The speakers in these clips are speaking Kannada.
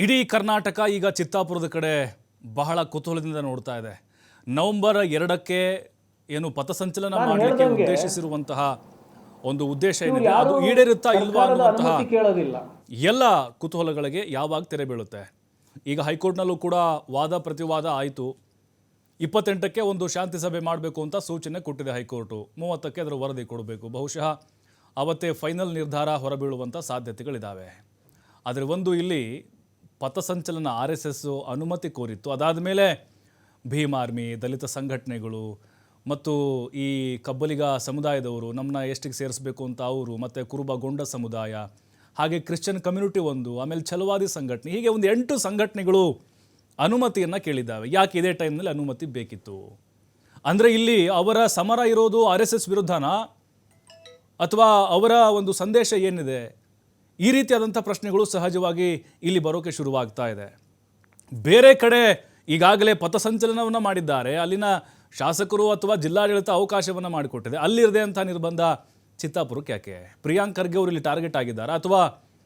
ಇಡೀ ಕರ್ನಾಟಕ ಈಗ ಚಿತ್ತಾಪುರದ ಕಡೆ ಬಹಳ ಕುತೂಹಲದಿಂದ ನೋಡ್ತಾ ಇದೆ. ನವೆಂಬರ್ 2ಕ್ಕೆ ಏನು ಪಥಸಂಚಲನ ಮಾಡಲಿಕ್ಕೆ ಉದ್ದೇಶಿಸಿರುವಂತಹ ಒಂದು ಉದ್ದೇಶ ಏನಿದೆ ಅದು ಈಡೇರುತ್ತಾ ಇಲ್ವಾ ಅನ್ನುವಂತಹ ಎಲ್ಲ ಕುತೂಹಲಗಳಿಗೆ ಯಾವಾಗ ತೆರೆ ಬೀಳುತ್ತೆ. ಈಗ ಹೈಕೋರ್ಟ್ನಲ್ಲೂ ಕೂಡ ವಾದ ಪ್ರತಿವಾದ ಆಯಿತು. 28ಕ್ಕೆ ಒಂದು ಶಾಂತಿ ಸಭೆ ಮಾಡಬೇಕು ಅಂತ ಸೂಚನೆ ಕೊಟ್ಟಿದೆ ಹೈಕೋರ್ಟು. 30ಕ್ಕೆ ಅದರ ವರದಿ ಕೊಡಬೇಕು. ಬಹುಶಃ ಅವತ್ತೇ ಫೈನಲ್ ನಿರ್ಧಾರ ಹೊರಬೀಳುವಂಥ ಸಾಧ್ಯತೆಗಳಿದ್ದಾವೆ. ಆದರೆ ಒಂದು ಇಲ್ಲಿ ಪಥಸಂಚಲನ RSS ಅನುಮತಿ ಕೋರಿತ್ತು. ಅದಾದ ಮೇಲೆ ಭೀಮ್ ಆರ್ಮಿ, ದಲಿತ ಸಂಘಟನೆಗಳು ಮತ್ತು ಈ ಕಬ್ಬಲಿಗ ಸಮುದಾಯದವರು ನಮ್ಮನ್ನ ಎಷ್ಟಿಗೆ ಸೇರಿಸಬೇಕು ಅಂತ ಅವರು, ಮತ್ತು ಕುರುಬ ಗೊಂಡ ಸಮುದಾಯ, ಹಾಗೆ ಕ್ರಿಶ್ಚಿಯನ್ ಕಮ್ಯುನಿಟಿ ಒಂದು, ಆಮೇಲೆ ಛಲವಾದಿ ಸಂಘಟನೆ, ಹೀಗೆ ಒಂದು 8 ಸಂಘಟನೆಗಳು ಅನುಮತಿಯನ್ನು ಕೇಳಿದ್ದಾವೆ. ಯಾಕೆ ಇದೇ ಟೈಮ್ನಲ್ಲಿ ಅನುಮತಿ ಬೇಕಿತ್ತು? ಅಂದರೆ ಇಲ್ಲಿ ಅವರ ಸಮರ ಇರೋದು RSS ವಿರುದ್ಧನಾ ಅಥವಾ ಅವರ ಒಂದು ಸಂದೇಶ ಏನಿದೆ? ಈ ರೀತಿಯಾದಂಥ ಪ್ರಶ್ನೆಗಳು ಸಹಜವಾಗಿ ಇಲ್ಲಿ ಬರೋಕ್ಕೆ ಶುರುವಾಗ್ತಾ ಇದೆ. ಬೇರೆ ಕಡೆ ಈಗಾಗಲೇ ಪಥಸಂಚಲನವನ್ನು ಮಾಡಿದ್ದಾರೆ, ಅಲ್ಲಿನ ಶಾಸಕರು ಅಥವಾ ಜಿಲ್ಲಾಡಳಿತ ಅವಕಾಶವನ್ನು ಮಾಡಿಕೊಟ್ಟಿದೆ. ಅಲ್ಲಿರದೆ ಅಂತ ನಿರ್ಬಂಧ ಚಿತ್ತಾಪುರಕ್ಕೆ ಯಾಕೆ? ಪ್ರಿಯಾಂಕ್ ಖರ್ಗೆ ಅವರು ಇಲ್ಲಿ ಟಾರ್ಗೆಟ್ ಆಗಿದ್ದಾರೆ ಅಥವಾ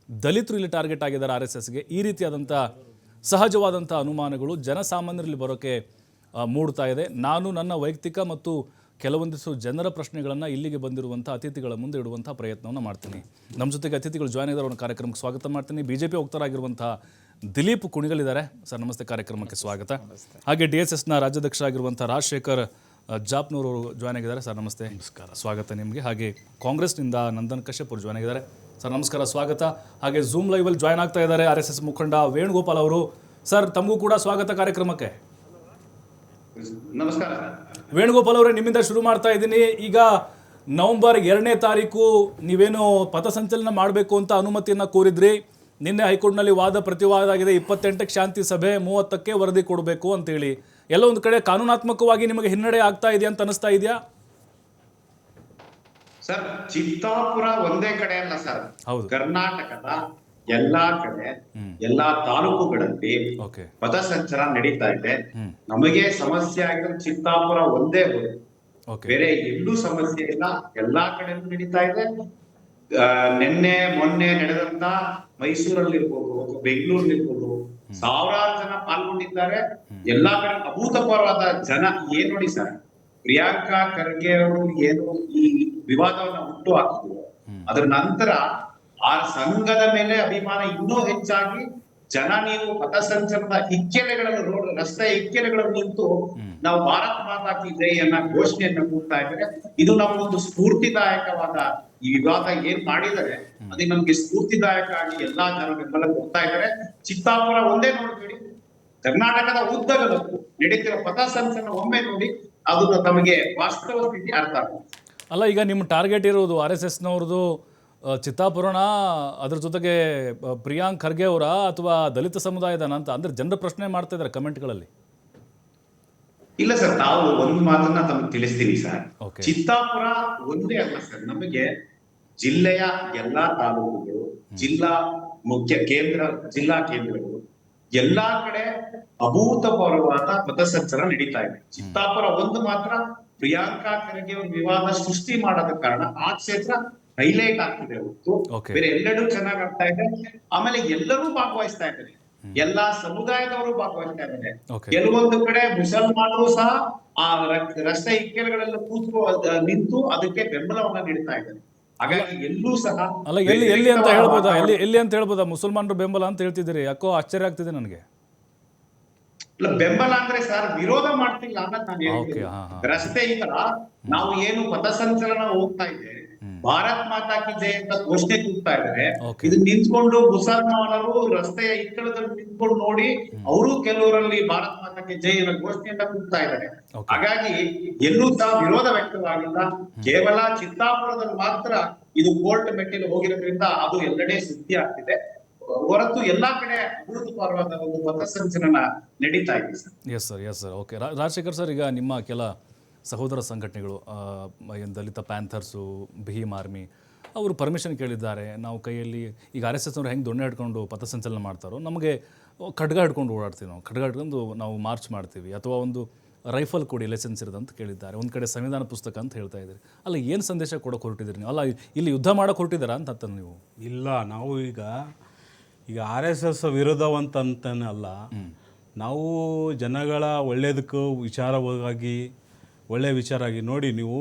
ದಲಿತರು ಇಲ್ಲಿ ಟಾರ್ಗೆಟ್ ಆಗಿದ್ದಾರೆ RSSಗೆ? ಈ ರೀತಿಯಾದಂಥ ಸಹಜವಾದಂಥ ಅನುಮಾನಗಳು ಜನಸಾಮಾನ್ಯರಲ್ಲಿ ಬರೋಕ್ಕೆ ಮೂಡ್ತಾ ಇದೆ. ನಾನು ನನ್ನ ವೈಯಕ್ತಿಕ ಮತ್ತು ಕೆಲವೊಂದಿಷ್ಟು ಜನರ ಪ್ರಶ್ನೆಗಳನ್ನು ಇಲ್ಲಿಗೆ ಬಂದಿರುವಂಥ ಅತಿಥಿಗಳ ಮುಂದೆ ಇಡುವಂಥ ಪ್ರಯತ್ನವನ್ನು ಮಾಡ್ತೀನಿ. ನಮ್ಮ ಜೊತೆಗೆ ಅತಿಥಿಗಳು ಜಾಯ್ನ್ ಆಗಿದ್ದಾರೆ. ಒಂದು ಕಾರ್ಯಕ್ರಮಕ್ಕೆ ಸ್ವಾಗತ ಮಾಡ್ತೀನಿ. BJP ವಕ್ತಾರಾಗಿರುವಂಥ ದಿಲೀಪ್ ಕುಣಿಗಲಿದ್ದಾರೆ. ಸರ್ ನಮಸ್ತೆ, ಕಾರ್ಯಕ್ರಮಕ್ಕೆ ಸ್ವಾಗತ. ಹಾಗೆ DSSನ ರಾಜ್ಯಾಧ್ಯಕ್ಷ ಆಗಿರುವಂಥ ರಾಜಶೇಖರ್ ಜಾಪ್ನೂರ್ ಅವರು ಜಾಯ್ನ್ ಆಗಿದ್ದಾರೆ. ಸರ್ ನಮಸ್ತೆ, ನಮಸ್ಕಾರ, ಸ್ವಾಗತ ನಿಮಗೆ. ಹಾಗೆ ಕಾಂಗ್ರೆಸ್ನಿಂದ ನಂದನ್ ಕಶ್ಯಪ್ ಅವರು ಜಾಯ್ನ್ ಆಗಿದ್ದಾರೆ. ಸರ್ ನಮಸ್ಕಾರ, ಸ್ವಾಗತ. ಹಾಗೆ ಝೂಮ್ ಲೈವಲ್ಲಿ ಜಾಯ್ನ್ ಆಗ್ತಾ ಇದ್ದಾರೆ RSS ಮುಖಂಡ ವೇಣುಗೋಪಾಲ್ ಅವರು. ಸರ್ ತಮಗೂ ಕೂಡ ಸ್ವಾಗತ ಕಾರ್ಯಕ್ರಮಕ್ಕೆ. ನಮಸ್ಕಾರ ವೇಣುಗೋಪಾಲ್ ಅವರೇ, ನಿಮ್ಮಿಂದ ಶುರು ಮಾಡ್ತಾ ಇದ್ದೀನಿ. ಈಗ ನವೆಂಬರ್ 2ನೇ ತಾರೀಕು ನೀವೇನು ಪಥಸಂಚಲನ ಮಾಡಬೇಕು ಅಂತ ಅನುಮತಿಯನ್ನು ಕೋರಿದ್ರಿ. ನಿನ್ನೆ ಹೈಕೋರ್ಟ್ನಲ್ಲಿ ವಾದ ಪ್ರತಿವಾದ ಆಗಿದೆ. 28ಕ್ಕೆ ಶಾಂತಿ ಸಭೆ, 30ಕ್ಕೆ ವರದಿ ಕೊಡಬೇಕು ಅಂತೇಳಿ ಎಲ್ಲ ಒಂದು ಕಡೆ ಕಾನೂನಾತ್ಮಕವಾಗಿ ನಿಮಗೆ ಹಿನ್ನಡೆ ಆಗ್ತಾ ಇದೆಯಾ ಅಂತ ಅನಿಸ್ತಾ ಇದೆಯಾ? ಸರ್, ಚಿತ್ತಾಪುರ ಒಂದೇ ಕಡೆ ಅಲ್ಲ ಸರ್, ಹೌದು, ಕರ್ನಾಟಕದ ಎಲ್ಲಾ ಕಡೆ ಎಲ್ಲಾ ತಾಲೂಕುಗಳಲ್ಲಿ ಪಥಸಂಚಲನ ನಡೀತಾ ಇದೆ. ನಮಗೆ ಸಮಸ್ಯೆ ಆಗಿರೋ ಚಿತ್ತಾಪುರ ಒಂದೇ ಬೇರೆ ಎಲ್ಲೂ ಸಮಸ್ಯೆ ಇಲ್ಲ, ಎಲ್ಲಾ ಕಡೆ ನಡೀತಾ ಇದೆ. ಮೊನ್ನೆ ನಡೆದಂತ ಮೈಸೂರಲ್ಲಿ ಇರ್ಬೋದು, ಬೆಂಗಳೂರಲ್ಲಿ ಇರ್ಬೋದು, ಸಾವಿರಾರು ಜನ ಪಾಲ್ಗೊಂಡಿದ್ದಾರೆ. ಎಲ್ಲಾ ಕಡೆ ಅಭೂತಪೂರ್ವವಾದ ಜನ. ಏನ್ ನೋಡಿ ಸರ್, ಪ್ರಿಯಾಂಕಾ ಖರ್ಗೆ ಅವರು ಏನು ಈ ವಿವಾದವನ್ನ ಹುಟ್ಟು ಹಾಕಿದ್ರು, ಅದರ ನಂತರ ಆ ಸಂಘದ ಮೇಲೆ ಅಭಿಮಾನ ಇನ್ನೂ ಹೆಚ್ಚಾಗಿ ಜನ, ನೀವು ಪಥಸಂಚಲನದ ಇಕ್ಕೆಲೆಗಳನ್ನು ರಸ್ತೆ ಇಕ್ಕೆಲೆಗಳನ್ನು ನಿಂತು ನಾವು ಭಾರತ್ ಮಾತಾ ಕಿ ಜೈ ಅನ್ನ ಘೋಷಣೆಯನ್ನ ಕೂಗ್ತಾ ಇದ್ದಾರೆ. ಇದು ನಮಗೊಂದು ಸ್ಫೂರ್ತಿದಾಯಕವಾದ ಈ ವಿವಾದ ಏನ್ ಮಾಡಿದರೆ ಅದು ನಮ್ಗೆ ಸ್ಫೂರ್ತಿದಾಯಕ ಆಗಿ ಎಲ್ಲಾ ಜನ ಬೆಂಬಲ ಕೊಡ್ತಾ ಇದ್ದಾರೆ. ಚಿತ್ತಾಪುರ ಒಂದೇ ನೋಡ್ಬೇಡಿ, ಕರ್ನಾಟಕದ ಉದ್ದಗಲಕ್ಕೂ ನಡೀತಿರೋ ಪಥಸಂಚಲನ ಒಮ್ಮೆ ನೋಡಿ, ಅದು ತಮಗೆ ವಾಸ್ತವ ಸ್ಥಿತಿ ಅರ್ಥ ಆಗುತ್ತೆ. ಅಲ್ಲ, ಈಗ ನಿಮ್ಮ ಟಾರ್ಗೆಟ್ ಇರೋದು RSSನವ್ರದ್ದು ಚಿತ್ತಾಪುರನ, ಅದ್ರ ಜೊತೆಗೆ ಪ್ರಿಯಾಂಕ್ ಖರ್ಗೆ ಅವರ ಅಥವಾ ದಲಿತ ಸಮುದಾಯದನ ಅಂತ ಅಂದ್ರೆ ಜನರ ಪ್ರಶ್ನೆ ಮಾಡ್ತಾ ಇದ್ದಾರೆ ಕಮೆಂಟ್ಗಳಲ್ಲಿ. ಇಲ್ಲ ಸರ್, ತಾವು ಒಂದು ಮಾತನ್ನ ತಮಗೆ ತಿಳಿಸ್ತೀನಿ ಸರ್. ಚಿತ್ತಾಪುರ ಒಂದೇ ಅಲ್ಲ ಸರ್, ನಮಗೆ ಜಿಲ್ಲೆಯ ಎಲ್ಲಾ ತಾಲೂಕುಗಳು, ಜಿಲ್ಲಾ ಮುಖ್ಯ ಕೇಂದ್ರ, ಜಿಲ್ಲಾ ಕೇಂದ್ರಗಳು ಎಲ್ಲಾ ಕಡೆ ಅಭೂತಪೂರ್ವವಾದ ಪಥಸಂಚಲನ ನಡೀತಾ ಇದೆ. ಚಿತ್ತಾಪುರ ಒಂದು ಮಾತ್ರ ಪ್ರಿಯಾಂಕಾ ಖರ್ಗೆ ಅವ್ರ ವಿವಾದ ಸೃಷ್ಟಿ ಮಾಡೋದ ಕಾರಣ ಆ ಕ್ಷೇತ್ರ ಹೈಲೈಟ್ ಆಗ್ತಿದೆ ಹೊತ್ತು ಬೇರೆ ಎಲ್ಲೆಡೂ ಚೆನ್ನಾಗ್ ಆಗ್ತಾ ಇದೆ. ಆಮೇಲೆ ಎಲ್ಲರೂ ಭಾಗವಹಿಸ್ತಾ ಇದ್ದಾರೆ, ಎಲ್ಲಾ ಸಮುದಾಯದವರು ಭಾಗವಹಿಸ್ತಾ ಇದ್ದಾರೆ. ಕೆಲವೊಂದು ಕಡೆ ಮುಸಲ್ಮಾನರು ಸಹ ಆ ರಸ್ತೆ ಇಕ್ಕೆಲೆಗಳೆಲ್ಲ ನಿಂತು ಅದಕ್ಕೆ ಬೆಂಬಲವನ್ನ ನೀಡ್ತಾ ಇದ್ದಾರೆ. ಹಾಗಾಗಿ ಎಲ್ಲೂ ಸಹ ಅಲ್ಲ, ಎಲ್ಲಿ ಅಂತ ಹೇಳ್ಬೋದಾ? ಎಲ್ಲಿ ಅಂತ ಹೇಳ್ಬೋದಾ ಮುಸಲ್ಮಾನರು ಬೆಂಬಲ ಅಂತ ಹೇಳ್ತಿದ್ದೀರಿ? ಯಾಕೋ ಆಶ್ಚರ್ಯ ಆಗ್ತಿದೆ ನನಗೆ. ಬೆಂಬಲ ಅಂದ್ರೆ ಸರ್, ವಿರೋಧ ಮಾಡ್ತಿಲ್ಲ ಅನ್ನೋದು ನಾನು ಹೇಳ್ತೀನಿ. ರಸ್ತೆ ಈ ತರ ನಾವು ಏನು ಪಥಸಂಚಲನ ಹೋಗ್ತಾ ಇದೆ, ಭಾರತ್ ಮಾತಾ ಕಿ ಜೈ ಅಂತ ಘೋಷಣೆ ಕೂಗ್ತಾ ಇದ್ದಾರೆ. ಇದು ನಿಂತ್ಕೊಂಡು ಮುಸಲ್ಮಾನರು ರಸ್ತೆಯ ಇಕ್ಕಳದಲ್ಲಿ ನಿಂತ್ಕೊಂಡು ನೋಡಿ, ಅವರು ಕೆಲವರಲ್ಲಿ ಭಾರತ್ ಮಾತಾ ಕಿ ಜೈ ಅನ್ನೋ ಘೋಷಣೆಯನ್ನ ಕೂಗ್ತಾ ಇದ್ದಾರೆ. ಹಾಗಾಗಿ ಎಲ್ಲೂ ಸಹ ವಿರೋಧ ವ್ಯಕ್ತವಾಗಿಲ್ಲ. ಕೇವಲ ಚಿತ್ತಾಪುರದಲ್ಲಿ ಮಾತ್ರ ಇದು ಕೋರ್ಟ್ ಮೆಟ್ಟಿಲು ಹೋಗಿರೋದ್ರಿಂದ ಅದು ಎಲ್ಲೆಡೆ ಸುದ್ದಿ ಆಗ್ತಿದೆ. ಹೊರತು ಎಲ್ಲಾ ಕಡೆ ಅಭೂತಪೂರ್ವವಾದ ಒಂದು ಪಥಸಂಚಲನ ನಡೀತಾ ಇದೆ sir. Yes sir. Okay, Rajashekhar sir, ಈಗ ನಿಮ್ಮ ಕೆಲ ಸಹೋದರ ಸಂಘಟನೆಗಳು ದಲಿತ ಪ್ಯಾಂಥರ್ಸು, ಭೀಮ್ ಆರ್ಮಿ ಅವರು ಪರ್ಮಿಷನ್ ಕೇಳಿದ್ದಾರೆ. ನಾವು ಕೈಯಲ್ಲಿ ಈಗ RSS ಅವರು ಹೆಂಗೆ ದೊಣ್ಣೆ ಹಿಡ್ಕೊಂಡು ಪಥಸಂಚಲನ ಮಾಡ್ತಾರೋ, ನಮಗೆ ಖಡ್ಗ ಹಿಡ್ಕೊಂಡು ಓಡಾಡ್ತೀವಿ. ನಾವು ಖಡ್ಗ ಹಿಡ್ಕೊಂಡು ನಾವು ಮಾರ್ಚ್ ಮಾಡ್ತೀವಿ, ಅಥವಾ ಒಂದು ರೈಫಲ್ ಕೊಡಿ ಲೈಸೆನ್ಸ್ ಇರೋದಂತ ಕೇಳಿದ್ದಾರೆ. ಒಂದು ಕಡೆ ಸಂವಿಧಾನ ಪುಸ್ತಕ ಅಂತ ಹೇಳ್ತಾ ಇದ್ದೀರಿ. ಅಲ್ಲ, ಏನು ಸಂದೇಶ ಕೊಡೋಕೆ ಹೊರಟಿದ್ದೀರಿ ನೀವು? ಅಲ್ಲ, ಇಲ್ಲಿ ಯುದ್ಧ ಮಾಡೋಕೆ ಹೊರಟಿದ್ದೀರಾ ಅಂತ ನೀವು? ಇಲ್ಲ, ನಾವು ಈಗ ಈಗ RSS ವಿರೋಧವಂತಂತಾನೆ ಅಲ್ಲ, ನಾವು ಜನಗಳ ಒಳ್ಳೇದಕ್ಕೂ ವಿಚಾರವಾಗಿ ಒಳ್ಳೆ ವಿಚಾರ ಆಗಿ ನೋಡಿ, ನೀವು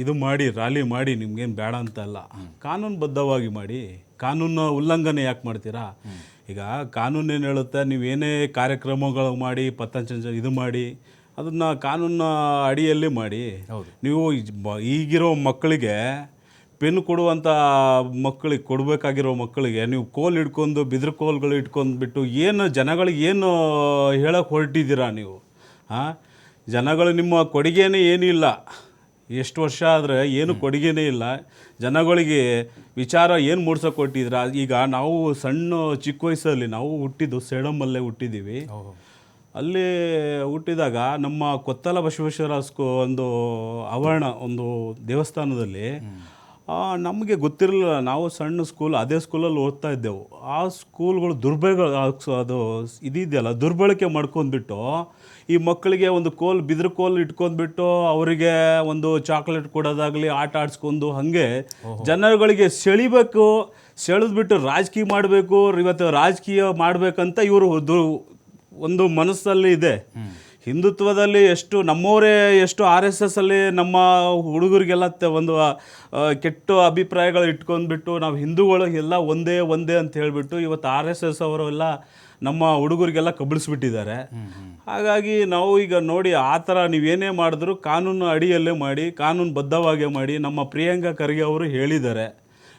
ಇದು ಮಾಡಿ ರ್ಯಾಲಿ ಮಾಡಿ, ನಿಮ್ಗೇನು ಬೇಡ ಅಂತ ಅಲ್ಲ, ಕಾನೂನುಬದ್ಧವಾಗಿ ಮಾಡಿ. ಕಾನೂನು ಉಲ್ಲಂಘನೆ ಯಾಕೆ ಮಾಡ್ತೀರಾ? ಈಗ ಕಾನೂನು ಏನು ಹೇಳುತ್ತೆ, ನೀವೇನೇ ಕಾರ್ಯಕ್ರಮಗಳು ಮಾಡಿ ಪಥಸಂಚಲನ ಇದು ಮಾಡಿ ಅದನ್ನು ಕಾನೂನು ಅಡಿಯಲ್ಲಿ ಮಾಡಿ. ನೀವು ಈಗಿರೋ ಮಕ್ಕಳಿಗೆ ಪೆನ್ ಕೊಡುವಂಥ ಮಕ್ಕಳಿಗೆ ಕೊಡಬೇಕಾಗಿರೋ ಮಕ್ಕಳಿಗೆ ನೀವು ಕೋಲ್ ಹಿಡ್ಕೊಂಡು ಬಿದಿರು ಕೋಲ್ಗಳು ಇಟ್ಕೊಂಡ್ಬಿಟ್ಟು ಏನು ಜನಗಳಿಗೆ ಏನು ಹೇಳೋಕೆ ಹೊರಟಿದ್ದೀರಾ ನೀವು? ಜನಗಳು ನಿಮ್ಮ ಕೊಡುಗೆನೇ ಏನಿಲ್ಲ, ಎಷ್ಟು ವರ್ಷ ಆದರೆ ಏನು ಕೊಡುಗೆನೇ ಇಲ್ಲ ಜನಗಳಿಗೆ. ವಿಚಾರ ಏನು ಮೂಡ್ಸೋಕೆ ಕೊಟ್ಟಿದ್ದೀರಾ? ಈಗ ನಾವು ಚಿಕ್ಕ ವಯಸ್ಸಲ್ಲಿ ನಾವು ಹುಟ್ಟಿದ್ದು ಸೇಡಮಲ್ಲೇ ಹುಟ್ಟಿದ್ದೀವಿ. ಅಲ್ಲಿ ಹುಟ್ಟಿದಾಗ ನಮ್ಮ ಕೊತ್ತಲ ಬಸವೇಶ್ವರ ಒಂದು ಆವರಣ, ಒಂದು ದೇವಸ್ಥಾನದಲ್ಲಿ ನಮಗೆ ಗೊತ್ತಿರಲಿಲ್ಲ. ನಾವು ಸಣ್ಣ ಸ್ಕೂಲ್, ಅದೇ ಸ್ಕೂಲಲ್ಲಿ ಓದ್ತಾ ಇದ್ದೆವು. ಆ ಸ್ಕೂಲ್ಗಳು ಅದು ಇದೆಯಲ್ಲ, ದುರ್ಬಳಕೆ ಮಾಡ್ಕೊಂಡ್ಬಿಟ್ಟು ಈ ಮಕ್ಕಳಿಗೆ ಒಂದು ಬಿದಿರು ಕೋಲ್ ಇಟ್ಕೊಂಡ್ಬಿಟ್ಟು ಅವರಿಗೆ ಒಂದು ಚಾಕ್ಲೇಟ್ ಕೊಡೋದಾಗಲಿ, ಆಟ ಆಡಿಸ್ಕೊಂಡು ಹಾಗೆ ಜನಗಳಿಗೆ ಸೆಳೆದ್ಬಿಟ್ಟು ರಾಜಕೀಯ ಮಾಡಬೇಕು, ಇವತ್ತು ರಾಜಕೀಯ ಮಾಡಬೇಕಂತ ಇವರು ಒಂದು ಮನಸ್ಸಲ್ಲಿ ಇದೆ. ಹಿಂದುತ್ವದಲ್ಲಿ ಎಷ್ಟು ನಮ್ಮವರೇ ಎಷ್ಟು RSS ಅಲ್ಲಿ ನಮ್ಮ ಹುಡುಗರಿಗೆಲ್ಲ ಒಂದು ಕೆಟ್ಟ ಅಭಿಪ್ರಾಯಗಳು ಇಟ್ಕೊಂಡ್ಬಿಟ್ಟು ನಾವು ಹಿಂದೂಗಳು ಎಲ್ಲ ಒಂದೇ ಅಂತ ಹೇಳಿಬಿಟ್ಟು ಇವತ್ತು RSS ಅವರೆಲ್ಲ ನಮ್ಮ ಹುಡುಗರಿಗೆಲ್ಲ ಕಬಳಿಸ್ಬಿಟ್ಟಿದ್ದಾರೆ. ಹಾಗಾಗಿ ನಾವು ಈಗ ನೋಡಿ, ಆ ಥರ ನೀವೇನೇ ಮಾಡಿದ್ರು ಕಾನೂನು ಅಡಿಯಲ್ಲೇ ಮಾಡಿ, ಕಾನೂನು ಬದ್ಧವಾಗೇ ಮಾಡಿ. ನಮ್ಮ ಪ್ರಿಯಾಂಕಾ ಖರ್ಗೆ ಅವರು ಹೇಳಿದ್ದಾರೆ,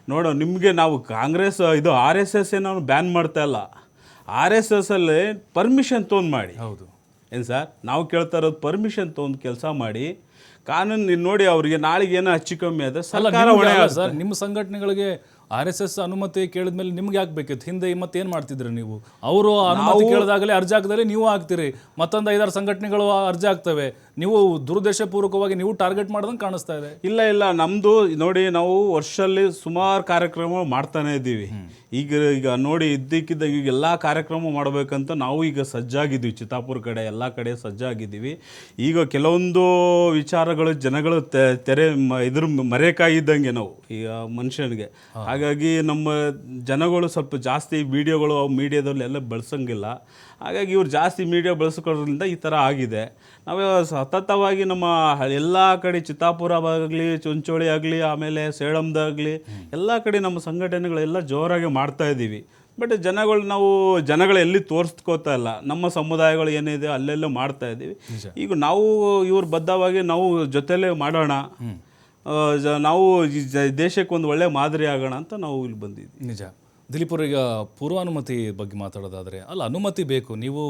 ನೋಡೋ ನಿಮಗೆ ನಾವು ಕಾಂಗ್ರೆಸ್ ಇದು RSS ನಾವು ಬ್ಯಾನ್ ಮಾಡ್ತಾ ಇಲ್ಲ, RSS ಅಲ್ಲಿ ಪರ್ಮಿಷನ್ ತೊಗೊಂಡು ಮಾಡಿ. ಹೌದು, ಏನು ಸರ್, ನಾವು ಕೇಳ್ತಾ ಇರೋದು ಪರ್ಮಿಷನ್ ತೊಗೊಂಡು ಕೆಲಸ ಮಾಡಿ. ಕಾನೂನು ನೋಡಿ, ಅವರಿಗೆ ನಾಳೆಗೆ ಏನೋ ಹೆಚ್ಚು ಕಮ್ಮಿ ಆದರೆ ಸರ್ಕಾರ ಹೊಣೆ. ಸರ್, ನಿಮ್ಮ ಸಂಘಟನೆಗಳಿಗೆ RSS ಅನುಮತಿ ಕೇಳಿದ್ಮೇಲೆ ನಿಮ್ಗೆ ಯಾಕೆ ಬೇಕಿತ್ತು? ಹಿಂದೆ ಮತ್ತೇನು ಮಾಡ್ತಿದ್ರಿ ನೀವು? ಅವರು ಅನುಮತಿ ಕೇಳಿದಾಗಲೇ ಅರ್ಜಿ ಹಾಕಿದ್ರೆ ನೀವು ಹಾಕ್ತೀರಿ, ಮತ್ತೊಂದು 5-6 ಸಂಘಟನೆಗಳು ಅರ್ಜಿ ಆಗ್ತವೆ. ನೀವು ದುರುದ್ದೇಶಪೂರ್ವಕವಾಗಿ ನೀವು ಟಾರ್ಗೆಟ್ ಮಾಡ್ದಂಗೆ ಕಾಣಿಸ್ತಾ ಇದೆ. ಇಲ್ಲ, ನಮ್ಮದು ನೋಡಿ, ನಾವು ವರ್ಷದಲ್ಲಿ ಸುಮಾರು ಕಾರ್ಯಕ್ರಮ ಮಾಡ್ತಾನೆ ಇದ್ದೀವಿ. ಈಗ ನೋಡಿ, ಇದ್ದಕ್ಕಿದ್ದ ಈಗ ಎಲ್ಲ ಕಾರ್ಯಕ್ರಮ ಮಾಡಬೇಕಂತ ನಾವು ಈಗ ಸಜ್ಜಾಗಿದ್ದೀವಿ. ಚಿತ್ತಾಪುರ ಕಡೆ ಎಲ್ಲ ಕಡೆ ಸಜ್ಜಾಗಿದ್ದೀವಿ. ಈಗ ಕೆಲವೊಂದು ವಿಚಾರಗಳು ಜನಗಳು ಇದ್ರ ಮರೆಯಕ್ಕಾಗಿದ್ದಂಗೆ ನಾವು ಈಗ ಮನುಷ್ಯನಿಗೆ. ಹಾಗಾಗಿ ನಮ್ಮ ಜನಗಳು ಸ್ವಲ್ಪ ಜಾಸ್ತಿ ವಿಡಿಯೋಗಳು ಮೀಡಿಯಾದಲ್ಲಿ ಎಲ್ಲ ಬಳಸಂಗಿಲ್ಲ. ಹಾಗಾಗಿ ಇವ್ರು ಜಾಸ್ತಿ ಮೀಡಿಯಾ ಬಳಸ್ಕೊಳ್ಳೋದ್ರಿಂದ ಈ ಥರ ಆಗಿದೆ. ನಾವು ಸತತವಾಗಿ ನಮ್ಮ ಎಲ್ಲ ಕಡೆ ಚಿತ್ತಾಪುರ ಆಗಲಿ, ಚುಂಚೋಳಿ ಆಗಲಿ, ಆಮೇಲೆ ಸೇಡಮ್ದಾಗಲಿ ಎಲ್ಲ ಕಡೆ ನಮ್ಮ ಸಂಘಟನೆಗಳೆಲ್ಲ ಜೋರಾಗಿ ಮಾಡ್ತಾ ಇದ್ದೀವಿ. ಬಟ್ ಜನಗಳು ಎಲ್ಲಿ ತೋರಿಸ್ಕೋತಾ ಇಲ್ಲ. ನಮ್ಮ ಸಮುದಾಯಗಳು ಏನಿದೆ ಅಲ್ಲೆಲ್ಲ ಮಾಡ್ತಾ ಇದ್ದೀವಿ. ಈಗ ನಾವು ಇವ್ರ ಬದ್ಧವಾಗಿ ನಾವು ಜೊತೆಲೇ ಮಾಡೋಣ, ನಾವು ದೇಶಕ್ಕೆ ಒಂದು ಒಳ್ಳೆ ಮಾದರಿ ಆಗೋಣ ಅಂತ ನಾವು ಇಲ್ಲಿ ಬಂದಿದ್ವಿ. ನಿಜ. ದಿಲೀಪ್ ಈಗ ಪೂರ್ವಾನುಮತಿ ಬಗ್ಗೆ ಮಾತಾಡೋದಾದರೆ, ಅನುಮತಿ ಬೇಕು, ನೀವು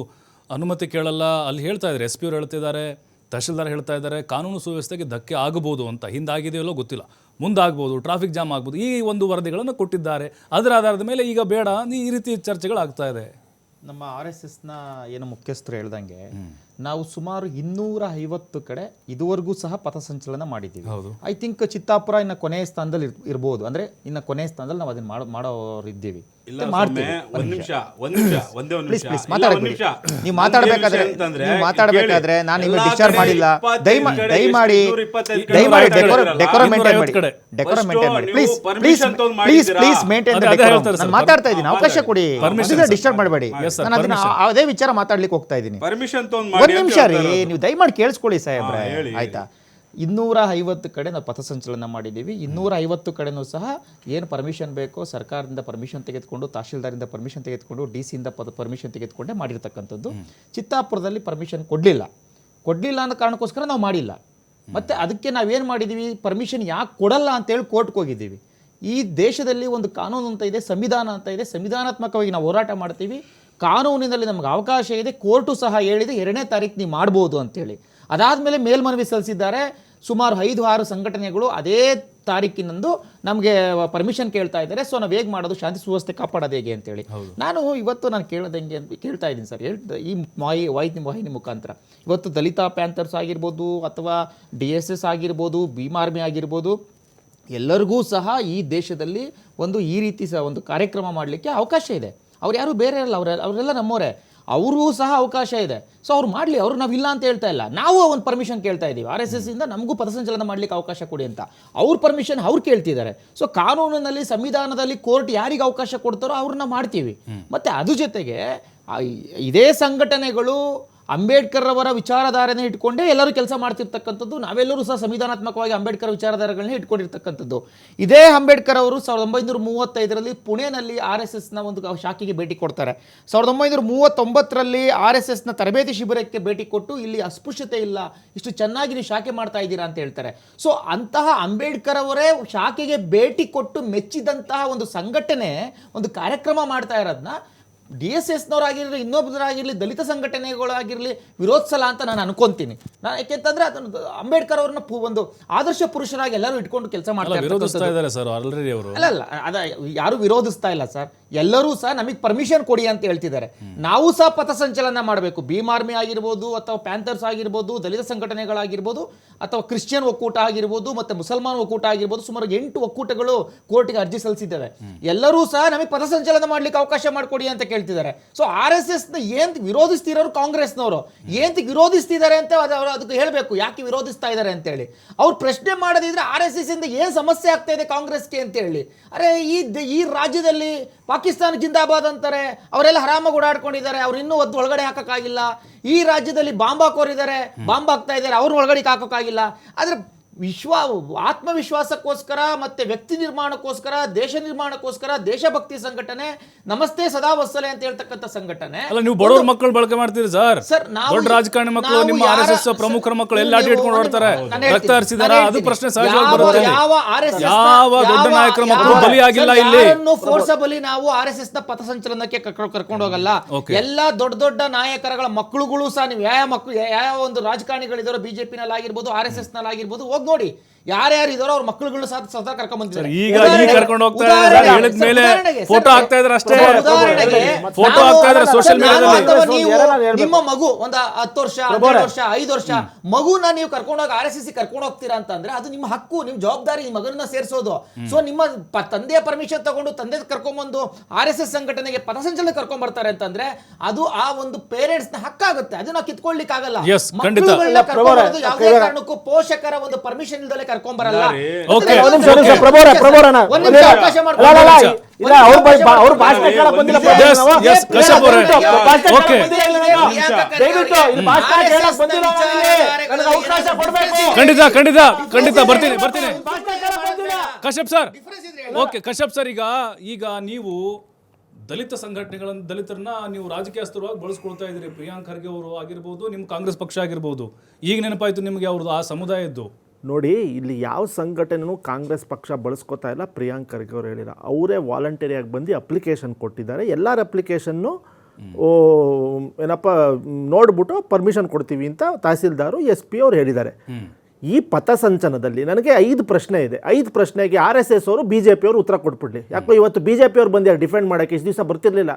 ಅನುಮತಿ ಕೇಳಲ್ಲ. ಅಲ್ಲಿ ಹೇಳ್ತಾ ಇದ್ದಾರೆ, SP ಅವ್ರು ಹೇಳ್ತಿದ್ದಾರೆ, ತಹಶೀಲ್ದಾರ್ ಹೇಳ್ತಾ ಇದ್ದಾರೆ, ಕಾನೂನು ಸುವ್ಯವಸ್ಥೆಗೆ ಧಕ್ಕೆ ಆಗಬಹುದು ಅಂತ. ಹಿಂದಾಗಿದೆಯಲ್ಲೋ ಗೊತ್ತಿಲ್ಲ, ಮುಂದಾಗ್ಬೋದು, ಟ್ರಾಫಿಕ್ ಜಾಮ್ ಆಗ್ಬೋದು, ಈ ಒಂದು ವರದಿಗಳನ್ನು ಕೊಟ್ಟಿದ್ದಾರೆ. ಅದರ ಆಧಾರದ ಮೇಲೆ ಈಗ ಬೇಡ ಈ ರೀತಿ ಚರ್ಚೆಗಳಾಗ್ತಾ ಇದೆ. ನಮ್ಮ RSSನ ಏನು ಮುಖ್ಯಸ್ಥರು ಹೇಳ್ದಂಗೆ ನಾವು ಸುಮಾರು 250 ಕಡೆ ಇದುವರೆಗೂ ಸಹ ಪಥಸಂಚಲನ ಮಾಡಿದ್ದೀವಿ. ಐ ಥಿಂಕ್ ಚಿತ್ತಾಪುರ ಇನ್ನು ಕೊನೆಯ ಸ್ಥಾನದಲ್ಲಿ ಇರ್ಬೋದು, ಅಂದ್ರೆ ಇನ್ನು ಕೊನೆಯ ಸ್ಥಾನದಲ್ಲಿ ನಾವು ಅದನ್ನ ಮಾಡೋರಿದ್ದೀವಿ. ನೀವು ಮಾತಾಡಬೇಕಾದ್ರೆ ನಾನು ನಿಮಗೆ ಡಿಸ್ಟರ್ಬ್ ಮಾಡಿಲ್ಲ. ದಯಮಾಡಿ ಡೆಕೋರಮೆಂಟೇನ್ ಮಾಡಿ ಪ್ಲೀಸ್ ಮೇಂಟೈನ್ ದ ಡೆಕೋರಮ್. ನಾನು ಮಾತಾಡ್ತಾ ಇದ್ದೀನಿ, ಅವಕಾಶ ಕೊಡಿ, ಡಿಸ್ಟರ್ಬ್ ಮಾಡಬೇಡಿ. ನಾನು ಅದನ್ನ ಅದೇ ವಿಚಾರ ಮಾತಾಡ್ಲಿಕ್ಕೆ ಹೋಗ್ತಾ ಇದ್ದೀನಿ. ಒಂದ್ ನಿಮಿಷ ರೀ, ನೀವು ದಯಮಾಡಿ ಕೇಳಿಸ್ಕೊಳ್ಳಿ ಸಾಹೇಬ್ರೆ, ಆಯ್ತಾ? 250 ಕಡೆ ನಾವು ಪಥಸಂಚಲನ ಮಾಡಿದ್ದೀವಿ. 250 ಕಡೆನೂ ಸಹ ಏನು ಪರ್ಮಿಷನ್ ಬೇಕೋ ಸರ್ಕಾರದಿಂದ ಪರ್ಮಿಷನ್ ತೆಗೆದುಕೊಂಡು, ತಹಶೀಲ್ದಾರಿಂದ ಪರ್ಮಿಷನ್ ತೆಗೆದುಕೊಂಡು, DC ಪರ್ಮಿಷನ್ ತೆಗೆದುಕೊಂಡೇ ಮಾಡಿರ್ತಕ್ಕಂಥದ್ದು. ಚಿತ್ತಾಪುರದಲ್ಲಿ ಪರ್ಮಿಷನ್ ಕೊಡಲಿಲ್ಲ ಅನ್ನೋ ಕಾರಣಕ್ಕೋಸ್ಕರ ನಾವು ಮಾಡಿಲ್ಲ. ಮತ್ತು ಅದಕ್ಕೆ ನಾವೇನು ಮಾಡಿದ್ದೀವಿ, ಪರ್ಮಿಷನ್ ಯಾಕೆ ಕೊಡಲ್ಲ ಅಂತೇಳಿ ಕೋರ್ಟ್ಗೆ ಹೋಗಿದ್ದೀವಿ. ಈ ದೇಶದಲ್ಲಿ ಒಂದು ಕಾನೂನು ಅಂತ ಇದೆ, ಸಂವಿಧಾನ ಅಂತ ಇದೆ. ಸಂವಿಧಾನಾತ್ಮಕವಾಗಿ ನಾವು ಹೋರಾಟ ಮಾಡ್ತೀವಿ. ಕಾನೂನಿನಲ್ಲಿ ನಮಗೆ ಅವಕಾಶ ಇದೆ. ಕೋರ್ಟು ಸಹ ಹೇಳಿದೆ 2ನೇ ತಾರೀಕು ನೀವು ಮಾಡ್ಬೋದು ಅಂತೇಳಿ. ಅದಾದಮೇಲೆ ಮೇಲ್ಮನವಿ ಸಲ್ಲಿಸಿದ್ದಾರೆ ಸುಮಾರು 5-6 ಸಂಘಟನೆಗಳು. ಅದೇ ತಾರೀಕಿನಂದು ನಮಗೆ ಪರ್ಮಿಷನ್ ಕೇಳ್ತಾ ಇದ್ದಾರೆ. ಸೊ ನಾವು ಹೇಗೆ ಮಾಡೋದು, ಶಾಂತಿ ಸುವ್ಯವಸ್ಥೆ ಕಾಪಾಡೋದು ಹೇಗೆ ಅಂತೇಳಿ ನಾನು ಕೇಳ್ದಂಗೆ ಕೇಳ್ತಾ ಇದ್ದೀನಿ ಸರ್. ಈ ವಾಹಿನಿ ಮುಖಾಂತರ ಇವತ್ತು ದಲಿತ ಪ್ಯಾಂಥರ್ಸ್ ಆಗಿರ್ಬೋದು, ಅಥವಾ DSS ಆಗಿರ್ಬೋದು, ಭೀಮ್ ಆರ್ಮಿ ಆಗಿರ್ಬೋದು, ಎಲ್ಲರಿಗೂ ಸಹ ಈ ದೇಶದಲ್ಲಿ ಈ ರೀತಿ ಸಹ ಒಂದು ಕಾರ್ಯಕ್ರಮ ಮಾಡಲಿಕ್ಕೆ ಅವಕಾಶ ಇದೆ. ಅವ್ರು ಯಾರು ಬೇರೆ ಇರಲ್ಲ, ಅವರೆಲ್ಲ ನಮ್ಮವರೇ. ಅವ್ರಿಗೂ ಸಹ ಅವಕಾಶ ಇದೆ. ಸೊ ಅವ್ರು ಮಾಡಲಿ, ಅವ್ರು ನಾವು ಇಲ್ಲ ಅಂತ ಹೇಳ್ತಾ ಇಲ್ಲ, ನಾವು ಒಂದು ಪರ್ಮಿಷನ್ ಕೇಳ್ತಾ ಇದ್ದೀವಿ RSS ಇಂದ ನಮಗೂ ಪಥಸಂಚಲನ ಮಾಡಲಿಕ್ಕೆ ಅವಕಾಶ ಕೊಡಿ ಅಂತ. ಅವ್ರ ಪರ್ಮಿಷನ್ ಅವ್ರು ಕೇಳ್ತಿದ್ದಾರೆ. ಸೊ ಕಾನೂನಿನಲ್ಲಿ, ಸಂವಿಧಾನದಲ್ಲಿ ಕೋರ್ಟ್ ಯಾರಿಗೆ ಅವಕಾಶ ಕೊಡ್ತಾರೋ ಅವ್ರನ್ನ ಮಾಡ್ತೀವಿ. ಮತ್ತು ಅದ್ರ ಜೊತೆಗೆ ಇದೇ ಸಂಘಟನೆಗಳು ಅಂಬೇಡ್ಕರ್ ಅವರ ವಿಚಾರಧಾರೆನೇ ಇಟ್ಕೊಂಡೇ ಎಲ್ಲರೂ ಕೆಲಸ ಮಾಡ್ತಿರ್ತಕ್ಕಂಥದ್ದು. ನಾವೆಲ್ಲರೂ ಸಹ ಸಂವಿಧಾನಾತ್ಮಕವಾಗಿ ಅಂಬೇಡ್ಕರ್ ವಿಚಾರಧಾರೆಗಳನ್ನೇ ಇಟ್ಕೊಂಡಿರ್ತಕ್ಕಂಥದ್ದು. ಇದೇ ಅಂಬೇಡ್ಕರ್ ಅವರು 1935ರಲ್ಲಿ ಪುಣೆನಲ್ಲಿ RSSನ ಒಂದು ಶಾಖೆಗೆ ಭೇಟಿ ಕೊಡ್ತಾರೆ. 1939ರಲ್ಲಿ RSSನ ತರಬೇತಿ ಶಿಬಿರಕ್ಕೆ ಭೇಟಿ ಕೊಟ್ಟು ಇಲ್ಲಿ ಅಸ್ಪೃಶ್ಯತೆ ಇಲ್ಲ, ಇಷ್ಟು ಚೆನ್ನಾಗಿ ನೀವು ಶಾಖೆ ಮಾಡ್ತಾ ಇದ್ದೀರಾ ಅಂತ ಹೇಳ್ತಾರೆ. ಸೊ ಅಂತಹ ಅಂಬೇಡ್ಕರ್ ಅವರೇ ಶಾಖೆಗೆ ಭೇಟಿ ಕೊಟ್ಟು ಮೆಚ್ಚಿದಂತಹ ಒಂದು ಸಂಘಟನೆ ಒಂದು ಕಾರ್ಯಕ್ರಮ ಮಾಡ್ತಾ ಇರೋದನ್ನ DSSನವರಾಗಿರಲಿ, ಇನ್ನೊಬ್ಬರಾಗಿರಲಿ, ದಲಿತ ಸಂಘಟನೆಗಳಾಗಿರಲಿ ವಿರೋಧಿಸಲ್ಲ ಅಂತ ನಾನು ಅನ್ಕೊಂತೀನಿ. ನಾನು ಯಾಕೆಂತಂದ್ರೆ ಅದನ್ನು ಅಂಬೇಡ್ಕರ್ ಅವ್ರನ್ನ ಒಂದು ಆದರ್ಶ ಪುರುಷರಾಗಿ ಎಲ್ಲರೂ ಇಟ್ಕೊಂಡು ಕೆಲಸ ಮಾಡ್ತಾರೆ ಸರ್ ಆಲ್ರೆಡಿ ಅವರು. ಅಲ್ಲ ಅದ ಯಾರು ವಿರೋಧಿಸ್ತಾ ಇಲ್ಲ ಸರ್, ಎಲ್ಲರೂ ಸಹ ನಮಗೆ ಪರ್ಮಿಷನ್ ಕೊಡಿ ಅಂತ ಹೇಳ್ತಿದ್ದಾರೆ. ನಾವು ಸಹ ಪಥಸಂಚಲನ ಮಾಡಬೇಕು. ಭೀಮ್ ಆರ್ಮಿ ಆಗಿರ್ಬೋದು, ಅಥವಾ ಪ್ಯಾಂಥರ್ಸ್ ಆಗಿರ್ಬೋದು, ದಲಿತ ಸಂಘಟನೆಗಳಾಗಿರ್ಬೋದು, ಅಥವಾ ಕ್ರಿಶ್ಚಿಯನ್ ಒಕ್ಕೂಟ ಆಗಿರ್ಬೋದು, ಮತ್ತೆ ಮುಸಲ್ಮಾನ್ ಒಕ್ಕೂಟ ಆಗಿರ್ಬೋದು, ಸುಮಾರು 8 ಒಕ್ಕೂಟಗಳು ಕೋರ್ಟ್ಗೆ ಅರ್ಜಿ ಸಲ್ಲಿಸಿದ್ದಾವೆ. ಎಲ್ಲರೂ ಸಹ ನಮಗೆ ಪಥಸಂಚಲನ ಮಾಡ್ಲಿಕ್ಕೆ ಅವಕಾಶ ಮಾಡಿಕೊಡಿ ಅಂತ ಕೇಳ್ತಿದ್ದಾರೆ. ಸೊ RSSನ ಏನ್ ವಿರೋಧಿಸ್ತಿರೋರು ಕಾಂಗ್ರೆಸ್ನವರು ಏನ್ ವಿರೋಧಿಸ್ತಿದ್ದಾರೆ ಅಂತ ಅದಕ್ಕೆ ಹೇಳಬೇಕು, ಯಾಕೆ ವಿರೋಧಿಸ್ತಾ ಇದ್ದಾರೆ ಅಂತ ಹೇಳಿ. ಅವ್ರು ಪ್ರಶ್ನೆ ಮಾಡೋದಿದ್ರೆ RSS ಇಂದ ಏನ್ ಸಮಸ್ಯೆ ಆಗ್ತಾ ಇದೆ ಕಾಂಗ್ರೆಸ್ಗೆ ಅಂತ ಹೇಳಿ. ಅರೆ ಈ ರಾಜ್ಯದಲ್ಲಿ ಪಾಕಿಸ್ತಾನ ಜಿಂದಾಬಾದ್ ಅಂತಾರೆ, ಅವರೆಲ್ಲ ಆರಾಮಾಗಿ ಓಡಾಡ್ಕೊಂಡಿದ್ದಾರೆ, ಅವ್ರು ಇನ್ನೂ ಒಳಗಡೆ ಹಾಕಕ್ಕಾಗಿಲ್ಲ. ಈ ರಾಜ್ಯದಲ್ಲಿ ಬಾಂಬ್ ಹಾಕೋರಿದ್ದಾರೆ, ಬಾಂಬ್ ಹಾಕ್ತಾ ಇದ್ದಾರೆ, ಅವ್ರನ್ನ ಒಳಗಡೆ ಹಾಕೋಕ್ಕಾಗಿಲ್ಲ. ಆದ್ರೆ ಆತ್ಮವಿಶ್ವಾಸಕ್ಕೋಸ್ಕರ ಮತ್ತೆ ವ್ಯಕ್ತಿ ನಿರ್ಮಾಣಕ್ಕೋಸ್ಕರ, ದೇಶ ನಿರ್ಮಾಣಕ್ಕೋಸ್ಕರ ದೇಶಭಕ್ತಿ ಸಂಘಟನೆ ನಮಸ್ತೆ ಸದಾ ವತ್ಸಲೆ ಅಂತ ಹೇಳ್ತಕ್ಕಂಥ ಸಂಘಟನೆ. ಅಲ್ಲ, ನೀವು ಬಡವ್ರ ಮಕ್ಕಳು ಬಳಕೆ ಮಾಡ್ತೀರಿ ಸರ್. ದೊಡ್ಡ ರಾಜಕಾರಣಿ ಮಕ್ಕಳು, ನಿಮ್ಮ RSS ಪ್ರಮುಖರ ಮಕ್ಕಳು ಎಲ್ಲ ಅಡ್ಡಿ ಇಟ್ಕೊಂಡು ಓಡ್ತಾರೆ, ರಕ್ತ ಹರಿಸಿದಾರ, ಅದು ಪ್ರಶ್ನೆ ಸಹಜವಾಗಿ ಬರುತ್ತೆ. ಯಾವ ದೊಡ್ಡ ನಾಯಕರ ಮಕ್ಕಳು ಬಲಿಯಾಗಿಲ್ಲ ಇಲ್ಲಿ. ಫೋರ್ಸಬಲಿ ನಾವು RSSನ ಪಥಸಂಚಲನಕ್ಕೆ ಕರ್ಕೊಂಡು ಹೋಗಲ್ಲ. ಎಲ್ಲ ದೊಡ್ಡ ನಾಯಕರುಗಳ ಮಕ್ಕಳುಗಳು ಸಹ, ನೀವು ಯಾವ ಒಂದು ರಾಜಕಾರಣಿಗಳಿದಾರೋ BJP-ನಲ್ಲಿ ಆಗಿರ್ಬೋದು, RSS-ನಲ್ಲಿ ಆಗಿರ್ಬೋದು, ನೋಡಿ ಯಾರ್ಯಾರು ಇದಾರೋ ಅವ್ರ ಮಕ್ಕಳುಗಳು ಸದಾ ಕರ್ಕೊಂಡ್ ಬಂದಿದ್ದಾರೆ. ಈಗ ಕರ್ಕೊಂಡು ಹೋಗ್ತಾ ಇದ್ದಾರೆ, ಹೇಳಿದ ಮೇಲೆ ಫೋಟೋ ಹಾಕ್ತಾ ಇದ್ದಾರೆ ಅಷ್ಟೇ. ಫೋಟೋ ಹಾಕ್ತಾ ಇದ್ದಾರೆ ಸೋಷಿಯಲ್ ಮೀಡಿಯಾದಲ್ಲಿ. ನಿಮ್ಮ ಮಗು ಒಂದು 10 ವರ್ಷ, 12 ವರ್ಷ, 5 ವರ್ಷ ಮಗುನ ನೀವು ಕರ್ಕೊಂಡೋಗಿ RSS ಕರ್ಕೊಂಡು ಹೋಗ್ತೀರಾ ಅಂತಂದ್ರೆ ಅದು ನಿಮ್ಮ ಹಕ್ಕು, ನಿಮ್ ಜವಾಬ್ದಾರಿ, ಈ ಮಗನ ಸೇರಿಸೋದು. ಸೊ ನಿಮ್ಮ ತಂದೆಯ ಪರ್ಮಿಷನ್ ತಗೊಂಡು ತಂದೆ ಕರ್ಕೊಂಡ್ಬಂದು RSS ಸಂಘಟನೆಗೆ ಪಥಸಂಚಲನ ಕರ್ಕೊಂಡ್ ಬರ್ತಾರೆ ಅಂತಂದ್ರೆ ಅದು ಆ ಒಂದು ಪೇರೆಂಟ್ಸ್ ನ ಹಕ್ಕಾಗುತ್ತೆ, ಅದನ್ನ ಕಿತ್ಕೊಳ್ಲಿಕ್ಕೆ ಆಗಲ್ಲ. ಯಾವುದೇ ಕಾರಣಕ್ಕೂ ಪೋಷಕರ ಒಂದು ಪರ್ಮಿಷನ್ ಇಲ್ದಲೆ ಕರ್ಕೊಂಡ್ ಬರಲ್ಲ. ಖಂಡಿತ ಬರ್ತೀನಿ. Kashyap sir, okay Kashyap sir, ಈಗ ನೀವು ದಲಿತ ಸಂಘಟನೆಗಳನ್ನು, ದಲಿತರನ್ನ ನೀವು ರಾಜಕೀಯಸ್ಥರವಾಗಿ ಬಳಸ್ಕೊಳ್ತಾ ಇದ್ದೀರಿ. ಪ್ರಿಯಾಂಕ್ ಖರ್ಗೆ ಅವರು ಆಗಿರ್ಬೋದು, ನಿಮ್ಮ ಕಾಂಗ್ರೆಸ್ ಪಕ್ಷ ಆಗಿರ್ಬೋದು. ಈಗ ನೆನಪಾಯ್ತು ನಿಮಗೆ ಅವ್ರದ್ದು ಆ ಸಮುದಾಯದ್ದು. ನೋಡಿ, ಇಲ್ಲಿ ಯಾವ ಸಂಘಟನೆನೂ ಕಾಂಗ್ರೆಸ್ ಪಕ್ಷ ಬಳಸ್ಕೋತಾ ಇಲ್ಲ. ಪ್ರಿಯಾಂಕ್ ಖರ್ಗೆ ಅವರು ಹೇಳಿಲ್ಲ, ಅವರೇ ವಾಲಂಟರಿಯಾಗಿ ಬಂದು ಅಪ್ಲಿಕೇಶನ್ ಕೊಟ್ಟಿದ್ದಾರೆ. ಎಲ್ಲರ ಅಪ್ಲಿಕೇಶನ್ನು ಏನಪ್ಪ ನೋಡ್ಬಿಟ್ಟು ಪರ್ಮಿಷನ್ ಕೊಡ್ತೀವಿ ಅಂತ ತಹಸೀಲ್ದಾರು SP ಅವ್ರು ಹೇಳಿದ್ದಾರೆ. ಈ ಪಥಸಂಚಲನದಲ್ಲಿ ನನಗೆ 5 ಪ್ರಶ್ನೆ ಇದೆ. 5 ಪ್ರಶ್ನೆಗೆ RSS ಅವರು BJP ಅವರು ಉತ್ತರ ಕೊಟ್ಬಿಡ್ಲಿ. ಯಾಕೋ ಇವತ್ತು BJP ಅವ್ರು ಬಂದಿದ್ದಾರೆ ಡಿಫೆಂಡ್ ಮಾಡೋಕ್ಕೆ. ಇಷ್ಟು ದಿವಸ ಬರ್ತಿರ್ಲಿಲ್ಲ,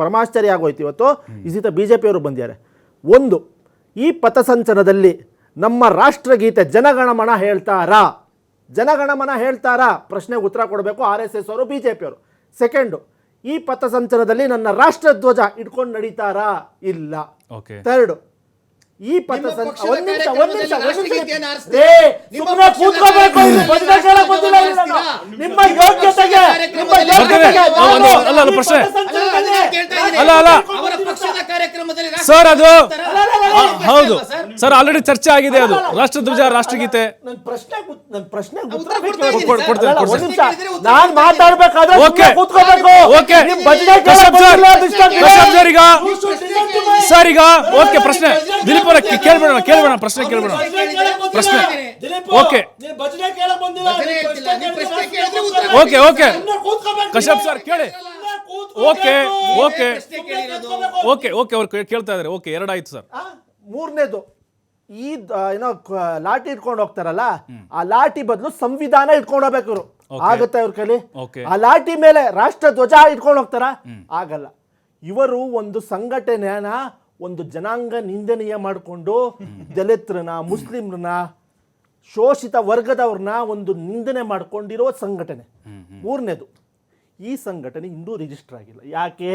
ಪರಮಾಶ್ಚರ್ಯ ಆಗೋಯ್ತು. ಇವತ್ತು ಇಷ್ಟ BJP ಅವರು ಬಂದಿದ್ದಾರೆ. 1, ಈ ಪಥಸಂಚಲನದಲ್ಲಿ ನಮ್ಮ ರಾಷ್ಟ್ರಗೀತೆ ಜನಗಣಮನ ಹೇಳ್ತಾರಾ? ಪ್ರಶ್ನೆಗೆ ಉತ್ತರ ಕೊಡಬೇಕು RSS ಅವರು, BJP ಅವರು. 2, ಈ ಪಥಸಂಚಲನದಲ್ಲಿ ನನ್ನ ರಾಷ್ಟ್ರಧ್ವಜ ಇಟ್ಕೊಂಡು ನಡೀತಾರಾ? ಇಲ್ಲ. 3, ಈ ಪಥಸಂಚಲನ ಸರ್, ಅದು ಹೌದು ಸರ್, ಆಲ್ರೆಡಿ ಚರ್ಚೆ ಆಗಿದೆ. ಅದು ರಾಷ್ಟ್ರಧ್ವಜ, ರಾಷ್ಟ್ರಗೀತೆ. ನಾನು ಮಾತಾಡ್ಬೇಕಾದ್ರೆ ಸರ್ ಈಗ ಓಕೆ ಪ್ರಶ್ನೆ ದಿಲೀಪ್ ಅವರ ಕೇಳ್ಬೇಡ ಪ್ರಶ್ನೆ ಓಕೆ ಓಕೆ ಕಶ್ಯಪ್ ಸರ್ ಕೇಳಿ. ಓಕೆ ಅವ್ರು ಕೇಳ್ತಾ ಇದಾರೆ. ಓಕೆ, 2 ಆಯ್ತು ಸರ್. 3ನೇದು, ಈ ಏನೋ ಲಾಠಿ ಇಟ್ಕೊಂಡು ಹೋಗ್ತಾರಲ್ಲ, ಆ ಲಾಠಿ ಬದಲು ಸಂವಿಧಾನ ಇಟ್ಕೊಂಡು ಹೋಗ್ಬೇಕು ಇವರು. ಆಗುತ್ತೆ ಅವ್ರ ಕೈಲಿ? ಆ ಲಾಠಿ ಮೇಲೆ ರಾಷ್ಟ್ರ ಧ್ವಜ ಇಟ್ಕೊಂಡು ಹೋಗ್ತಾರ? ಆಗಲ್ಲ. ಇವರು ಒಂದು ಸಂಘಟನೆನ ಒಂದು ಜನಾಂಗ ನಿಂದನೀಯ ಮಾಡಿಕೊಂಡು ದಲಿತರನ್ನ, ಮುಸ್ಲಿಮ್ರನ್ನ, ಶೋಷಿತ ವರ್ಗದವ್ರನ್ನ ಒಂದು ನಿಂದನೆ ಮಾಡ್ಕೊಂಡಿರೋ ಸಂಘಟನೆ. 3ನೇದು, ಈ ಸಂಘಟನೆ ಇನ್ನೂ ರಿಜಿಸ್ಟರ್ ಆಗಿಲ್ಲ. ಯಾಕೆ?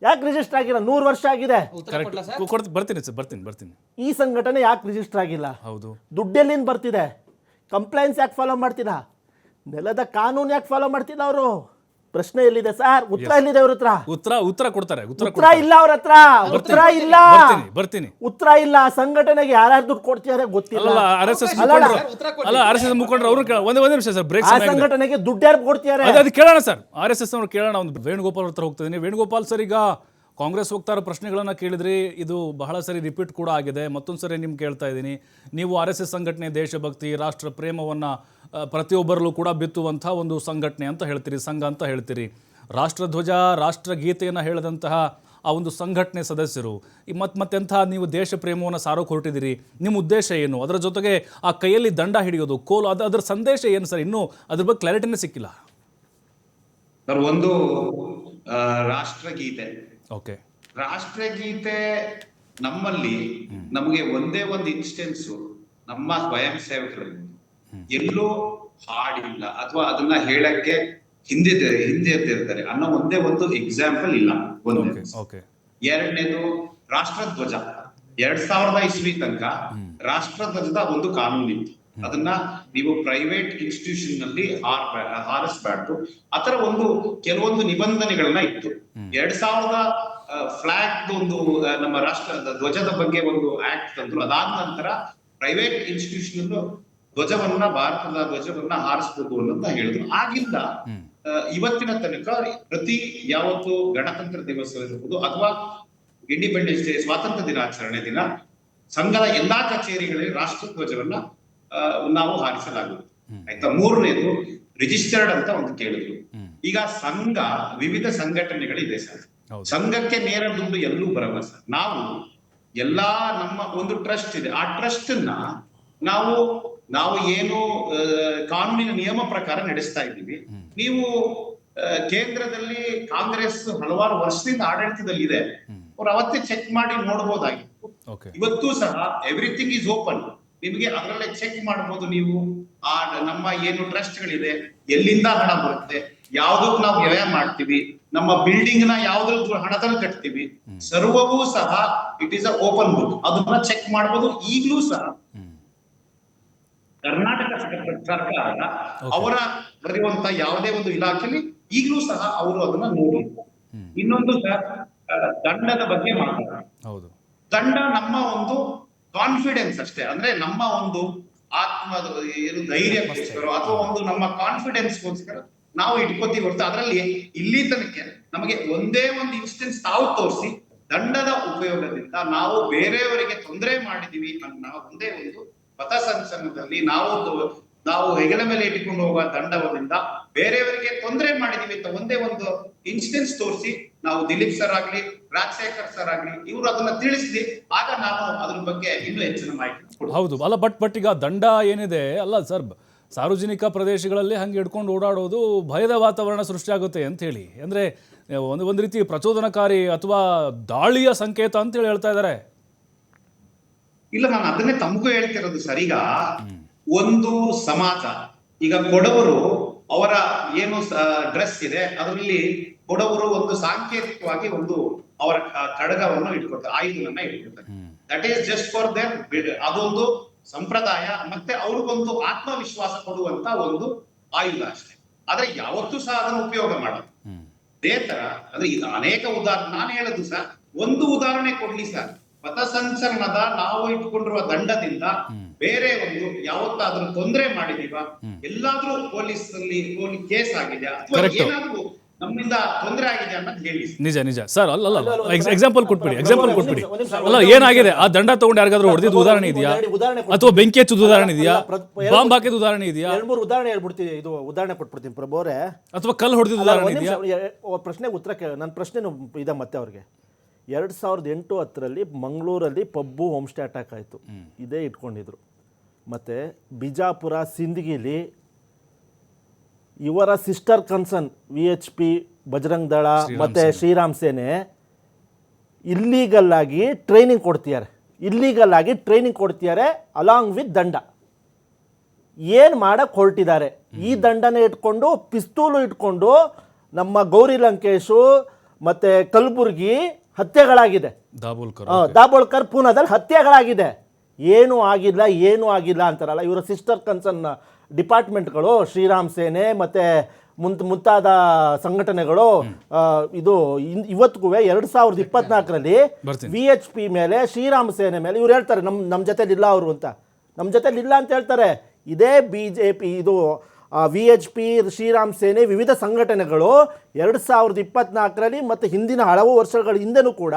ಯಾಕೆ ರಿಜಿಸ್ಟರ್ ಆಗಿಲ್ಲ? 100 ವರ್ಷ ಆಗಿದೆ. ಕರೆಕ್ಟ್ ಬರ್ತೀನಿ ಸರ್, ಬರ್ತೀನಿ. ಈ ಸಂಘಟನೆ ಯಾಕೆ ರಿಜಿಸ್ಟರ್ ಆಗಿಲ್ಲ? ಹೌದು. ದುಡ್ಡೆಲ್ಲಿಂದ ಬರ್ತಿದೆ? ಕಂಪ್ಲೈನ್ಸ್ ಯಾಕೆ ಫಾಲೋ ಮಾಡ್ತಿಲ್ಲ? ನೆಲದ ಕಾನೂನು ಯಾಕೆ ಫಾಲೋ ಮಾಡ್ತಿಲ್ಲ ಅವರು? ಪ್ರಶ್ನೆ ಎಲ್ಲಿದೆ ಸರ್? ಉತ್ತರ ಎಲ್ಲಿದೆ ಅವ್ರ ಹತ್ರ? ಉತ್ತರ ಕೊಡ್ತಾರೆ. ಉತ್ತರ ಇಲ್ಲ ಅವ್ರ ಹತ್ರ. ಉತ್ತರ ಇಲ್ಲ. ಬರ್ತೀನಿ. ಉತ್ತರ ಇಲ್ಲ. ಸಂಘಟನೆಗೆ ಯಾರ್ಯಾರು ದುಡ್ಡು ಕೊಡ್ತಿದ್ದಾರೆ ಗೊತ್ತಿಲ್ಲ. RSS ಮುಖಂಡರು ಅವರು ಒಂದೇ ನಿಮಿಷ ಸರ್, ಬ್ರೇಕ್. ಆ ಸಂಘಟನೆಗೆ ದುಡ್ಡು ಯಾರು ಕೊಡ್ತಿದ್ದಾರೆ? ಅದು ಕೇಳೋಣ ಸರ್. RSS ಅವ್ರು ಕೇಳೋಣ. ಒಂದು ವೇಣುಗೋಪಾಲ್ ಹತ್ರ ಹೋಗ್ತಿದ್ದೀನಿ. ವೇಣುಗೋಪಾಲ್ ಸರ್, ಈಗ ಕಾಂಗ್ರೆಸ್ ವಕ್ತಾರ ಪ್ರಶ್ನೆಗಳನ್ನು ಕೇಳಿದ್ರಿ, ಇದು ಬಹಳ ಸರಿ ರಿಪೀಟ್ ಕೂಡ ಆಗಿದೆ. ಮತ್ತೊಂದು ಸರಿ ನಿಮ್ಗೆ ಕೇಳ್ತಾ ಇದ್ದೀನಿ. ನೀವು RSS ಸಂಘಟನೆ ದೇಶಭಕ್ತಿ, ರಾಷ್ಟ್ರ ಪ್ರೇಮವನ್ನು ಪ್ರತಿಯೊಬ್ಬರಲ್ಲೂ ಕೂಡ ಬಿತ್ತುವಂಥ ಒಂದು ಸಂಘಟನೆ ಅಂತ ಹೇಳ್ತೀರಿ, ಸಂಘ ಅಂತ ಹೇಳ್ತೀರಿ. ರಾಷ್ಟ್ರಧ್ವಜ, ರಾಷ್ಟ್ರಗೀತೆಯನ್ನು ಹೇಳಿದಂತಹ ಆ ಒಂದು ಸಂಘಟನೆ ಸದಸ್ಯರು ಮತ್ತೆಂಥ ನೀವು ದೇಶ ಪ್ರೇಮವನ್ನು ಸಾರೋಕೆ ಹೊರಟಿದ್ದೀರಿ. ನಿಮ್ಮ ಉದ್ದೇಶ ಏನು? ಅದರ ಜೊತೆಗೆ ಆ ಕೈಯಲ್ಲಿ ದಂಡ ಹಿಡಿಯೋದು, ಕೋಲು, ಅದರ ಸಂದೇಶ ಏನು ಸರ್? ಇನ್ನೂ ಅದ್ರ ಬಗ್ಗೆ ಕ್ಲಾರಿಟಿನೇ ಸಿಕ್ಕಿಲ್ಲ ಸರ್. ಒಂದು ರಾಷ್ಟ್ರಗೀತೆ, ಓಕೆ, ರಾಷ್ಟ್ರಗೀತೆ ನಮ್ಮಲ್ಲಿ ನಮಗೆ ಒಂದೇ ಒಂದು ಇನ್ಸ್ಟೆನ್ಸ್ ನಮ್ಮ ಸ್ವಯಂ ಸೇವಕರಲ್ಲಿ ಎಲ್ಲೂ ಹಾಡಿಲ್ಲ ಅಥವಾ ಅದನ್ನ ಹೇಳಕ್ಕೆ ಹಿಂದೆ ಇರ್ತಾರೆ ಅನ್ನೋ ಒಂದೇ ಒಂದು ಎಕ್ಸಾಂಪಲ್ ಇಲ್ಲ. ಎರಡನೇದು ರಾಷ್ಟ್ರಧ್ವಜ. 2000 ಇಸ್ವಿ ತನಕ ರಾಷ್ಟ್ರಧ್ವಜದ ಒಂದು ಕಾನೂನು ಇತ್ತು. ಅದನ್ನ ನೀವು ಪ್ರೈವೇಟ್ ಇನ್ಸ್ಟಿಟ್ಯೂಷನ್ ನಲ್ಲಿ ಹಾರಿಸಬಾರ್ದು. ಆತರ ಕೆಲವೊಂದು ನಿಬಂಧನೆಗಳನ್ನ ಇತ್ತು. 2000 ಫ್ಲಾಗ್ ಒಂದು ನಮ್ಮ ರಾಷ್ಟ್ರದ ಧ್ವಜದ ಬಗ್ಗೆ ಒಂದು ಆಕ್ಟ್ ತಂದ್ರು. ಅದಾದ ನಂತರ ಪ್ರೈವೇಟ್ ಇನ್ಸ್ಟಿಟ್ಯೂಷನ್ ಧ್ವಜವನ್ನ, ಭಾರತದ ಧ್ವಜವನ್ನ ಹಾರಿಸಬಹುದು ಅಂತ ಹೇಳಿದ್ರು. ಆಗಿಂದ ಇವತ್ತಿನ ತನಕ ಯಾವತ್ತು ಗಣತಂತ್ರ ದಿವಸ ಇರ್ಬೋದು ಅಥವಾ ಇಂಡಿಪೆಂಡೆನ್ಸ್ ಡೇ, ಸ್ವಾತಂತ್ರ್ಯ ದಿನಾಚರಣೆ ದಿನ, ಸಂಘದ ಎಲ್ಲಾ ಕಚೇರಿಗಳಲ್ಲಿ ರಾಷ್ಟ್ರ ಧ್ವಜವನ್ನ ನಾವು ಹಾರಿಸಲಾಗುತ್ತೆ. ಆಯ್ತಾ? ಮೂರನೇದು ರಿಜಿಸ್ಟರ್ಡ್ ಅಂತ ಒಂದು ಕೇಳಿದ್ರು. ಈಗ ಸಂಘ ವಿವಿಧ ಸಂಘಟನೆಗಳಿದೆ ಸರ್. ಸಂಘಕ್ಕೆ ನೇರ ದುಡ್ಡು ಎಲ್ಲೂ ಬರಲ್ಲ ಸರ್. ನಾವು ಎಲ್ಲಾ ನಮ್ಮ ಒಂದು ಟ್ರಸ್ಟ್ ಇದೆ. ಆ ಟ್ರಸ್ಟ್ ನ ನಾವು ಏನು ಕಾನೂನಿನ ನಿಯಮ ಪ್ರಕಾರ ನಡೆಸ್ತಾ ಇದ್ದೀವಿ. ನೀವು ಕೇಂದ್ರದಲ್ಲಿ ಕಾಂಗ್ರೆಸ್ ಹಲವಾರು ವರ್ಷದಿಂದ ಆಡಳಿತದಲ್ಲಿ ಇದೆ. ಅವ್ರು ಅವತ್ತೇ ಚೆಕ್ ಮಾಡಿ ನೋಡ್ಬೋದಾಗಿತ್ತು. ಇವತ್ತು ಸಹ ಎವ್ರಿಥಿಂಗ್ ಈಸ್ ಓಪನ್. ನಿಮಗೆ ಅದರಲ್ಲೇ ಚೆಕ್ ಮಾಡಬಹುದು. ನೀವು ಆ ನಮ್ಮ ಏನು ಟ್ರಸ್ಟ್ಗಳಿದೆ, ಎಲ್ಲಿಂದ ಹಣ ಬರುತ್ತೆ, ಯಾವ್ದಕ್ ನಾವು ವ್ಯಯ ಮಾಡ್ತೀವಿ, ನಮ್ಮ ಬಿಲ್ಡಿಂಗ್ ನ ಯಾವ್ದ್ರ ಹಣದಲ್ಲಿ ಕಟ್ತೀವಿ, ಸರ್ವವೂ ಸಹ it is a open book. ಅದನ್ನ ಚೆಕ್ ಮಾಡಬಹುದು. ಈಗಲೂ ಸಹ ಕರ್ನಾಟಕ ಸರ್ಕಾರ ಅವರ ಬರೆಯುವಂತ ಯಾವುದೇ ಒಂದು ಇಲಾಖೆಯಲ್ಲಿ ಈಗಲೂ ಸಹ ಅವರು ಅದನ್ನ ನೋಡಿ. ಇನ್ನೊಂದು ಸರ್, ದಂಡದ ಬಗ್ಗೆ ಮಾತಾಡ. ದಂಡ ನಮ್ಮ ಒಂದು ಕಾನ್ಫಿಡೆನ್ಸ್ ಅಷ್ಟೇ. ಅಂದ್ರೆ ನಮ್ಮ ಒಂದು ಆತ್ಮದ ಏನು ಧೈರ್ಯಕ್ಕೋಸ್ಕರ ಅಥವಾ ಒಂದು ನಮ್ಮ ಕಾನ್ಫಿಡೆನ್ಸ್ಗೋಸ್ಕರ ನಾವು ಇಟ್ಕೋತೀವಿ ಹೊರತು ಅದರಲ್ಲಿ ಇಲ್ಲಿ ತನಕ ನಮಗೆ ಒಂದೇ ಒಂದು ಇನ್ಸ್ಟೆನ್ಸ್ ತಾವು ತೋರಿಸಿ ದಂಡದ ಉಪಯೋಗದಿಂದ ನಾವು ಬೇರೆಯವರಿಗೆ ತೊಂದರೆ ಮಾಡಿದೀವಿ ಅನ್ನೋ ಒಂದೇ ಒಂದು ಪಥಸಂಚಲನದಲ್ಲಿ ನಾವು ಹೆಗಲ ಮೇಲೆ ಇಟ್ಟುಕೊಂಡು ಹೋಗುವ ದಂಡವದಿಂದ ಬೇರೆಯವರಿಗೆ ತೊಂದರೆ ಮಾಡಿದೀವಿ ಅಂತ ಒಂದೇ ಒಂದು ಇನ್ಸ್ಟೆನ್ಸ್ ತೋರಿಸಿ ನಾವು ದಿಲೀಪ್ ಸರ್ ಆಗ್ಲಿ, ರಾಜಶೇಖರ್ ಸರ್ ಆಗ್ಲಿ, ಇವರು ಅದನ್ನ ತಿಳಿಸಿದ್ವಿ. ಆಗ ನಾನು ಅದ್ರ ಬಗ್ಗೆ ಇನ್ನೂ ಹೆಚ್ಚಿನ ಮಾಹಿತಿ. ಹೌದು, ಅಲ್ಲ ಬಟ್ ಈಗ ದಂಡ ಏನಿದೆ ಅಲ್ಲ ಸರ್, ಸಾರ್ವಜನಿಕ ಪ್ರದೇಶಗಳಲ್ಲಿ ಹಂಗೆ ಹಿಡ್ಕೊಂಡು ಓಡಾಡೋದು ಭಯದ ವಾತಾವರಣ ಸೃಷ್ಟಿಯಾಗುತ್ತೆ ಅಂತ ಹೇಳಿ, ಅಂದ್ರೆ ಒಂದು ರೀತಿ ಪ್ರಚೋದನಕಾರಿ ಅಥವಾ ದಾಳಿಯ ಸಂಕೇತ ಅಂತ ಹೇಳಿ ಹೇಳ್ತಾ ಇದ್ದಾರೆ. ಇಲ್ಲ, ನಾನು ಅದನ್ನೇ ತಮಗೂ ಹೇಳ್ತಿರೋದು ಸರ್. ಈಗ ಒಂದು ಸಮಾಜ, ಈಗ ಕೊಡವರು ಅವರ ಏನು ಡ್ರೆಸ್ ಇದೆ ಅದರಲ್ಲಿ ಕೊಡವರು ಒಂದು ಸಾಂಕೇತಿಕವಾಗಿ ಒಂದು ಅವರ ಖಡ್ಗವನ್ನು ಇಟ್ಕೊಳ್ತಾರೆ, ಆಯುಧವನ್ನ ಇಟ್ಕೊಳ್ತಾರೆ. That is just for there. ಅದೊಂದು ಸಂಪ್ರದಾಯ ಮತ್ತೆ ಅವ್ರಿಗೊಂದು ಆತ್ಮವಿಶ್ವಾಸ ಕೊಡುವಂತ ಒಂದು ಆಯುಧ ಅಷ್ಟೇ. ಆದ್ರೆ ಯಾವತ್ತೂ ಸಹ ಅದನ್ನು ಉಪಯೋಗ ಮಾಡೋದು ಅದೇ ತರ. ಅಂದ್ರೆ ಇದು ಅನೇಕ ಉದಾಹರಣೆ ನಾನು ಹೇಳೋದು ಸರ್. ಒಂದು ಉದಾಹರಣೆ ಕೊಡ್ಲಿ ಸರ್. ಪಥಸಂಚಲನದ ನಾವು ಇಟ್ಕೊಂಡಿರುವ ದಂಡದಿಂದ ಬೇರೆ ಒಂದು ಯಾವತ್ತಾದ್ರೂ ತೊಂದರೆ ಮಾಡಿದೀವ, ಎಲ್ಲಾದ್ರೂ ಪೊಲೀಸ್ ಕೇಸ್ ಆಗಿದೆ ಅಥವಾ ಏನಾದ್ರೂ ನಮ್ಮಿಂದ ತೊಂದರೆ ಆಗಿದೆ ಅನ್ನೋದು ಹೇಳಿ. ನಿಜ ಸರ್. ಅಲ್ಲ ಎಕ್ಸಾಂಪಲ್ ಕೊಟ್ಬಿಡಿ. ಅಲ್ಲ, ಏನಾಗಿದೆ? ಆ ದಂಡ ತಗೊಂಡು ಯಾರಿಗಾದ್ರೂ ಹೊಡೆದಿದ್ದು ಉದಾಹರಣೆ ಇದೆಯಾ? ಅಥವಾ ಬೆಂಕಿ ಹಚ್ಚದ ಉದಾಹರಣೆ ಇದೆಯಾ? ಬಾಂಬ್ ಹಾಕಿದ ಉದಾಹರಣೆ ಇದೆಯಾ? 2-3 ಉದಾಹರಣೆ ಹೇಳ್ಬಿಡ್ತೀನಿ. ಇದು ಉದಾಹರಣೆ ಕೊಟ್ಬಿಡ್ತೀನಿ ಪ್ರಭು ಅವರೇ. ಅಥವಾ ಕಲ್ಲು ಹೊಡೆದಿದ್ದ ಉದಾಹರಣೆ ಇದೆಯಾ? ಪ್ರಶ್ನೆಗೆ ಉತ್ತರ ನನ್ನ ಪ್ರಶ್ನೆ ಇದೆ ಮತ್ತೆ ಅವ್ರಿಗೆ. 2008-10 ಮಂಗಳೂರಲ್ಲಿ ಪಬ್ಬು ಹೋಮ್ ಸ್ಟೇ ಅಟ್ಯಾಕ್ ಆಯಿತು. ಇದೇ ಇಟ್ಕೊಂಡಿದ್ರು. ಮತ್ತು ಬಿಜಾಪುರ ಸಿಂದಗಿಲಿ ಇವರ ಸಿಸ್ಟರ್ ಕನ್ಸರ್ನ್ VHP, ಬಜರಂಗ್ ದಳ ಮತ್ತು ಶ್ರೀರಾಮ್ ಸೇನೆ ಇಲ್ಲೀಗಲ್ ಆಗಿ ಟ್ರೈನಿಂಗ್ ಕೊಡ್ತಿದ್ದಾರೆ ಅಲಾಂಗ್ ವಿತ್ ದಂಡ. ಏನು ಮಾಡಕ್ಕೆ ಹೊರಟಿದ್ದಾರೆ? ಈ ದಂಡನೇ ಇಟ್ಕೊಂಡು, ಪಿಸ್ತೂಲು ಇಟ್ಕೊಂಡು ನಮ್ಮ ಗೌರಿ ಲಂಕೇಶು ಮತ್ತು ಕಲಬುರ್ಗಿ ಹತ್ಯೆಗಳಾಗಿದೆ, ದಾಬೋಳ್ಕರ್ ಪೂನಾದಲ್ಲಿ ಹತ್ಯೆಗಳಾಗಿದೆ. ಏನೂ ಆಗಿಲ್ಲ ಅಂತಾರಲ್ಲ, ಇವರ ಸಿಸ್ಟರ್ ಕನ್ಸರ್ನ್ ಡಿಪಾರ್ಟ್ಮೆಂಟ್ಗಳು ಶ್ರೀರಾಮ್ ಸೇನೆ ಮತ್ತು ಮುಂತಾದ ಸಂಘಟನೆಗಳು ಇದು ಇವತ್ತಿಗೂ 2024ರಲ್ಲಿ VHP ಮೇಲೆ, ಶ್ರೀರಾಮ್ ಸೇನೆ ಮೇಲೆ ಇವ್ರು ಹೇಳ್ತಾರೆ ನಮ್ಮ ಜೊತೆಲಿಲ್ಲ ಅವರು ಅಂತ, ನಮ್ಮ ಜೊತೆಲಿಲ್ಲ ಅಂತ ಹೇಳ್ತಾರೆ. ಇದೇ BJP ಇದು VHP, ಶ್ರೀರಾಮ್ ಸೇನೆ, ವಿವಿಧ ಸಂಘಟನೆಗಳು 2024ರಲ್ಲಿ ಮತ್ತು ಹಿಂದಿನ ಹಲವು ವರ್ಷಗಳ ಹಿಂದೆನೂ ಕೂಡ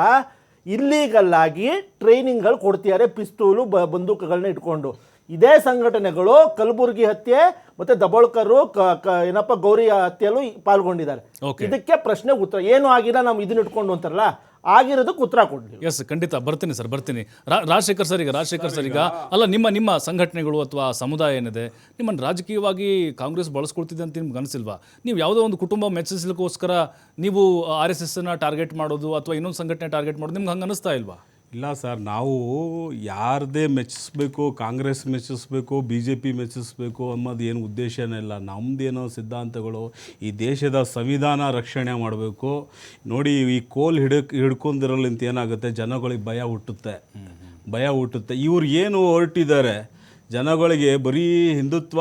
ಇಲ್ಲೀಗಲ್ ಆಗಿ ಟ್ರೈನಿಂಗ್ಗಳು ಕೊಡ್ತಿದ್ದಾರೆ, ಪಿಸ್ತೂಲು ಬಂದೂಕುಗಳನ್ನ ಇಟ್ಕೊಂಡು. ಇದೇ ಸಂಘಟನೆಗಳು ಕಲಬುರ್ಗಿ ಹತ್ಯೆ ಮತ್ತೆ ದಬೋಳ್ಕರು ಏನಪ್ಪ ಗೌರಿ ಹತ್ಯೆಯಲ್ಲೂ ಪಾಲ್ಗೊಂಡಿದ್ದಾರೆ. ಇದಕ್ಕೆ ಪ್ರಶ್ನೆ ಉತ್ತರ ಏನೂ ಆಗಿಲ್ಲ, ನಾವು ಇದನ್ನ ಇಟ್ಕೊಂಡು ಅಂತಾರಲ್ಲ, ಆಗಿರೋದಕ್ಕೆ ಉತ್ತರ ಕೊಡ್ಲಿ. ಎಸ್, ಖಂಡಿತ ಬರ್ತೀನಿ ಸರ್, ಬರ್ತೀನಿ. ರಾಜಶೇಖರ್ ಸರ್ ಈಗ ಅಲ್ಲ, ನಿಮ್ಮ ಸಂಘಟನೆಗಳು ಅಥವಾ ಸಮುದಾಯ ಏನಿದೆ, ನಿಮ್ಮನ್ನು ರಾಜಕೀಯವಾಗಿ ಕಾಂಗ್ರೆಸ್ ಬಳಸ್ಕೊಳ್ತಿದೆ ಅಂತ ನಿಮ್ಗೆ ಅನಿಸಿಲ್ವಾ? ನೀವು ಯಾವುದೋ ಒಂದು ಕುಟುಂಬ ಮೆಚ್ಚಿಸ್ಲಿಕ್ಕೋಸ್ಕರ ನೀವು RSSನ ಟಾರ್ಗೆಟ್ ಮಾಡೋದು ಅಥವಾ ಇನ್ನೊಂದು ಸಂಘಟನೆ ಟಾರ್ಗೆಟ್ ಮಾಡೋದು ನಿಮ್ಗೆ ಹಂಗೆ ಅನಿಸ್ತಾ ಇಲ್ವಾ? ಇಲ್ಲ ಸರ್, ನಾವು ಯಾರದೇ ಮೆಚ್ಚಿಸ್ಬೇಕು, ಕಾಂಗ್ರೆಸ್ ಮೆಚ್ಚಿಸ್ಬೇಕು, BJP ಮೆಚ್ಚಿಸ್ಬೇಕು ಅನ್ನೋದು ಏನು ಉದ್ದೇಶನೇ ಇಲ್ಲ. ನಮ್ಮದೇನೋ ಸಿದ್ಧಾಂತಗಳು, ಈ ದೇಶದ ಸಂವಿಧಾನ ರಕ್ಷಣೆ ಮಾಡಬೇಕು. ನೋಡಿ, ಈ ಕೋಲ್ ಹಿಡ್ಕೊಂಡಿರಲಿಂತ ಏನಾಗುತ್ತೆ, ಜನಗಳಿಗೆ ಭಯ ಹುಟ್ಟುತ್ತೆ. ಇವ್ರು ಏನು ಹೊರಟಿದ್ದಾರೆ, ಜನಗಳಿಗೆ ಬರೀ ಹಿಂದುತ್ವ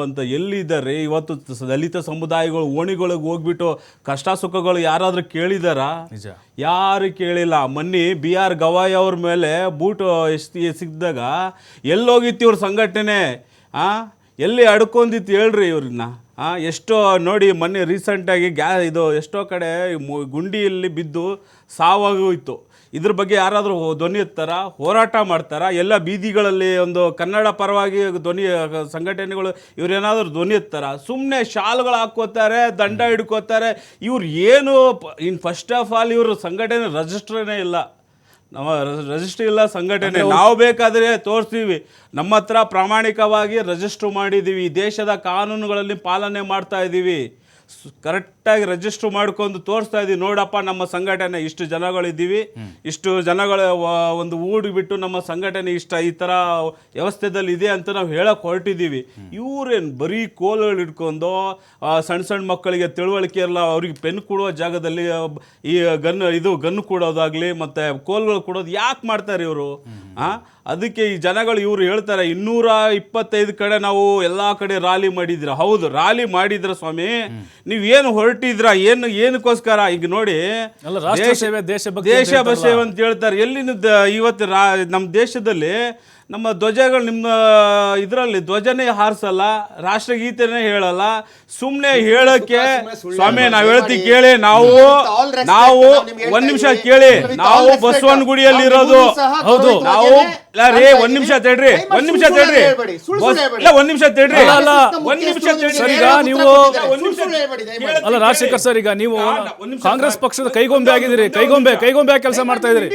ಅಂತ ಎಲ್ಲಿದ್ದಾರೆ? ಇವತ್ತು ದಲಿತ ಸಮುದಾಯಗಳು ಓಣಿಗಳಿಗೆ ಹೋಗ್ಬಿಟ್ಟು ಕಷ್ಟ ಸುಖಗಳು ಯಾರಾದರೂ ಕೇಳಿದಾರಾ? ಯಾರು ಕೇಳಿಲ್ಲ. ಮೊನ್ನೆ BR ಗವಾಯಿ ಅವ್ರ ಮೇಲೆ ಬೂಟು ಸಿಕ್ಕಿದಾಗ ಎಲ್ಲೋಗಿತ್ತು ಇವ್ರ ಸಂಘಟನೆ? ಎಲ್ಲಿ ಅಡ್ಕೊಂಡಿತ್ತು ಹೇಳ್ರಿ ಇವ್ರನ್ನ? ಎಷ್ಟೋ ನೋಡಿ, ಮೊನ್ನೆ ರೀಸೆಂಟಾಗಿ ಇದು ಎಷ್ಟೋ ಕಡೆ ಗುಂಡಿಯಲ್ಲಿ ಬಿದ್ದು ಸಾವಾಗೋಯ್ತು. ಇದ್ರ ಬಗ್ಗೆ ಯಾರಾದರೂ ಧ್ವನಿ ಎತ್ತಾರ, ಹೋರಾಟ ಮಾಡ್ತಾರ? ಎಲ್ಲ ಬೀದಿಗಳಲ್ಲಿ ಒಂದು ಕನ್ನಡ ಪರವಾಗಿ ಸಂಘಟನೆಗಳು ಇವರೇನಾದರೂ ಧ್ವನಿ ಎತ್ತಾರ? ಸುಮ್ಮನೆ ಶಾಲ್ಗಳು ಹಾಕ್ಕೋತಾರೆ, ದಂಡ ಹಿಡ್ಕೋತಾರೆ. ಇವ್ರು ಏನು ಫಸ್ಟ್ ಆಫ್ ಆಲ್ ಇವರು ಸಂಘಟನೆ ರಿಜಿಸ್ಟ್ರೇ ಇಲ್ಲ, ರಿಜಿಸ್ಟ್ರ್ ಇಲ್ಲ ಸಂಘಟನೆ. ನಾವು ಬೇಕಾದರೆ ತೋರಿಸ್ತೀವಿ, ನಮ್ಮ ಹತ್ರ ಪ್ರಾಮಾಣಿಕವಾಗಿ ರಿಜಿಸ್ಟ್ರ್ ಮಾಡಿದ್ದೀವಿ, ದೇಶದ ಕಾನೂನುಗಳಲ್ಲಿ ಪಾಲನೆ ಮಾಡ್ತಾ ಇದ್ದೀವಿ, ಕರೆಕ್ಟಾಗಿ ರಿಜಿಸ್ಟರ್ ಮಾಡ್ಕೊಂಡು ತೋರಿಸ್ತಾ ಇದ್ದೀವಿ. ನೋಡಪ್ಪ, ನಮ್ಮ ಸಂಘಟನೆ ಇಷ್ಟು ಜನಗಳಿದ್ದೀವಿ, ಇಷ್ಟು ಜನಗಳ ಒಂದು ಬಿಟ್ಟು ನಮ್ಮ ಸಂಘಟನೆ ಈ ಥರ ವ್ಯವಸ್ಥೆದಲ್ಲಿ ಇದೆ ಅಂತ ನಾವು ಹೇಳಕ್ಕೆ ಹೊರಟಿದ್ದೀವಿ. ಇವ್ರೇನು ಬರೀ ಕೋಲ್ಗಳು ಹಿಡ್ಕೊಂಡು ಸಣ್ಣ ಮಕ್ಕಳಿಗೆ ತಿಳುವಳಿಕೆ ಇರಲ್ಲ, ಅವ್ರಿಗೆ ಪೆನ್ ಕೊಡುವ ಜಾಗದಲ್ಲಿ ಈ ಗನ್ನು ಕೊಡೋದಾಗಲಿ ಮತ್ತು ಕೋಲ್ಗಳು ಕೊಡೋದು ಯಾಕೆ ಮಾಡ್ತಾರೆ ಇವರು? ಅದಕ್ಕೆ ಈ ಜನಗಳು ಇವರು ಹೇಳ್ತಾರೆ 225 ಕಡೆ ನಾವು ಎಲ್ಲ ಕಡೆ ರ್ಯಾಲಿ ಮಾಡಿದ್ರ. ಹೌದು, ರ್ಯಾಲಿ ಮಾಡಿದ್ರ ಸ್ವಾಮಿ, ನೀವೇನು ಹೊರಟಿದ್ರ, ಏನಕ್ಕೋಸ್ಕರ? ಈಗ ನೋಡಿ, ದೇಶ ಸೇವೆ ಅಂತ ಹೇಳ್ತಾರೆ. ಎಲ್ಲಿ ಇವತ್ತು ನಮ್ಮ ದೇಶದಲ್ಲಿ ನಮ್ಮ ಧ್ವಜಗಳು ನಿಮ್ಮ ಇದರಲ್ಲಿ ಧ್ವಜನೇ ಹಾರಿಸಲ್ಲ, ರಾಷ್ಟ್ರಗೀತೆನೇ ಹೇಳಲ್ಲ. ಸುಮ್ಮನೆ ಹೇಳಕ್ಕೆ ಸ್ವಾಮಿ ನಾವು ಹೇಳ್ತೀವಿ ಕೇಳಿ. ನಾವು ಒಂದ್ ನಿಮಿಷ ಕೇಳಿ, ನಾವು ಬಸವನಗುಡಿಯಲ್ಲಿ ಇರೋದು. ಹೌದು, ನಾವು ಒಂದ್ ನಿಮಿಷ ತಡ್ರಿ, ಅಲ್ಲ ರಾಜಶೇಖರ್ ಸರ್, ಈಗ ನೀವು ಕಾಂಗ್ರೆಸ್ ಪಕ್ಷದ ಕೈಗೊಂಬೆ ಆಗಿದ್ದೀರಿ, ಕೈಗೊಂಬೆ ಕೆಲಸ ಮಾಡ್ತಾ ಇದ್ದೀರಿ.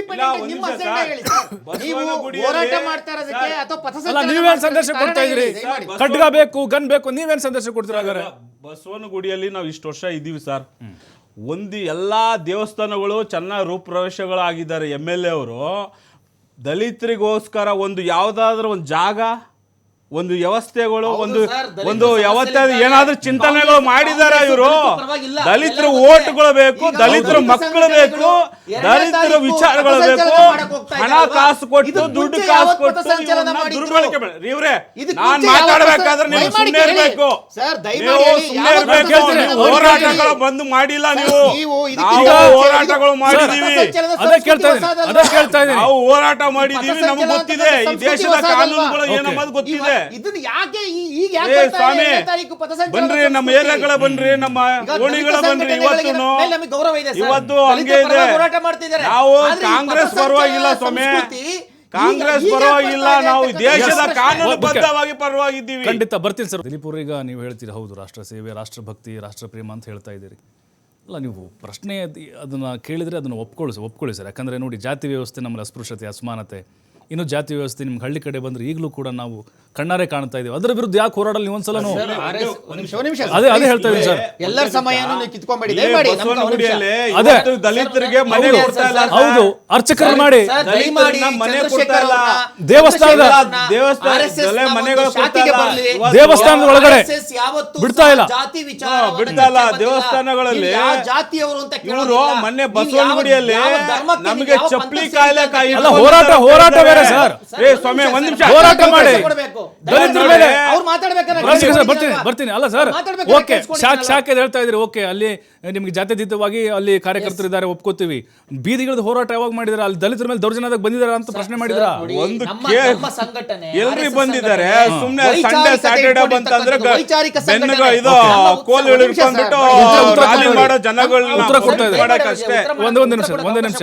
ಅಲ್ಲ, ನೀವೇನ್ ಸಂದೇಶ ಕೊಡ್ತಾ ಇದ್ದೀರಿ? ಖಡ್ಗ ಬೇಕು, ಗನ್ ಬೇಕು, ನೀವೇನ್ ಸಂದೇಶ ಕೊಡ್ತೀರಾ? ಬಸವನಗುಡಿಯಲ್ಲಿ ನಾವು ಇಷ್ಟು ವರ್ಷ ಇದ್ದೀವಿ ಸರ್. ಎಲ್ಲಾ ದೇವಸ್ಥಾನಗಳು ಚೆನ್ನಾಗಿ ರೂಪುಪ್ರವೇಶಗಳಾಗಿದ್ದಾರೆ. MLA ಅವರು ದಲಿತರಿಗೋಸ್ಕರ ಒಂದು ಯಾವುದಾದ್ರೂ ಒಂದು ಜಾಗ, ಒಂದು ವ್ಯವಸ್ಥೆಗಳು, ಒಂದು ಯಾವತ್ತಾದ್ರೂ ಏನಾದ್ರೂ ಚಿಂತನೆಗಳು ಮಾಡಿದಾರ ಇವರು? ದಲಿತರ ಓಟ್ಗಳು ಬೇಕು, ದಲಿತರ ಮಕ್ಕಳು ಬೇಕು, ದಲಿತರ ವಿಚಾರಗಳು ಬೇಕು. ಹಣ ಕಾಸು ಕೊಟ್ಟು, ದುಡ್ಡು ಕಾಸು ಕೊಟ್ಟು ದುರ್ಬಳಕೆ ಇವ್ರೆ. ನಾನ್ ಮಾತಾಡ್ಬೇಕಾದ್ರೆ ನೀವು ಸುಮ್ಮನೆ ಇರ್ಬೇಕು, ಹೋರಾಟಗಳು ಬಂದು ಮಾಡಿಲ್ಲ ನೀವು. ನಾವು ಹೋರಾಟಗಳು ಮಾಡಿದೀವಿ, ನಾವು ಹೋರಾಟ ಮಾಡಿದೀವಿ, ನಮ್ಗೆ ಗೊತ್ತಿದೆ ಈ ದೇಶದ ಕಾನೂನುಗಳು ಏನಮ್ಮದು ಗೊತ್ತಿದೆ. ಸ್ವಾಮಿ ಬನ್ರಿ, ನಮ್ಮ ಏರಿಯಾಗಳ ಬನ್ರಿ, ನಮ್ಮ ಓಣಿಗಳ ಬನ್ರಿ. ಇವತ್ತು ಹಂಗೆ ಇದೆ. ನಾವು ಕಾಂಗ್ರೆಸ್ ಪರವಾಗಿಲ್ಲ ಸ್ವಾಮಿ, ಕಾಂಗ್ರೆಸ್ ಪರವಾಗಿಲ್ಲ, ನಾವು ದೇಶದ ಕಾನೂನುಬದ್ಧವಾಗಿ ಪರವಾಗಿದ್ದೀವಿ. ಖಂಡಿತ ಬರ್ತೀನಿ ಸರ್. ದಿಲೀಪ್ ಅವರು, ಈಗ ನೀವು ಹೇಳ್ತೀರಿ ಹೌದು, ರಾಷ್ಟ್ರ ಸೇವೆ, ರಾಷ್ಟ್ರಭಕ್ತಿ, ರಾಷ್ಟ್ರಪ್ರೇಮ ಅಂತ ಹೇಳ್ತಾ ಇದ್ದೀರಿ. ಅಲ್ಲ, ನೀವು ಪ್ರಶ್ನೆ ಅದನ್ನು ಕೇಳಿದರೆ ಅದನ್ನು ಒಪ್ಕೊಳ್ಳಿ ಸರ್. ಯಾಕಂದರೆ ನೋಡಿ, ಜಾತಿ ವ್ಯವಸ್ಥೆ, ನಮ್ಮಲ್ಲಿ ಅಸ್ಪೃಶ್ಯತೆ, ಅಸಮಾನತೆ, ಇನ್ನು ಜಾತಿ ವ್ಯವಸ್ಥೆ ನಿಮ್ಗೆ ಹಳ್ಳಿ ಕಡೆ ಬಂದ್ರೆ ಈಗಲೂ ಕೂಡ ನಾವು ಕಣ್ಣಾರೆ ಕಾಣ್ತಾ ಇದೀವಿ. ಅದರ ವಿರುದ್ಧ ಯಾಕೆ ಹೋರಾಡಲ್ಲ ನೀವು ಒಂದ್ಸಲನೂ? ಅದೇ ಹೇಳ್ತಾ ಇದ್ದೀನಿ ಸರ್. ಎಲ್ಲರ ಸಮಯನೂ ನೀವು ಕಿತ್ಕೊಂಬೇಡಿ, ದಯಮಾಡಿ ನಮ್ಗೆ ಒಂದು ನಿಮಿಷ. ಅದೇ ದಲಿತರಿಗೆ ಮನೆ ಕೊಡ್ತಾ ಇಲ್ಲ. ಹೌದು, ಅರ್ಚಕರು ಮಾಡಿ ಸರ್, ದಯಮಾಡಿ ಮನೆ ಚಂದ್ರಶೇಖರ್ ಕೊಡ್ತಾ ಇಲ್ಲ. ಅವ್ರನ್ನ ದೇವಸ್ಥಾನದ ದೇವಸ್ಥಾನದ ಮನೆಗಳು ಶಾಖೆಗೆ ಬರ್ಲಿ. ದೇವಸ್ಥಾನದ ಒಳಗಡೆ RSS ಯಾವತ್ತೂ ಬಿಡ್ತಾ ಇಲ್ಲ. ಜಾತಿ ವಿಚಾರವನ್ನ ಬಿಡ್ತಾ ಇಲ್ಲ. ಚರ್ಚೆ ಬಂದಿಲ್ಲ. ದೇವಸ್ಥಾನಗಳಲ್ಲಿ ನೀವು ಯಾವ ಜಾತಿಯವರು ಅಂತ ಇವರು ಕೇಳೋದಿಲ್ಲ. ಮೊನ್ನೆ ನೀವು ಬಸವನಗುಡಿಯಲ್ಲಿ ಯಾವ ಧರ್ಮಕ್ಕೆ ನಮಗೆ ಯಾವ ಚಪ್ಪಲಿ ಪಂಥಕ್ಕೆ ಕಾಯಿಲೆ ಅಂತ ಕಾಯಿ ಅಲ್ಲ, ಹೋರಾಟ ಬೇರೆ ಸರ್. ಏ ಸ್ವಾಮಿ ಒಂದ್ ನಿಮಿಷ ಹೋರಾಟ ಮಾಡಿ. ಕೊಡ್ಬೇಕು. ದಲಿತರ ಮೇಲೆ ಅವ್ರು ಮಾತಾಡ್ಬೇಕಾದ್ರೆ ಬರ್ತೀನಿ. ಅಲ್ಲ ಸರ್, ಓಕೆ, ಶಾಖೆ ಹೇಳ್ತಾ ಇದ್ರಿ. ಓಕೆ, ಅಲ್ಲಿ ನಿಮ್ಗೆ ಜಾತ್ಯತೀತವಾಗಿ ಅಲ್ಲಿ ಕಾರ್ಯಕರ್ತರಿದ್ದಾರೆ, ಒಪ್ಕೋತೀವಿ. ಬೀದಿಗಳದ್ದು ಹೋರಾಟ ಯಾವಾಗ ಮಾಡಿದಾರೆ? ಅಲ್ಲಿ ದಲಿತರ ಮೇಲೆ ದೌರ್ಜನ್ಯದಾಗ ಬಂದಿದಾರ ಅಂತ ಪ್ರಶ್ನೆ ಮಾಡಿದ್ರ? ಒಂದು ನಮ್ಮ ಸಂಘಟನೆ ಎಲ್ರಿ RSS ಬಂದಿದ್ದಾರೆ. ಸಂಘಟನೆ, ಸುಮ್ನೆ ವೈಚಾರಿಕತೆ ಸಂಡೇ ಸ್ಯಾಟರ್ಡೆ ಇಟ್ಕೊಂಡಿರ್ತಕ್ಕಂಥ ಬಂತಂದ್ರೆ ವೈಚಾರಿಕ ಬೆನ್ನುಗ ಸಂಘಟನೆ. ಇದು ನಮ್ಮ ಕೋಲ್ ಒಂದು ನಿಮಿಷ ಹಿಡ್ಕೊಂಡ್ಬಿಟ್ಟು ಉತ್ತರ ರಾಲಿ ಕೊಡಿ. ಮಾಡೋ ಜನಗಳನ್ನ ಉತ್ತರ ಕೊಡ್ತಾ ಇದ್ದಾರೆ. ಮಾಡಕ್ಕಷ್ಟೇ. ಒಂದೇ ನಿಮಿಷ.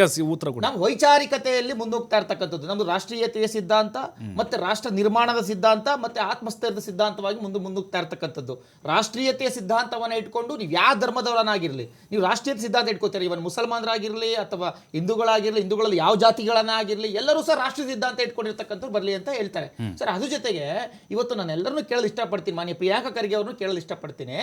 ಎಸ್ ಉತ್ತರ ಕೊಡಿ. ನಮ್ಮ ವೈಚಾರಿಕತೆಯಲ್ಲಿ ಮುಂದೋಗ್ತಾ ಇರ್ತಕ್ಕಂಥದ್ದು ನಮ್ದು ರಾಷ್ಟ್ರೀಯತೆಯ ಸಿದ್ಧಾಂತ ಮತ್ತೆ ರಾಷ್ಟ್ರ ನಿರ್ಮಾಣದ ಸಿದ್ಧಾಂತ ಮತ್ತೆ ಆತ್ಮಸ್ಥೈರ್ಯದ ಸಿದ್ಧಾಂತವಾಗಿ ಮುಂದೋಗ್ತಾ ಇರ್ತಕ್ಕಂಥದ್ದು. ರಾಷ್ಟ್ರೀಯತೆಯ ಸಿದ್ಧಾಂತವನ್ನ ಇಟ್ಕೊಂಡು ನೀವು ಯಾವ ಧರ್ಮದವರನ್ನಾಗಿರ್ಲಿ, ನೀವು ರಾಷ್ಟ್ರೀಯ ಸಿದ್ಧಾಂತ ಇಟ್ಕೋತೀರಿ. ಇವನ್ ಮುಸಲ್ಮಾನರಾಗಿರ್ಲಿ ಅಥವಾ ಹಿಂದೂಗಳಾಗಿರ್ಲಿ, ಹಿಂದೂಗಳಲ್ಲಿ ಯಾವ ಜಾತಿಗಳನ್ನಾಗಿರ್ಲಿ, ಎಲ್ಲರೂ ಸಹ ರಾಷ್ಟ್ರೀಯ ಸಿದ್ಧಾಂತ ಇಟ್ಕೊಂಡಿರ್ತಕ್ಕಂಥವ್ರು ಬರ್ಲಿ ಅಂತ ಹೇಳ್ತಾರೆ ಸರ್. ಅದ್ರ ಜೊತೆಗೆ ಇವತ್ತು ನಾನು ಎಲ್ಲರನ್ನೂ ಕೇಳಲು ಇಷ್ಟಪಡ್ತೀನಿ, ಮಾನ್ಯ ಪ್ರಿಯಾಂಕಾ ಖರ್ಗೆ ಅವ್ರನ್ನು ಕೇಳಲು ಇಷ್ಟಪಡ್ತೀನಿ.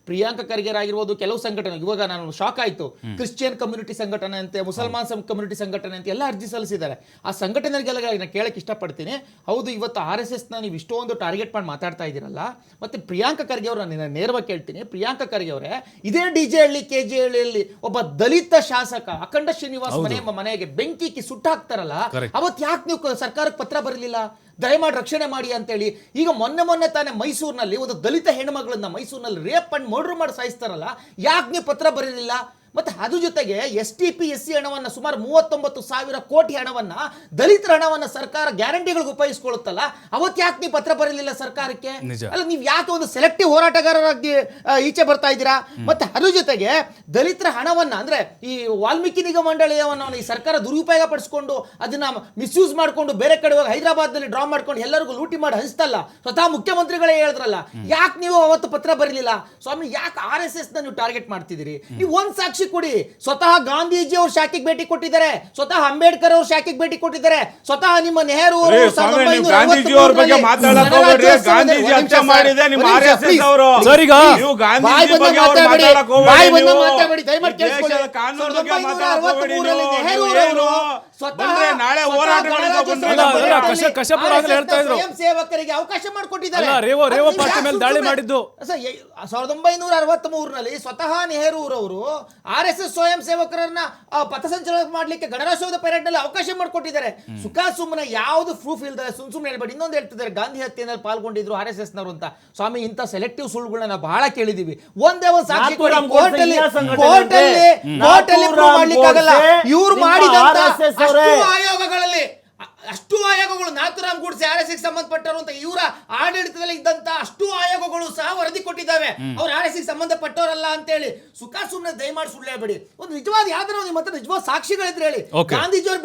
ಪ್ರಿಯಾಂಕಾ ಖರ್ಗೆ ಆಗಿರ್ಬೋದು, ಕೆಲವು ಸಂಘಟನೆ, ಇವಾಗ ನಾನು ಶಾಕ್ ಆಯ್ತು, ಕ್ರಿಶ್ಚಿಯನ್ ಕಮ್ಯುನಿಟಿ ಸಂಘಟನೆ ಅಂತೆ, ಮುಸಲ್ಮಾನ್ ಕಮ್ಯುನಿಟಿ ಸಂಘಟನೆ ಅಂತ ಎಲ್ಲ ಅರ್ಜಿ ಸಲ್ಲಿಸಿದ್ದಾರೆ. ಆ ಸಂಘಟನೆಗಳಿಗೆಲ್ಲ ನಾನು ಕೇಳಕ್ಕೆ ಇಷ್ಟಪಡ್ತೀನಿ. ಹೌದು, ಇವತ್ತು RSS ನ ನೀವು ಇಷ್ಟೊಂದು ಟಾರ್ಗೆಟ್ ಮಾಡಿ ಮಾತಾಡ್ತಾ ಇದ್ದೀರಲ್ಲ, ಮತ್ತೆ ಪ್ರಿಯಾಂಕಾ ಖರ್ಗೆ ಅವ್ರ ನಾನು ನೇರವಾಗಿ ಕೇಳ್ತೀನಿ. ಪ್ರಿಯಾಂಕಾ ಖರ್ಗೆ ಅವರೇ, ಇದೇ DJ ಹಳ್ಳಿ KG ಹಳ್ಳಿಯಲ್ಲಿ ಒಬ್ಬ ದಲಿತ ಶಾಸಕ ಅಖಂಡ ಶ್ರೀನಿವಾಸ್ ಮನೆಗೆ ಬೆಂಕಿ ಸುಟ್ಟು ಹಾಕ್ತಾರಲ್ಲ, ಅವತ್ತು ಯಾಕೆ ನೀವು ಸರ್ಕಾರಕ್ಕೆ ಪತ್ರ ಬರಲಿಲ್ಲ? ದಯಮಾಡಿ ರಕ್ಷಣೆ ಮಾಡಿ ಅಂತೇಳಿ. ಈಗ ಮೊನ್ನೆ ತಾನೇ ಮೈಸೂರಿನಲ್ಲಿ ಒಂದು ದಲಿತ ಹೆಣ್ಮಗಳನ್ನ ಮೈಸೂರಿನಲ್ಲಿ ರೇಪ್ ಅಂಡ್ ಮರ್ಡರ್ ಮಾಡಿ ಸಾಯಿಸ್ತಾರಲ್ಲ, ಯಾಕೆ ನೀವು ಪತ್ರ ಬರಲಿಲ್ಲ? ಮತ್ತೆ ಅದ್ರ ಜೊತೆಗೆ STP SC ಹಣವನ್ನ ಸುಮಾರು 39,000 ಕೋಟಿ ಹಣವನ್ನ, ದಲಿತರ ಹಣವನ್ನ ಸರ್ಕಾರ ಗ್ಯಾರಂಟಿಗಳಿಗೆ ಉಪಯೋಗಿಸ್ಕೊಳ್ಳುತ್ತಲ್ಲ, ಅವತ್ತು ಯಾಕೆ ನೀವು ಪತ್ರ ಬರಲಿಲ್ಲ ಸರ್ಕಾರಕ್ಕೆ? ಅಲ್ಲ, ನೀವು ಯಾಕೆ ಒಂದು ಸೆಲೆಕ್ಟಿವ್ ಹೋರಾಟಗಾರರಾಗಿ ಈಚೆ ಬರ್ತಾ ಇದ್ದೀರಾ? ಮತ್ತೆ ಅದ್ರ ಜೊತೆಗೆ ದಲಿತರ ಹಣವನ್ನ, ಅಂದ್ರೆ ಈ ವಾಲ್ಮೀಕಿ ನಿಗಮ ಮಂಡಳಿಯವನ್ನ ಈ ಸರ್ಕಾರ ದುರುಪಯೋಗ ಪಡಿಸ್ಕೊಂಡು ಅದನ್ನ ಮಿಸ್ಯೂಸ್ ಮಾಡ್ಕೊಂಡು ಬೇರೆ ಕಡೆ ಹೋಗಿ ಹೈದರಾಬಾದ್ನಲ್ಲಿ ಡ್ರಾ ಮಾಡ್ಕೊಂಡು ಎಲ್ಲರಿಗೂ ಲೂಟಿ ಮಾಡಿ ಹಂಚ್ತಲ್ಲ, ಸ್ವತಃ ಮುಖ್ಯಮಂತ್ರಿಗಳೇ ಹೇಳಿದ್ರಲ್ಲ, ಯಾಕೆ ನೀವು ಅವತ್ತು ಪತ್ರ ಬರಲಿಲ್ಲ? ಸ್ವಾಮಿ, ಯಾಕೆ RSS ನ ನೀವು ಟಾರ್ಗೆಟ್ ಮಾಡ್ತಿದ್ದೀರಿ? ನೀವು ಒಂದ್ ಸಾಕ್ಷಿ ಕೊಡಿ. ಸ್ವತಃ ಗಾಂಧೀಜಿ ಅವರು ಶಾಖೆಗೆ ಭೇಟಿ ಕೊಟ್ಟಿದ್ದಾರೆ, ಸ್ವತಃ ಅಂಬೇಡ್ಕರ್ ಅವರು ಶಾಖೆಗೆ ಭೇಟಿ ಕೊಟ್ಟಿದ್ದಾರೆ, ಸ್ವತಃ ನಿಮ್ಮ ನೆಹರು ಅವರು ಗಾಂಧೀಜಿ ಅವ್ರ ಬಗ್ಗೆ ಮಾತಾಡಕ್ಕೆ ಹೋಗ್ಬೇಡಿ. ಗಾಂಧೀಜಿ ಹತ್ಯೆ ಮಾಡಿದೆ ನಿಮ್ಮ RSS ಅವರು. ನೀವು ಗಾಂಧೀಜಿ ಬಗ್ಗೆ ಮಾತಾಡಕ್ಕೆ ಹೋಗ್ಬೇಡಿ. ದಯಮಾಡಿ ಕೇಳಿಸ್ಕೊಳ್ಳಿ. ದೇಶದ ಕಾನೂನು ಬಗ್ಗೆ ಮಾತಾಡಕ್ಕೆ ಹೋಗ್ಬೇಡಿ. ನೀವು ಬಂದ್ರೆ ನಾಳೆ ಹೋರಾಟಗಳಿಗೆ ಕಶ್ಯಪ್ ಆಗಲೇ ಹೇಳ್ತಾ ಇದ್ರು, ಸ್ವಯಂ ಸೇವಕರಿಗೆ ಅವಕಾಶ ಮಾಡಿಕೊಟ್ಟಿದ್ದಾರೆ. ರೇವ ಪಾರ್ಟಿ ಮೇಲೆ ದಾಳಿ ಮಾಡಿದ್ದು 1963ರಲ್ಲಿ ಸ್ವತಃ ನೆಹರು ಅವರು RSS ಸ್ವಯಂ ಸೇವಕರನ್ನ ಪಥಸಂಚಲನ ಮಾಡ್ಲಿಕ್ಕೆ ಗಣರಾಜ್ಯೋತ್ಸವದ ಪರೇಡ್ ನಲ್ಲಿ ಅವಕಾಶ ಮಾಡಿಕೊಟ್ಟಿದ್ದಾರೆ. ಸುಖ ಸುಮ್ಮನೆ ಯಾವ್ದು ಪ್ರೂಫ್ ಇಲ್ದರೆ ಸುಮ್ಮನೆ ಹೇಳ್ಬೇಡಿ. ಇನ್ನೊಂದು ಹೇಳ್ತಿದ್ದಾರೆ, ಗಾಂಧಿ ಹತ್ಯೆಯಲ್ಲಿ ಪಾಲ್ಗೊಂಡಿದ್ರು RSS ನವರು ಅಂತ. ಸ್ವಾಮಿ, ಇಂಥ ಸೆಲೆಕ್ಟಿವ್ ಸುಳ್ಳುಗಳನ್ನ ನಾವು ಬಹಳ ಕೇಳಿದೀವಿ. ಒಂದೇ ಒಂದು ಸಾಕ್ಷಿ ಕೊಡಿ. ಕೋರ್ಟಲ್ಲಿ ಪ್ರೂವ್ ಮಾಡ್ಲಿಕ್ಕಾಗಲ್ಲ. ಇವ್ರು ಮಾಡಿದಂತ ಅಷ್ಟು ಆಯೋಗಗಳು ನಾಥುರಾಮ್ ಗೂಡ್ಸೆ RSS ಸಂಬಂಧಪಟ್ಟರು ಅಂತ ಇವರ ಆಡಳಿತದಲ್ಲಿ ಇದ್ದಂತ ಅಷ್ಟು ಆಯೋಗಗಳು ಸಹ ವರದಿ ಕೊಟ್ಟಿದ್ದಾವೆ, ಅವ್ರು RSS ಸಂಬಂಧಪಟ್ಟವರಲ್ಲ ಅಂತ ಹೇಳಿ. ಸುಖ ಸುಮ್ಮನೆ ದಯಮಾಡಿ ಸುಳ್ಳು ಹೇಳ್ಬೇಡಿ. ಒಂದು ನಿಜವಾದ ಯಾವ್ದಾರ ನಿಮ್ಮ ಹತ್ರ ನಿಜವಾದ ಸಾಕ್ಷಿಗಳಿದ್ರೆ ಹೇಳಿ. ಗಾಂಧೀಜಿ ಅವ್ರು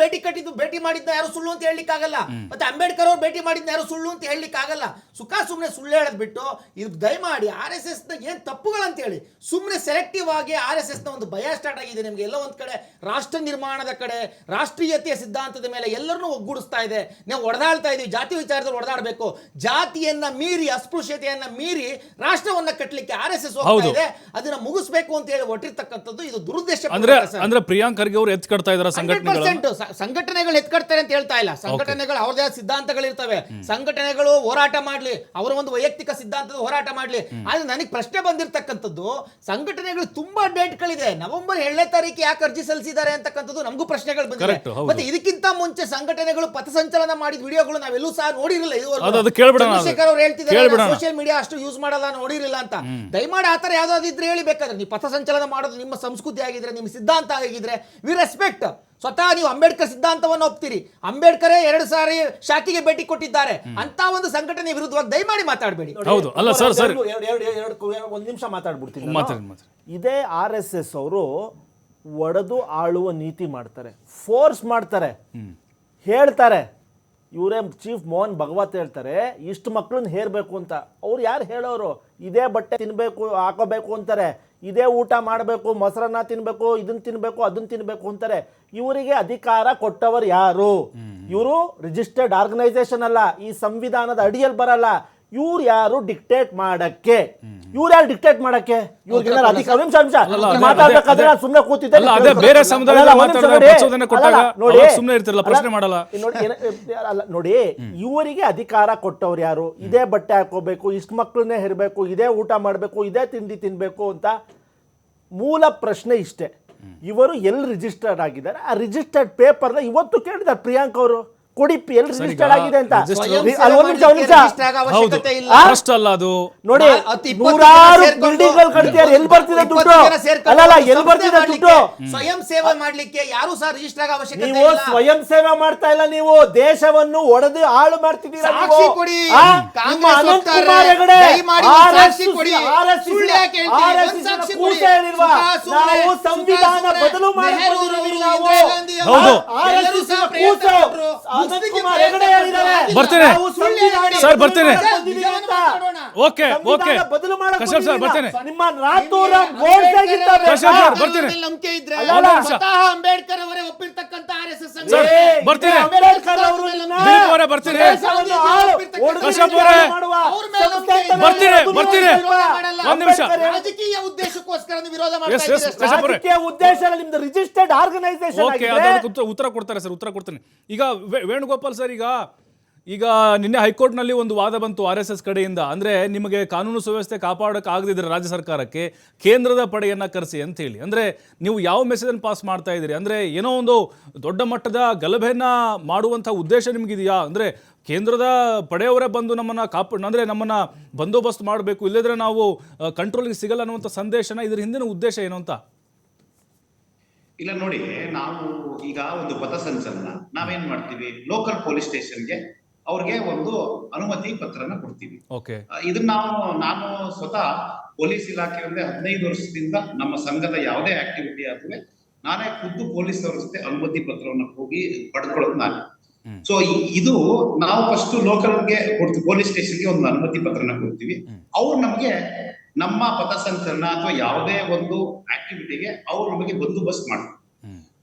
ಭೇಟಿ ಮಾಡಿದ್ದ ಯಾರು ಸುಳ್ಳು ಅಂತ ಹೇಳಲಿಕ್ಕಾಗಲ್ಲ, ಮತ್ತೆ ಅಂಬೇಡ್ಕರ್ ಅವ್ರು ಭೇಟಿ ಮಾಡಿದ್ದ ಯಾರು ಸುಳ್ಳು ಅಂತ ಹೇಳಲಿಕ್ಕಾಗಲ್ಲ. ಸುಖ ಸುಮ್ಮನೆ ಸುಳ್ಳು ಹೇಳದ್ ಬಿಟ್ಟು ಇದು ದಯಮಾಡಿ RSS ನ ಏನ್ ತಪ್ಪುಗಳಂತ ಹೇಳಿ ಸುಮ್ಮನೆ ಸೆಲೆಕ್ಟಿವ್ ಆಗಿ RSS ನ ಒಂದು ಭಯ ಸ್ಟಾರ್ಟ್ ಆಗಿದೆ ನಿಮ್ಗೆ. ಎಲ್ಲ ಒಂದ್ ಕಡೆ ರಾಷ್ಟ್ರ ನಿರ್ಮಾಣದ ಕಡೆ, ರಾಷ್ಟ್ರೀಯತೆಯ ಸಿದ್ಧಾಂತದ ಮೇಲೆ ಎಲ್ಲರನ್ನೂ ಒಗ್ಗೂಡಿಸ್ತಾ ಇದೆ. ನಾವು ಹೊಡೆದಾಡ್ತಾ ಇದೀವಿ, ಜಾತಿ ವಿಚಾರದಲ್ಲಿ ಹೊಡೆದಾಡಬೇಕು. ಜಾತಿಯನ್ನ ಮೀರಿ, ಅಸ್ಪೃಶ್ಯತೆಯನ್ನ ಮೀರಿ ರಾಷ್ಟ್ರವನ್ನ ಕಟ್ಟಲಿಕ್ಕೆ RSS ಹೋಗ್ತಾ ಇದೆ. ಅದನ್ನ ಮುಗಿಸ್ಬೇಕು ಅಂತ ಹೇಳಿ ಹೊಟ್ಟಿರ್ತಕ್ಕಂಥದ್ದು ಇದು ದುರುದ್ದೇಶ. ಅಂದ್ರೆ ಪ್ರಿಯಾಂಕ್ ಖರ್ಗೆ ಅವರು ಎತ್ಕಡ್ತಾ ಇದ್ದಾರೆ. ಸಂಘಟನೆಗಳು ಎತ್ಕಡ್ತಾರೆ ಅಂತ ಹೇಳ್ತಾ ಇಲ್ಲ. ಸಂಘಟನೆಗಳು ಅವ್ರದೇ ಸಿದ್ಧಾಂತಗಳಿರ್ತವೆ. ಸಂಘಟನೆಗಳು ಹೋರಾಟ ಮಾಡ್ಲಿ, ಅವರ ಒಂದು ವೈಯಕ್ತಿಕ ಸಿದ್ಧಾಂತದ ಹೋರಾಟ ಮಾಡ್ಲಿ. ಆದ್ರೆ ನನಗೆ ಪ್ರಶ್ನೆ ಬಂದಿರತಕ್ಕಂಥದ್ದು, ಸಂಘಟನೆಗಳು ತುಂಬಾ ಡೇಟ್ಗಳಿದೆ. ನವೆಂಬರ್ 7ನೇ ತಾರೀಕು ಯಾಕೆ ಅರ್ಜಿ ಸಲ್ಲಿಸಿದ್ದಾರೆ ಅಂತಕ್ಕಂಥದ್ದು ನಮಗೂ ಪ್ರಶ್ನೆಗಳು ಬಂದಿದೆ. ಮತ್ತೆ ಇದಕ್ಕಿಂತ ಮುಂಚೆ ಸಂಘಟನೆಗಳು ಪಥಸಂಚಲನ ಮಾಡಿದ ವಿಡಿಯೋಗಳು ನಾವೆಲ್ಲೂ ಸಹ ನೋಡಿರಲಿಲ್ಲ ಇದುವರೆಗೂ. ಚಂದ್ರಶೇಖರ್ ಅವರು ಹೇಳ್ತಿದ್ದಾರೆ ಸೋಷಿಯಲ್ ಮೀಡಿಯಾ ಅಷ್ಟು ಯೂಸ್ ಮಾಡಲ್ಲ, ನೋಡಿರಲಿಲ್ಲ ಅಂತ. ದಯಮಾಡಿ ಆತರ ಯಾವ್ದಾದ್ರು ಇದ್ರೆ ಹೇಳಿ. ಬೇಕಾದ್ರೆ ನೀವು ಪಥಸಂಚಲನ ಮಾಡೋದು ನಿಮ್ಮ ಸಂಸ್ಕೃತಿ ಆಗಿದ್ರೆ, ನಿಮ್ಮ ಸಿದ್ಧಾಂತ ಆಗಿದ್ರೆ ವಿ ರೆಸ್ಪೆಕ್ಟ್. ಸ್ವತಃ ನೀವು ಅಂಬೇಡ್ಕರ್ ಸಿದ್ಧಾಂತವನ್ನು ಒಪ್ತೀರಿ. ಅಂಬೇಡ್ಕರೇ 2 ಸಾರಿ ಶಾಖೆಗೆ ಭೇಟಿ ಕೊಟ್ಟಿದ್ದಾರೆ ಅಂತ ಒಂದು ಸಂಘಟನೆ ವಿರುದ್ಧವಾಗಿ ದಯಮಾಡಿ ಮಾತಾಡಬೇಡಿ. ಹೌದು, ಅಲ್ಲ ಸರ್, ಸರ್ ಒಂದು ನಿಮಿಷ ಮಾತಾಡ್ಬಿಡ್ತೀನಿ. ಇದೇ RSS ಅವರು ಒಡೆದು ಆಳುವ ನೀತಿ ಮಾಡ್ತಾರೆ, ಫೋರ್ಸ್ ಮಾಡ್ತಾರೆ, ಹೇಳ್ತಾರೆ. ಇವರೇ ಚೀಫ್ ಮೋಹನ್ ಭಗವತ್ ಹೇಳ್ತಾರೆ, ಇಷ್ಟು ಮಕ್ಕಳನ್ನ ಹೇರಬೇಕು ಅಂತ. ಅವ್ರು ಯಾರು ಹೇಳೋರು? ಇದೇ ಬಟ್ಟೆ ತಿನ್ಬೇಕು, ಹಾಕೋಬೇಕು ಅಂತಾರೆ, ಇದೇ ಊಟ ಮಾಡಬೇಕು, ಮೊಸರನ್ನ ತಿನ್ಬೇಕು, ಇದನ್ನ ತಿನ್ಬೇಕು, ಅದನ್ನ ತಿನ್ಬೇಕು ಅಂತಾರೆ. ಇವರಿಗೆ ಅಧಿಕಾರ ಕೊಟ್ಟವರು ಯಾರು? ಇವರು ರಿಜಿಸ್ಟರ್ಡ್ ಆರ್ಗನೈಸೇಷನ್ ಅಲ್ಲ, ಈ ಸಂವಿಧಾನದ ಅಡಿಯಲ್ಲಿ ಬರಲ್ಲ. ಇವ್ರು ಯಾರು ಡಿಕ್ಟೇಟ್ ಮಾಡಕ್ಕೆ? ಇವ್ರಿಗೆಲ್ಲ ಅಧಿಕಾರ ಮಾತಾಡ್ಬೇಕಾದ್ರೆ ಸುಮ್ಮನೆ ಕೂತಿದ್ದೆ. ನೋಡಿ, ಇವರಿಗೆ ಅಧಿಕಾರ ಕೊಟ್ಟವ್ರು ಯಾರು? ಇದೇ ಬಟ್ಟೆ ಹಾಕೋಬೇಕು, ಇಷ್ಟು ಮಕ್ಕಳನ್ನೇ ಹೆರಬೇಕು, ಇದೇ ಊಟ ಮಾಡಬೇಕು, ಇದೇ ತಿಂಡಿ ತಿನ್ಬೇಕು ಅಂತ ಮೂಲ ಪ್ರಶ್ನೆ ಇಷ್ಟೇ. ಇವರು ಎಲ್ಲಿ ರಿಜಿಸ್ಟರ್ಡ್ ಆಗಿದ್ದಾರೆ? ಆ ರಿಜಿಸ್ಟರ್ಡ್ ಪೇಪರ್ನ ಇವತ್ತು ಕೇಳಿದ್ದಾರೆ ಪ್ರಿಯಾಂಕ್ ಅವರು, ಕೊಡಿ ಎಲ್ಲಿ ರಿಜಿಸ್ಟರ್ಡ್ ಆಗಿದೆ ಅಂತ. ನೋಡಿ, ನೂರಾರು ಬಿಲ್ಡಿಂಗ್ ಕಟ್ತಿದ್ದಾರೆ, ಎಲ್ಲಿ ಬರ್ತಿದೆ ದುಡ್ಡು? ಅಲ್ಲ, ಎಲ್ಲಿ ಬರ್ತಿದೆ ದುಡ್ಡು? ಸ್ವಯಂ ಸೇವೆ ಮಾಡ್ಲಿಕ್ಕೆ ಯಾರು ಸಹ ರಿಜಿಸ್ಟರ್ ಅವಶ್ಯಕತೆ ಇಲ್ಲ. ನೀವು ಸ್ವಯಂ ಸೇವೆ ಮಾಡ್ತಾ ಇಲ್ಲ, ನೀವು ದೇಶವನ್ನು ಒಡೆದು ಹಾಳು ಮಾಡ್ತಿದ್ದೀರಾ. ಸಾಕ್ಷಿ ಕೊಡಿ. ನಾವು ಸಂವಿಧಾನ ಬದಲು ಬರ್ತೇನೆ ಸರ್, ಬರ್ತೇನೆ. ಓಕೆ ಓಕೆ ಕಶ್ಯಪ್ ಸರ್, ಬರ್ತೇನೆ. ನಂಬಿಕೆ ಇದ್ರೆ ಅಂಬೇಡ್ಕರ್ ಅವರೇ ಒಪ್ಪಿರ್ತಕ್ಕಂಥ RSS ಬರ್ತೇನೆ. ಬರ್ತೀನಿ, ಒಂದ್ ನಿಮಿಷ. ರಾಜಕೀಯ ಉದ್ದೇಶಕ್ಕೋಸ್ಕರ ವಿರೋಧ ಉದ್ದೇಶ ನಿಮ್ದು ರಿಜಿಸ್ಟರ್ಡ್ ಆರ್ಗನೈಸೇಷನ್. ಉತ್ತರ ಕೊಡ್ತಾರೆ ಸರ್, ಉತ್ತರ ಕೊಡ್ತೀನಿ. ಈಗ ವೇಣುಗೋಪಾಲ್ ಸರ್, ಈಗ ನಿನ್ನೆ ಹೈಕೋರ್ಟ್ನಲ್ಲಿ ಒಂದು ವಾದ ಬಂತು RSS ಕಡೆಯಿಂದ. ಅಂದರೆ ನಿಮಗೆ ಕಾನೂನು ಸುವ್ಯವಸ್ಥೆ ಕಾಪಾಡೋಕೆ ಆಗದಿದ್ರೆ ರಾಜ್ಯ ಸರ್ಕಾರಕ್ಕೆ ಕೇಂದ್ರದ ಪಡೆಯನ್ನು ಕರೆಸಿ ಅಂತ ಹೇಳಿ. ಅಂದರೆ ನೀವು ಯಾವ ಮೆಸೇಜನ್ನು ಪಾಸ್ ಮಾಡ್ತಾ ಇದ್ದೀರಿ? ಅಂದರೆ ಏನೋ ಒಂದು ದೊಡ್ಡ ಮಟ್ಟದ ಗಲಭೆಯನ್ನು ಮಾಡುವಂಥ ಉದ್ದೇಶ ನಿಮಗಿದೆಯಾ? ಅಂದರೆ ಕೇಂದ್ರದ ಪಡೆಯವರೇ ಬಂದು ನಮ್ಮನ್ನು ನಮ್ಮನ್ನು ಬಂದೋಬಸ್ತ್ ಮಾಡಬೇಕು, ಇಲ್ಲದ್ರೆ ನಾವು ಕಂಟ್ರೋಲ್ಗೆ ಸಿಗಲ್ಲ ಅನ್ನುವಂಥ ಸಂದೇಶನ, ಇದ್ರ ಹಿಂದಿನ ಉದ್ದೇಶ ಏನು ಅಂತ? ಇಲ್ಲ ನೋಡಿ, ನಾವು ಈಗ ಒಂದು ಪಥಸಂಚಲನ ನಾವೇನ್ ಮಾಡ್ತೀವಿ, ಲೋಕಲ್ ಪೊಲೀಸ್ ಸ್ಟೇಷನ್ಗೆ ಅವ್ರಿಗೆ ಒಂದು ಅನುಮತಿ ಪತ್ರನ ಕೊಡ್ತೀವಿ. ಇದನ್ನ ನಾನು ಸ್ವತಃ ಪೊಲೀಸ್ ಇಲಾಖೆಯಲ್ಲಿ 15 ವರ್ಷದಿಂದ ನಮ್ಮ ಸಂಘದ ಯಾವುದೇ ಆಕ್ಟಿವಿಟಿ ಆದ್ರೆ ನಾನೇ ಖುದ್ದು ಪೊಲೀಸ್ ಅವ್ರ ಜೊತೆ ಅನುಮತಿ ಪತ್ರವನ್ನು ಹೋಗಿ ಪಡ್ಕೊಳ್ಳೋದು ನಾನು. ಸೊ ಇದು ನಾವು ಫಸ್ಟ್ ಲೋಕಲ್ಗೆ ಕೊಡ್ತೀವಿ, ಪೊಲೀಸ್ ಸ್ಟೇಷನ್ಗೆ ಒಂದು ಅನುಮತಿ ಪತ್ರನ ಕೊಡ್ತೀವಿ. ಅವ್ರು ನಮ್ಗೆ ನಮ್ಮ ಪಥಸಂಚಲನ ಅಥವಾ ಯಾವುದೇ ಒಂದು ಆಕ್ಟಿವಿಟಿಗೆ ಅವ್ರು ನಮಗೆ ಬಂದೋಬಸ್ತ್ ಮಾಡ್ತಾರೆ.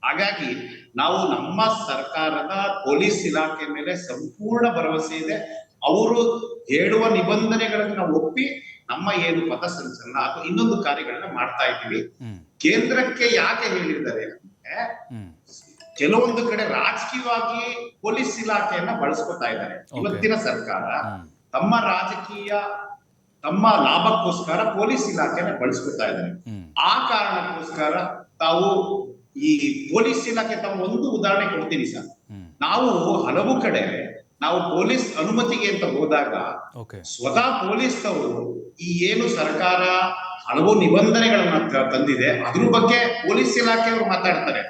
ಹಾಗಾಗಿ ನಾವು ನಮ್ಮ ಸರ್ಕಾರದ ಪೊಲೀಸ್ ಇಲಾಖೆ ಮೇಲೆ ಸಂಪೂರ್ಣ ಭರವಸೆ ಇದೆ. ಅವರು ಹೇಳುವ ನಿಬಂಧನೆಗಳನ್ನು ನಾವು ಒಪ್ಪಿ ನಮ್ಮ ಏನು ಪಥಸಂಚಲನ ಅಥವಾ ಇನ್ನೊಂದು ಕಾರ್ಯಗಳನ್ನ ಮಾಡ್ತಾ ಇದ್ದೀವಿ. ಕೇಂದ್ರಕ್ಕೆ ಯಾಕೆ ಹೇಳಿದ್ದಾರೆ ಅಂದ್ರೆ, ಕೆಲವೊಂದು ಕಡೆ ರಾಜಕೀಯವಾಗಿ ಪೊಲೀಸ್ ಇಲಾಖೆಯನ್ನ ಬಳಸ್ಕೊತಾ ಇದ್ದಾರೆ. ಇವತ್ತಿನ ಸರ್ಕಾರ ತಮ್ಮ ರಾಜಕೀಯ, ತಮ್ಮ ಲಾಭಕ್ಕೋಸ್ಕರ ಪೊಲೀಸ್ ಇಲಾಖೆನ ಬಳಸ್ಕೊತಾ ಇದ್ದಾರೆ. ಆ ಕಾರಣಕ್ಕೋಸ್ಕರ ತಾವು ಈ ಪೊಲೀಸ್ ಇಲಾಖೆ ತಾವು ಒಂದು ಉದಾಹರಣೆ ಕೊಡ್ತೀನಿ ಸರ್. ನಾವು ಹಲವು ಕಡೆ ನಾವು ಪೊಲೀಸ್ ಅನುಮತಿಗೆ ಅಂತ ಹೋದಾಗ ಸ್ವತಃ ಪೊಲೀಸ್ ಅವರು ಈ ಏನು ಸರ್ಕಾರ ಹಲವು ನಿಬಂಧನೆಗಳನ್ನ ತಂದಿದೆ ಅದ್ರ ಬಗ್ಗೆ ಪೊಲೀಸ್ ಇಲಾಖೆಯವರು ಮಾತಾಡ್ತಾರೆ.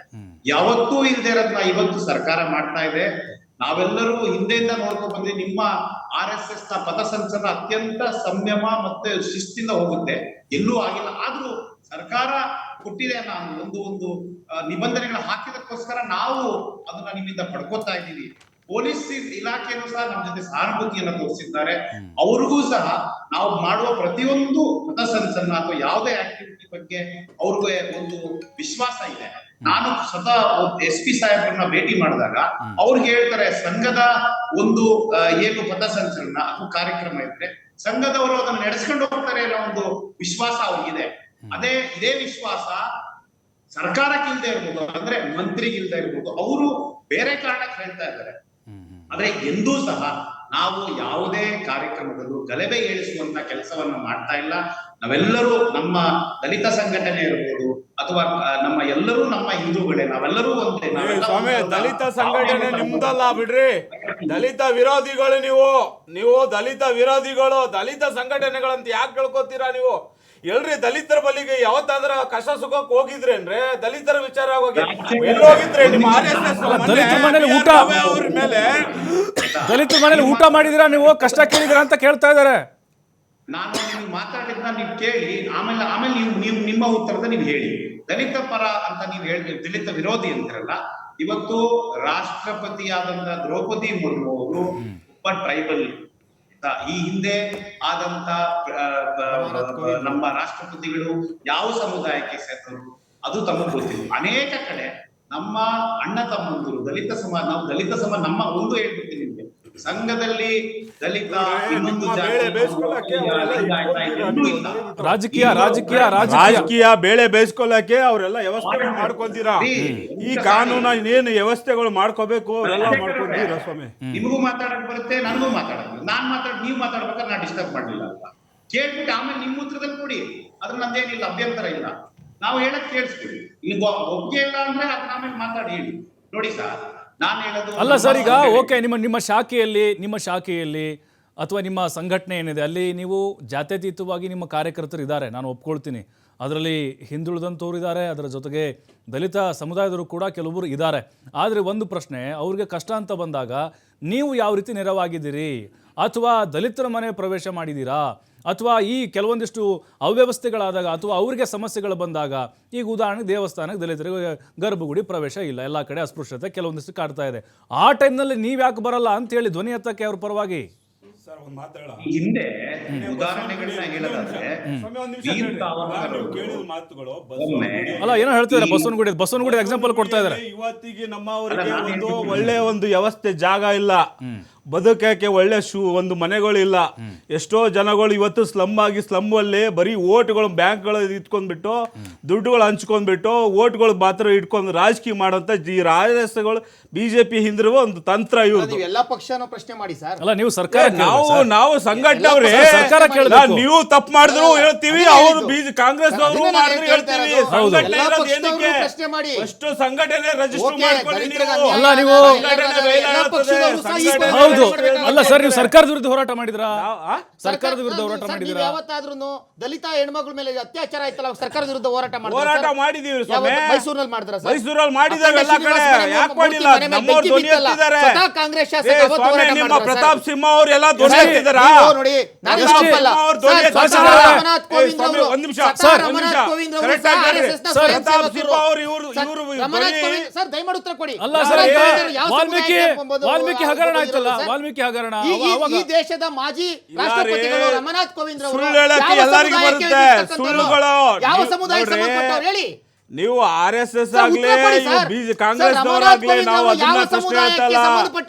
ಯಾವತ್ತೂ ಇಲ್ಲದೆ ಇರೋದನ್ನ ಇವತ್ತು ಸರ್ಕಾರ ಮಾಡ್ತಾ ಇದೆ. ನಾವೆಲ್ಲರೂ ಹಿಂದೆಯಿಂದ ನೋಡ್ಕೊಂಡು ಬಂದ್ವಿ, ನಿಮ್ಮ RSS ನ ಪಥಸಂಚಲನ ಅತ್ಯಂತ ಸಂಯಮ ಮತ್ತೆ ಶಿಸ್ತಿಂದ ಹೋಗುತ್ತೆ, ಎಲ್ಲೂ ಆಗಿಲ್ಲ. ಆದ್ರೂ ಸರ್ಕಾರ ಕೊಟ್ಟಿದೆ, ನಾನು ಒಂದು ನಿಬಂಧನೆಗಳು ಹಾಕಿದಕ್ಕೋಸ್ಕರ ನಾವು ಅದನ್ನ ನಿಮ್ಮಿಂದ ಪಡ್ಕೋತಾ ಇದ್ದೀವಿ. ಪೊಲೀಸ್ ಇಲಾಖೆಯೂ ಸಹ ನಮ್ಮ ಜೊತೆ ಸಹಾನುಭೂತಿಯನ್ನು ತೋರಿಸಿದ್ದಾರೆ. ಅವ್ರಿಗೂ ಸಹ ನಾವು ಮಾಡುವ ಪ್ರತಿಯೊಂದು ಪಥಸಂಚಲನ ಅಥವಾ ಯಾವುದೇ ಆಕ್ಟಿವಿಟಿ ಬಗ್ಗೆ ಅವ್ರಿಗೆ ಒಂದು ವಿಶ್ವಾಸ ಇದೆ. ನಾನು ಸ್ವತಃ SP ಸಾಹೇಬ್ರನ್ನ ಭೇಟಿ ಮಾಡಿದಾಗ ಅವ್ರಿಗೆ ಹೇಳ್ತಾರೆ, ಸಂಘದ ಒಂದು ಏನು ಪಥಸಂಚಲನ ಅಥವಾ ಕಾರ್ಯಕ್ರಮ ಇದ್ರೆ ಸಂಘದವರು ಅದನ್ನ ನಡೆಸ್ಕೊಂಡು ಹೋಗ್ತಾರೆ ಅನ್ನೋ ಒಂದು ವಿಶ್ವಾಸ ಅವ್ರಿಗಿದೆ. ಇದೇ ವಿಶ್ವಾಸ ಸರ್ಕಾರಕ್ಕಿಲ್ದೇ ಇರ್ಬೋದು, ಅಂದ್ರೆ ಮಂತ್ರಿಗಿಲ್ದೇ ಇರ್ಬೋದು, ಅವರು ಬೇರೆ ಕಾರಣಕ್ಕೆ ಹೇಳ್ತಾ ಇದ್ದಾರೆ. ಆದ್ರೆ ಎಂದೂ ಸಹ ನಾವು ಯಾವುದೇ ಕಾರ್ಯಕ್ರಮದಲ್ಲೂ ಗಲಭೆ ಏಳಿಸುವಂತ ಕೆಲಸವನ್ನ ಮಾಡ್ತಾ ಇಲ್ಲ. ನಾವೆಲ್ಲರೂ ನಮ್ಮ ದಲಿತ ಸಂಘಟನೆ ಇರ್ಬೋದು ಅಥವಾ ನಮ್ಮ ಎಲ್ಲರೂ ನಮ್ಮ ಹಿಂದೂಗಳೇ, ನಾವೆಲ್ಲರೂ ಒಂದೇ. ಸ್ವಾಮಿ, ದಲಿತ ಸಂಘಟನೆ ನಿಮ್ದಲ್ಲ ಬಿಡ್ರಿ, ದಲಿತ ವಿರೋಧಿಗಳು ನೀವು ದಲಿತ ವಿರೋಧಿಗಳು. ದಲಿತ ಸಂಘಟನೆಗಳಂತ ಯಾಕೆ ಕೇಳ್ಕೊತೀರಾ ನೀವು? ಎಲ್ರಿ ದಲಿತರ ಬಲಿಗೆ ಯಾವತ್ತಾದ್ರ ಕಷ್ಟ ಸುಖಕ್ಕೆ ಹೋಗಿದ್ರೇನ್ರೆ? ದಲಿತರ ವಿಚಾರ ಹೋಗಿ ಎಲ್ಲೋಗಿದ್ರೆ ನಿಮ್ಮ RSS ದಲಿತರ ಮನೇಲಿ ಊಟ ಮಾಡಿದಿರಾ ನೀವು? ಕಷ್ಟ ಕೇಳಿದಿರಾ ಅಂತ ಕೇಳ್ತಾ ಇದಾರೆ. ನಾನು ನೀವು ಮಾತಾಡಿದ್ನ ನೀವು ಕೇಳಿ, ಆಮೇಲೆ ನೀವು ನಿಮ್ಮ ಉತ್ತರದ ನೀವು ಹೇಳಿ. ದಲಿತ ಪರ ಅಂತ ನೀವು ಹೇಳಿ, ದಲಿತ ವಿರೋಧಿ ಅಂತಾರಲ್ಲ. ಇವತ್ತು ರಾಷ್ಟ್ರಪತಿಯಾದಂತ ದ್ರೌಪದಿ ಮುರ್ಮು ಅವರು ಒಬ್ಬ ಟ್ರೈಬಲ್. ಈ ಹಿಂದೆ ಆದಂತ ನಮ್ಮ ರಾಷ್ಟ್ರಪತಿಗಳು ಯಾವ ಸಮುದಾಯಕ್ಕೆ ಸೇರಿದವರು ಅದು ತಮಗೆ ಗೊತ್ತಿಲ್ಲ. ಅನೇಕ ಕಡೆ ನಮ್ಮ ಅಣ್ಣ ತಮ್ಮಂದಿರು ದಲಿತ ಸಮಾಜ, ನಾವು ದಲಿತ ಸಮಾಜ, ನಮ್ಮ ಒಂದು ಹೇಳ್ಬಿಡ್ತೀನಿ ನಿಮ್ಗೆ, ಸಂಘದಲ್ಲಿ ದಲಿತ ಇನ್ನೊಂದು ಜಾತಿ, ರಾಜಕೀಯ ಬೇಳೆ ಬೇಯಿಸ್ಕೊಳ್ಳಕ್ಕೆ ಅವರೆಲ್ಲ ವ್ಯವಸ್ಥೆ ಮಾಡ್ಕೊಂತೀರಾ. ಈ ಕಾನೂನ ಏನು ವ್ಯವಸ್ಥೆಗಳು ಮಾಡ್ಕೋಬೇಕು ಅವರೆಲ್ಲ ಮಾಡ್ಕೊಂತೀರಾ ಸ್ವಾಮಿ. ನಿಮಗೂ ಮಾತಾಡಕ್ ಬರುತ್ತೆ, ನನಗೂ ಮಾತಾಡಕ್ ಬರುತ್ತೆ. ನೀವು ಮಾತಾಡ್ಬೇಕಾದ್ರೆ ನಾ ಡಿಸ್ಟರ್ಬ್ ಮಾಡ್ಲಿಲ್ಲ ಅಲ್ವಾ, ಕೇಳ್ಬಿಟ್ಟು ಆಮೇಲೆ ನಿಮ್ಮ ಉತ್ತರದಲ್ಲಿ ಕೊಡಿ, ಅದ್ರ ನಂದೇನಿಲ್ಲ, ಅಭ್ಯಂತರ ಇಲ್ಲ. ನಾವು ಹೇಳಕ್ ಕೇಳಿಸ್ತೀವಿ. ಈಗ ಒಪ್ಪಿಗೆ ಇಲ್ಲ ಅಂದ್ರೆ ಅದನ್ನ ಆಮೇಲೆ ಮಾತಾಡಿ ಹೇಳಿ. ನೋಡಿ ಸರ್, ನಾನು ಹೇಳೋದು ಅಲ್ಲ ಸರ್, ಈಗ ಓಕೆ, ನಿಮ್ಮ ಶಾಖೆಯಲ್ಲಿ ಅಥವಾ ನಿಮ್ಮ ಸಂಘಟನೆ ಏನಿದೆ ಅಲ್ಲಿ ನೀವು ಜಾತ್ಯತೀತವಾಗಿ ನಿಮ್ಮ ಕಾರ್ಯಕರ್ತರು ಇದ್ದಾರೆ, ನಾನು ಒಪ್ಕೊಳ್ತೀನಿ. ಅದರಲ್ಲಿ ಹಿಂದುಳಿದಂಥವ್ರು ಇದ್ದಾರೆ, ಅದರ ಜೊತೆಗೆ ದಲಿತ ಸಮುದಾಯದವರು ಕೂಡ ಕೆಲವರು ಇದ್ದಾರೆ. ಆದರೆ ಒಂದು ಪ್ರಶ್ನೆ, ಅವ್ರಿಗೆ ಕಷ್ಟ ಅಂತ ಬಂದಾಗ ನೀವು ಯಾವ ರೀತಿ ನೆರವಾಗಿದ್ದೀರಿ? ಅಥವಾ ದಲಿತರ ಮನೆ ಪ್ರವೇಶ ಮಾಡಿದ್ದೀರಾ? ಅಥವಾ ಈ ಕೆಲವೊಂದಿಷ್ಟು ಅವ್ಯವಸ್ಥೆಗಳಾದಾಗ ಅಥವಾ ಅವರಿಗೆ ಸಮಸ್ಯೆಗಳು ಬಂದಾಗ, ಈಗ ಉದಾಹರಣೆಗೆ ದೇವಸ್ಥಾನಕ್ಕೆ ದಲಿತರಿಗೆ ಗರ್ಭಗುಡಿ ಪ್ರವೇಶ ಇಲ್ಲ, ಎಲ್ಲ ಕಡೆ ಅಸ್ಪೃಶ್ಯತೆ ಕೆಲವೊಂದಿಷ್ಟು ಕಾಡ್ತಾ ಇದೆ. ಆ ಟೈಮ್ನಲ್ಲಿ ನೀವು ಯಾಕೆ ಬರಲ್ಲ ಅಂತ ಹೇಳಿ ಧ್ವನಿ ಎತ್ತಕ್ಕೆ ಅವ್ರ ಪರವಾಗಿ ಹಿಂದೆ ಉದಾಹರಣೆಗಳನ್ನ ಹೇಳೋದಾದ್ರೆ ಅಲ್ಲ, ಏನೋ ಹೇಳ್ತಿದ್ದಾರೆ, ಬಸವನಗುಡಿ ಎಕ್ಸಾಂಪಲ್ ಕೊಡ್ತಾ ಇದ್ದಾರೆ. ಇವತ್ತಿಗೆ ನಮ್ಮವರಿಗೆ ಒಂದು ವ್ಯವಸ್ಥೆ ಜಾಗ ಇಲ್ಲ, ಬದುಕಕ್ಕೆ ಒಳ್ಳೆ ಒಂದು ಮನೆಗಳಿಲ್ಲ. ಎಷ್ಟೋ ಜನಗಳು ಇವತ್ತು ಸ್ಲಮ್ ಅಲ್ಲಿ ಬರೀ ಓಟ್ಗಳು ಬ್ಯಾಂಕ್ಗಳು ಇಟ್ಕೊಂಡ್ಬಿಟ್ಟು ದುಡ್ಡುಗಳು ಹಂಚ್ಕೊಂಡ್ಬಿಟ್ಟು ಓಟ್ಗಳು ಮಾತ್ರ ಇಟ್ಕೊಂಡು ರಾಜಕೀಯ ಮಾಡೋಂಥ ಈ ರಾಜಗಳು ಬಿಜೆಪಿ ಹಿಂದಿರುವ ಒಂದು ತಂತ್ರ. ಇವರು ಎಲ್ಲಾ ಪಕ್ಷನೂ ಪ್ರಶ್ನೆ ಮಾಡಿ ಸರ್. ಅಲ್ಲ, ನೀವು ಸರ್ಕಾರ ನಾವು ಸಂಘಟನೆ ನೀವು ತಪ್ಪು ಮಾಡಿದ್ರು ಹೇಳ್ತೀವಿ, ಅವರು ಕಾಂಗ್ರೆಸ್ ಅವರು ಮಾಡಿದ್ರು ಹೇಳ್ತೀವಿ. ಪ್ರಶ್ನೆ ಮಾಡಿ, ಅಷ್ಟು ಸಂಘಟನೆ ರಿಜಿಸ್ಟರ್ ಮಾಡ್ಕೊಳ್ಳಿ ನೀವು. ಅಲ್ಲ, ನೀವು ಅಲ್ಲ ಸರ್, ನೀವು ಸರ್ಕಾರದ ವಿರುದ್ಧ ಹೋರಾಟ ಮಾಡಿದ್ರಾ? ಸರ್ಕಾರದ ವಿರುದ್ಧ ಹೋರಾಟ ಮಾಡಿದ್ರಾ? ಯಾವತ್ತಾದ್ರೂ ದಲಿತ ಹೆಣ್ಮಕ್ಳ ಮೇಲೆ ಅತ್ಯಾಚಾರ ಆಯ್ತಲ್ಲ, ಸರ್ಕಾರದ ವಿರುದ್ಧ ಹೋರಾಟ ಮಾಡಿದೀವಿ. ಮೈಸೂರಿನಲ್ಲಿ ಮಾಡಿದ್ರ? ಮೈಸೂರಲ್ಲಿ ಮಾಡಿದಾರೆ, ಎಲ್ಲ ಕಡೆ ಯಾಕೆ ಮಾಡಿಲ್ಲ? ನಮ್ಮವ್ರು ಧ್ವನಿ ಎತ್ತಿದ್ದಾರೆ. ಕಾಂಗ್ರೆಸ್ ನಿಮ್ಮ ಪ್ರತಾಪ್ ಸಿಂಹ ಅವರು ಎಲ್ಲ ಧ್ವನಿ ಎತ್ತಿದಾರ. ನೋಡಿ, ಒಂದ್ ನಿಮಿಷ, ಪ್ರತಾಪ್ ಸಿಂಹ ಅವರು ಇವರು ಸರ್ ದಯಮಾಡಿ ಉತ್ತರ ಕೊಡಿ. ಅಲ್ಲ ಸರ್, ವಾಲ್ಮೀಕಿ ಹಗರಣ ಆಯ್ತಲ್ಲ, ವಾಲ್ಮೀಕಿ ಹಗರಣ. ಈ ದೇಶದ ಮಾಜಿ ರಾಷ್ಟ್ರಪತಿಗಳು ರಮನಾಥ್ ಕೋವಿಂದ್ ಅವರು ಯಾವ ಸಮುದಾಯಕ್ಕೆ ಸಂಬಂಧಪಟ್ಟವರು ಹೇಳಿ? ನೀವು RSS ಆಗ್ಲಿ ಕಾಂಗ್ರೆಸ್ ಅವರಾಗ್ಲಿ ನಾವು ಅದನ್ನ ಪ್ರಶ್ನೆ ಹೇಳ್ತಲ್ಲ.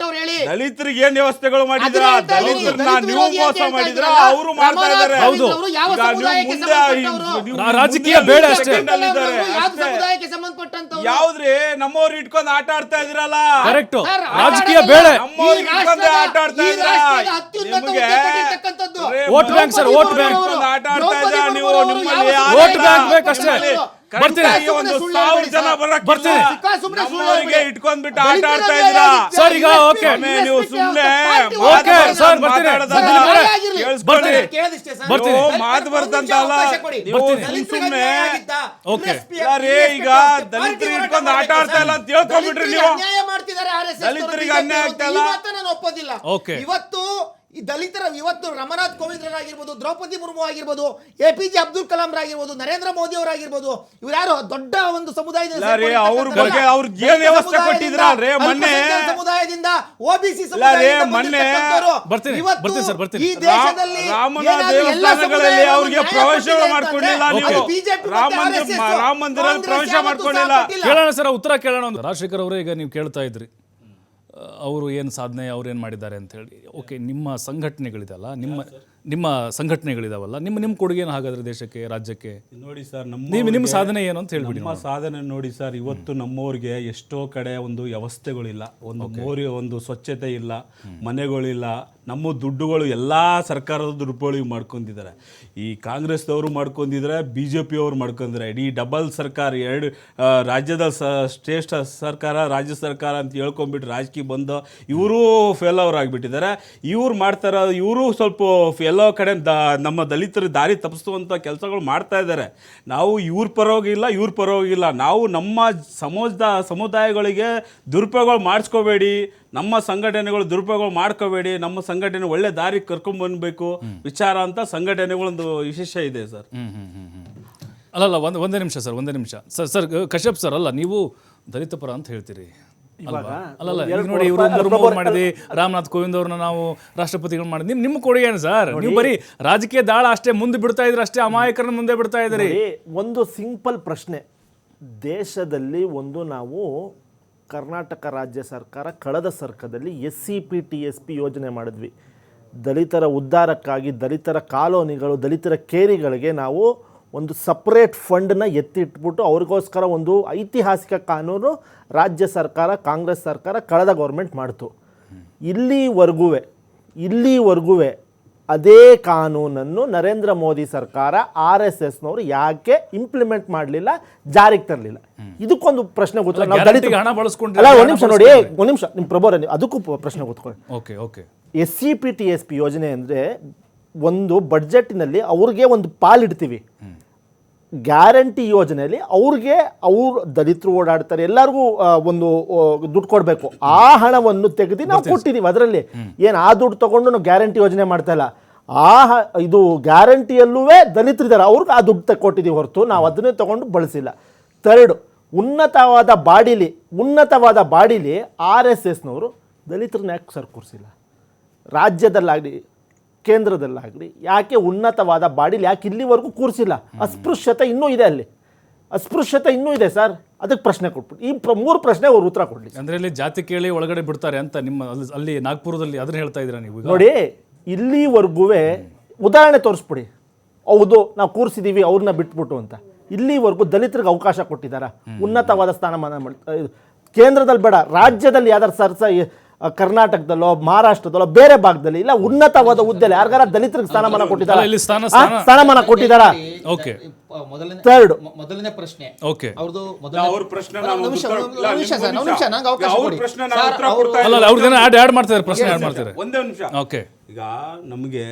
ದಲಿತರಿಗೆ ಏನ್ ವ್ಯವಸ್ಥೆಗಳು ಮಾಡಿದ್ರ, ದಲಿತರನ್ನ ನೀವು ಮೋಸ ಮಾಡಿದ್ರ, ಅವರು ಮಾಡ್ತಾ ಇದಾರೆ. ರಾಜಕೀಯ ಬೇಡ ಅಷ್ಟೇ. ಯಾವ್ದ್ರಿ ನಮ್ಮವ್ರು ಇಟ್ಕೊಂಡು ಆಟ ಆಡ್ತಾ ಇದ್ರಲ್ಲ, ಕರೆಕ್ಟ್. ರಾಜಕೀಯ ಬೇಡ, ನಮ್ಮವ್ರು ಇಟ್ಕೊಂಡು ಆಟ ಆಡ್ತಾ ಇದ್ರ. ನಿಮ್ಗೆ vote bank sir, vote bank ಆಟ ಆಡ್ತಾ ಇದ್ರ ನೀವು. ನಿಮ್ಮಲ್ಲಿ ವೋಟ್ ಬ್ಯಾಂಕ್ ಬೇಕಷ್ಟೇ. ಒಂದು 1000 ಜನ ಬರ್ತೀನಿ, ಇಟ್ಕೊಂಡ್ಬಿಟ್ಟು ಆಟ ಆಡ್ತಾ ಇದ್ರ ಸರ್. ಈಗ ಓಕೆ, ನೀವು ಸುಮ್ನೆ ಮಾತು ಬರ್ತಂತಲ್ಲ, ಸುಮ್ನೆ ಈಗ ದಲಿತರಿಗೆ ಇಟ್ಕೊಂಡು ಆಟ ಆಡ್ತಾ ಇಲ್ಲ ಅಂತ ಹೇಳ್ಕೊಂಡ್ಬಿಟ್ರಿ ನೀವು. ದಲಿತರಿಗೆ ಅನ್ಯಾಯ ಆಗ್ತಾ ಇಲ್ಲ. ಒಪ್ಪೋದಿಲ್ಲ. ಇವತ್ತು ಈ ದಲಿತರ ಇವತ್ತು ರಮನಾಥ್ ಕೋವಿಂದ್ರಾಗಿರ್ಬೋದು, ದ್ರೌಪದಿ ಮುರ್ಮು ಆಗಿರ್ಬೋದು, APJ ಅಬ್ದುಲ್ ಕಲಾಂ ರಾಗಿರ್ಬೋದು, ನರೇಂದ್ರ ಮೋದಿ ಅವರಾಗಿರ್ಬೋದು, ಇವ್ರು ಯಾರು ದೊಡ್ಡ ಒಂದು ಸಮುದಾಯದಿಂದ ಸಮುದಾಯದಿಂದ OBC ಈ ದೇಶದಲ್ಲಿ ಅವ್ರಿಗೆ ಪ್ರವೇಶ ಮಾಡ್ಕೊಂಡಿಲ್ಲ, ನೀವು ರಾಮ ಮಂದಿರ ಪ್ರವೇಶ ಮಾಡ್ಕೊಂಡಿಲ್ಲ. ಕೇಳೋಣ ಸರ್, ಉತ್ತರ ಕೇಳೋಣ. ರಾಜಶೇಖರ್ ಅವರೇ, ಈಗ ನೀವು ಕೇಳ್ತಾ ಇದ್ರಿ ಅವರು ಏನು ಸಾಧನೆ, ಅವ್ರು ಏನು ಮಾಡಿದ್ದಾರೆ ಅಂತ ಹೇಳಿ. ಓಕೆ, ನಿಮ್ಮ ಸಂಘಟನೆಗಳಿದಲ್ಲ, ನಿಮ್ಮ ಸಂಘಟನೆಗಳಿದಾವಲ್ಲ, ನಿಮ್ಮ ಕೊಡುಗೆ ಏನು ಹಾಗಾದ್ರೆ ದೇಶಕ್ಕೆ, ರಾಜ್ಯಕ್ಕೆ? ನೋಡಿ ಸರ್, ನಿಮ್ಮ ಸಾಧನೆ ಏನು ಅಂತ ಹೇಳ್ಬಿಡಿ. ನಮ್ಮ ಸಾಧನೆ ನೋಡಿ ಸರ್, ಇವತ್ತು ನಮ್ಮವ್ರಿಗೆ ಎಷ್ಟೋ ಕಡೆ ಒಂದು ವ್ಯವಸ್ಥೆಗಳಿಲ್ಲ, ಒಂದು ಸ್ವಚ್ಛತೆ ಇಲ್ಲ, ಮನೆಗಳಿಲ್ಲ. ನಮ್ಮ ದುಡ್ಡುಗಳು ಎಲ್ಲ ಸರ್ಕಾರದ ದುರುಪಯೋಗ ಮಾಡ್ಕೊಂಡಿದ್ದಾರೆ. ಈ ಕಾಂಗ್ರೆಸ್ದವರು ಮಾಡ್ಕೊಂಡಿದ್ದಾರೆ, BJP ಅವರು ಮಾಡ್ಕೊಂಡಿದ್ದಾರೆ. ಇಡೀ ಡಬಲ್ ಸರ್ಕಾರ, ಎರಡು ರಾಜ್ಯದ ಶ್ರೇಷ್ಠ ಸರ್ಕಾರ, ರಾಜ್ಯ ಸರ್ಕಾರ ಅಂತ ಹೇಳ್ಕೊಂಡ್ಬಿಟ್ಟು ರಾಜಕೀಯ ಬಂದು ಇವರು ಫೇಲ್ ಅವರ್ ಆಗಿಬಿಟ್ಟಿದ್ದಾರೆ. ಇವ್ರು ಮಾಡ್ತಾರ, ಇವರು ಸ್ವಲ್ಪ ಎಲ್ಲೋ ಕಡೆ ನಮ್ಮ ದಲಿತರ ದಾರಿ ತಪ್ಪಿಸುವಂಥ ಕೆಲಸಗಳು ಮಾಡ್ತಾ ಇದ್ದಾರೆ. ನಾವು ಇವ್ರ ಪರವಾಗಿಲ್ಲ, ನಾವು ನಮ್ಮ ಸಮುದಾಯಗಳಿಗೆ ದುರುಪಯೋಗಗಳು ಮಾಡಿಸ್ಕೋಬೇಡಿ, ನಮ್ಮ ಸಂಘಟನೆಗಳು ದುರುಪಯೋಗಗಳು ಮಾಡ್ಕೋಬೇಡಿ, ನಮ್ಮ ಸಂಘಟನೆ ಒಳ್ಳೆ ದಾರಿ ಕರ್ಕೊಂಡ್ಬಂದ್ಬೇಕು ವಿಚಾರ ಅಂತ ಸಂಘಟನೆಗಳೊಂದು ವಿಶೇಷ ಇದೆ ಸರ್. ಅಲ್ಲಲ್ಲ, ಒಂದೇ ನಿಮಿಷ ಸರ್. ಕಶ್ಯಪ್ ಸರ್, ಅಲ್ಲ ನೀವು ದಲಿತ ಪರ ಅಂತ ಹೇಳ್ತೀರಿ ಅಲ್ಲಲ್ಲ. ಈಗ ನೋಡಿ, ಇವರು ಮಾಡಿದ್ವಿ, ರಾಮನಾಥ್ ಕೋವಿಂದ್ ಅವ್ರನ್ನ ನಾವು ರಾಷ್ಟ್ರಪತಿಗಳು ಮಾಡಿದ್ವಿ. ನಿಮ್ಮ ಕೊಡುಗೆ ಏನು ಸರ್? ನೀವು ಬರೀ ರಾಜಕೀಯ ದಾಳ ಅಷ್ಟೇ ಮುಂದೆ ಬಿಡ್ತಾ ಇದ್ರಿ, ಅಷ್ಟೇ ಅಮಾಯಕರನ್ನ ಮುಂದೆ ಬಿಡ್ತಾ ಇದ್ರಿ. ಒಂದು ಸಿಂಪಲ್ ಪ್ರಶ್ನೆ, ದೇಶದಲ್ಲಿ ಒಂದು ನಾವು ಕರ್ನಾಟಕ ರಾಜ್ಯ ಸರ್ಕಾರ ಕಳೆದ ಸರ್ಕಾರದಲ್ಲಿ SCP-TSP ಯೋಜನೆ ಮಾಡಿದ್ವಿ. ದಲಿತರ ಉದ್ಧಾರಕ್ಕಾಗಿ ದಲಿತರ ಕಾಲೋನಿಗಳು, ದಲಿತರ ಕೇರಿಗಳಿಗೆ ನಾವು ಒಂದು ಸಪ್ರೇಟ್ ಫಂಡನ್ನ ಎತ್ತಿಟ್ಬಿಟ್ಟು ಅವ್ರಿಗೋಸ್ಕರ ಒಂದು ಐತಿಹಾಸಿಕ ಕಾನೂನು ರಾಜ್ಯ ಸರ್ಕಾರ, ಕಾಂಗ್ರೆಸ್ ಸರ್ಕಾರ, ಕಳೆದ ಗೌರ್ಮೆಂಟ್ ಮಾಡ್ತು. ಇಲ್ಲಿವರೆಗೂ ಅದೇ ಕಾನೂನನ್ನು ನರೇಂದ್ರ ಮೋದಿ ಸರ್ಕಾರ RSSನವರು ಯಾಕೆ ಇಂಪ್ಲಿಮೆಂಟ್ ಮಾಡಲಿಲ್ಲ, ಜಾರಿಗೆ ತರಲಿಲ್ಲ? ಇದಕ್ಕೊಂದು ಪ್ರಶ್ನೆ ಗೊತ್ತಿಲ್ಲ. ನಾವು ದಲಿತ ಹಣ ಬಳಸ್ಕೊಂಡು ಅಲ್ಲ, ಒಂದು ನಿಮಿಷ ನೋಡಿ, ಒಂದು ನಿಮಿಷ ನಿಮ್ಮ ಪ್ರಭೋರ, ಅದಕ್ಕೂ ಪ್ರಶ್ನೆ ಗೊತ್ಕೊಳ್ಳಿ. ಓಕೆ SCP-TSP ಯೋಜನೆ ಅಂದರೆ ಒಂದು ಬಡ್ಜೆಟ್ನಲ್ಲಿ ಅವ್ರಿಗೆ ಒಂದು ಪಾಲಿಡ್ತೀವಿ. ಗ್ಯಾರಂಟಿ ಯೋಜನೆಯಲ್ಲಿ ಅವ್ರಿಗೆ ದಲಿತರು ಓಡಾಡ್ತಾರೆ, ಎಲ್ಲರಿಗೂ ಒಂದು ದುಡ್ಡು ಕೊಡಬೇಕು. ಆ ಹಣವನ್ನು ತೆಗೆದು ನಾವು ಕೊಟ್ಟಿದ್ದೀವಿ. ಅದರಲ್ಲಿ ಏನು ಆ ದುಡ್ಡು ತಗೊಂಡು ನಾವು ಗ್ಯಾರಂಟಿ ಯೋಜನೆ ಮಾಡ್ತಾ ಇಲ್ಲ. ಇದು ಗ್ಯಾರಂಟಿಯಲ್ಲೂ ದಲಿತರಿದ್ದಾರೆ, ಅವ್ರಿಗೆ ಆ ದುಡ್ಡು ಕೊಟ್ಟಿದ್ದೀವಿ ಹೊರತು ನಾವು ಅದನ್ನೇ ತಗೊಂಡು ಬಳಸಿಲ್ಲ. ಥರ್ಡ್, ಉನ್ನತವಾದ ಬಾಡಿಲಿ RSSನವರು ದಲಿತರನ್ನ ಯಾಕೆ ಸರ್ ಕೂರಿಸಿಲ್ಲ? ರಾಜ್ಯದಲ್ಲಾಗಲಿ ಕೇಂದ್ರದಲ್ಲಾಗಲಿ ಯಾಕೆ ಉನ್ನತವಾದ ಬಾಡಿಲಿ ಯಾಕೆ ಇಲ್ಲಿವರೆಗೂ ಕೂರಿಸಿಲ್ಲ? ಅಸ್ಪೃಶ್ಯತೆ ಇನ್ನೂ ಇದೆ, ಅಲ್ಲಿ ಅಸ್ಪೃಶ್ಯತೆ ಇನ್ನೂ ಇದೆ ಸರ್. ಅದಕ್ಕೆ ಪ್ರಶ್ನೆ ಕೊಟ್ಬಿಟ್ಟು ಈ 3 ಪ್ರಶ್ನೆ ಅವ್ರು ಉತ್ತರ ಕೊಡಲಿ. ಅಂದ್ರೆ ಇಲ್ಲಿ ಜಾತಿ ಕೇಳಿ ಒಳಗಡೆ ಬಿಡ್ತಾರೆ ಅಂತ ನಿಮ್ಮ ಅಲ್ಲಿ ನಾಗ್ಪುರದಲ್ಲಿ ಅದನ್ನ ಹೇಳ್ತಾ ಇದ್ದೀರಾ ನೀವು? ನೋಡಿ, ಇಲ್ಲಿವರೆಗೂ ಉದಾಹರಣೆ ತೋರಿಸ್ಬಿಡಿ, ಹೌದು ನಾವು ಕೂರಿಸಿದ್ದೀವಿ ಅವ್ರನ್ನ ಬಿಟ್ಬಿಟ್ಟು ಅಂತ. ಇಲ್ಲಿವರೆಗೂ ದಲಿತರಿಗೆ ಅವಕಾಶ ಕೊಟ್ಟಿದ್ದಾರಾ? ಉನ್ನತವಾದ ಸ್ಥಾನಮಾನ ಕೇಂದ್ರದಲ್ಲಿ ಬೇಡ, ರಾಜ್ಯದಲ್ಲಿ ಯಾವ್ದಾರು ಕರ್ನಾಟಕದಲ್ಲೋ ಮಹಾರಾಷ್ಟ್ರದಲ್ಲೋ ಬೇರೆ ಭಾಗದಲ್ಲಿ ಇಲ್ಲ ಉನ್ನತವಾದ ಹುದ್ದೆಲಿ ಯಾರಿಗಾರ ದಲಿತರಿಗೆ ಸ್ಥಾನಮಾನ ಕೊಟ್ಟಿದ್ದಾರಾ? ಸ್ಥಾನಮಾನ ಕೊಟ್ಟಿದ್ದಾರಾ? ಓಕೆ. ಥರ್ಡ್, ಮೊದಲನೇ ಪ್ರಶ್ನೆ ಓಕೆ, ಅವ್ರದ್ದು ಅವ್ರ ಪ್ರಶ್ನೆ ಅಲ್ಲ ಅವ್ರದ್ದೇನೋ ಆಡ್ ಮಾಡ್ತಾರೆ, ಪ್ರಶ್ನೆ ಆಡ್ ಮಾಡ್ತಾರೆ. ಒಂದೇ ನಿಮಿಷ. ಓಕೆ. ಈಗ ನಮಗೆ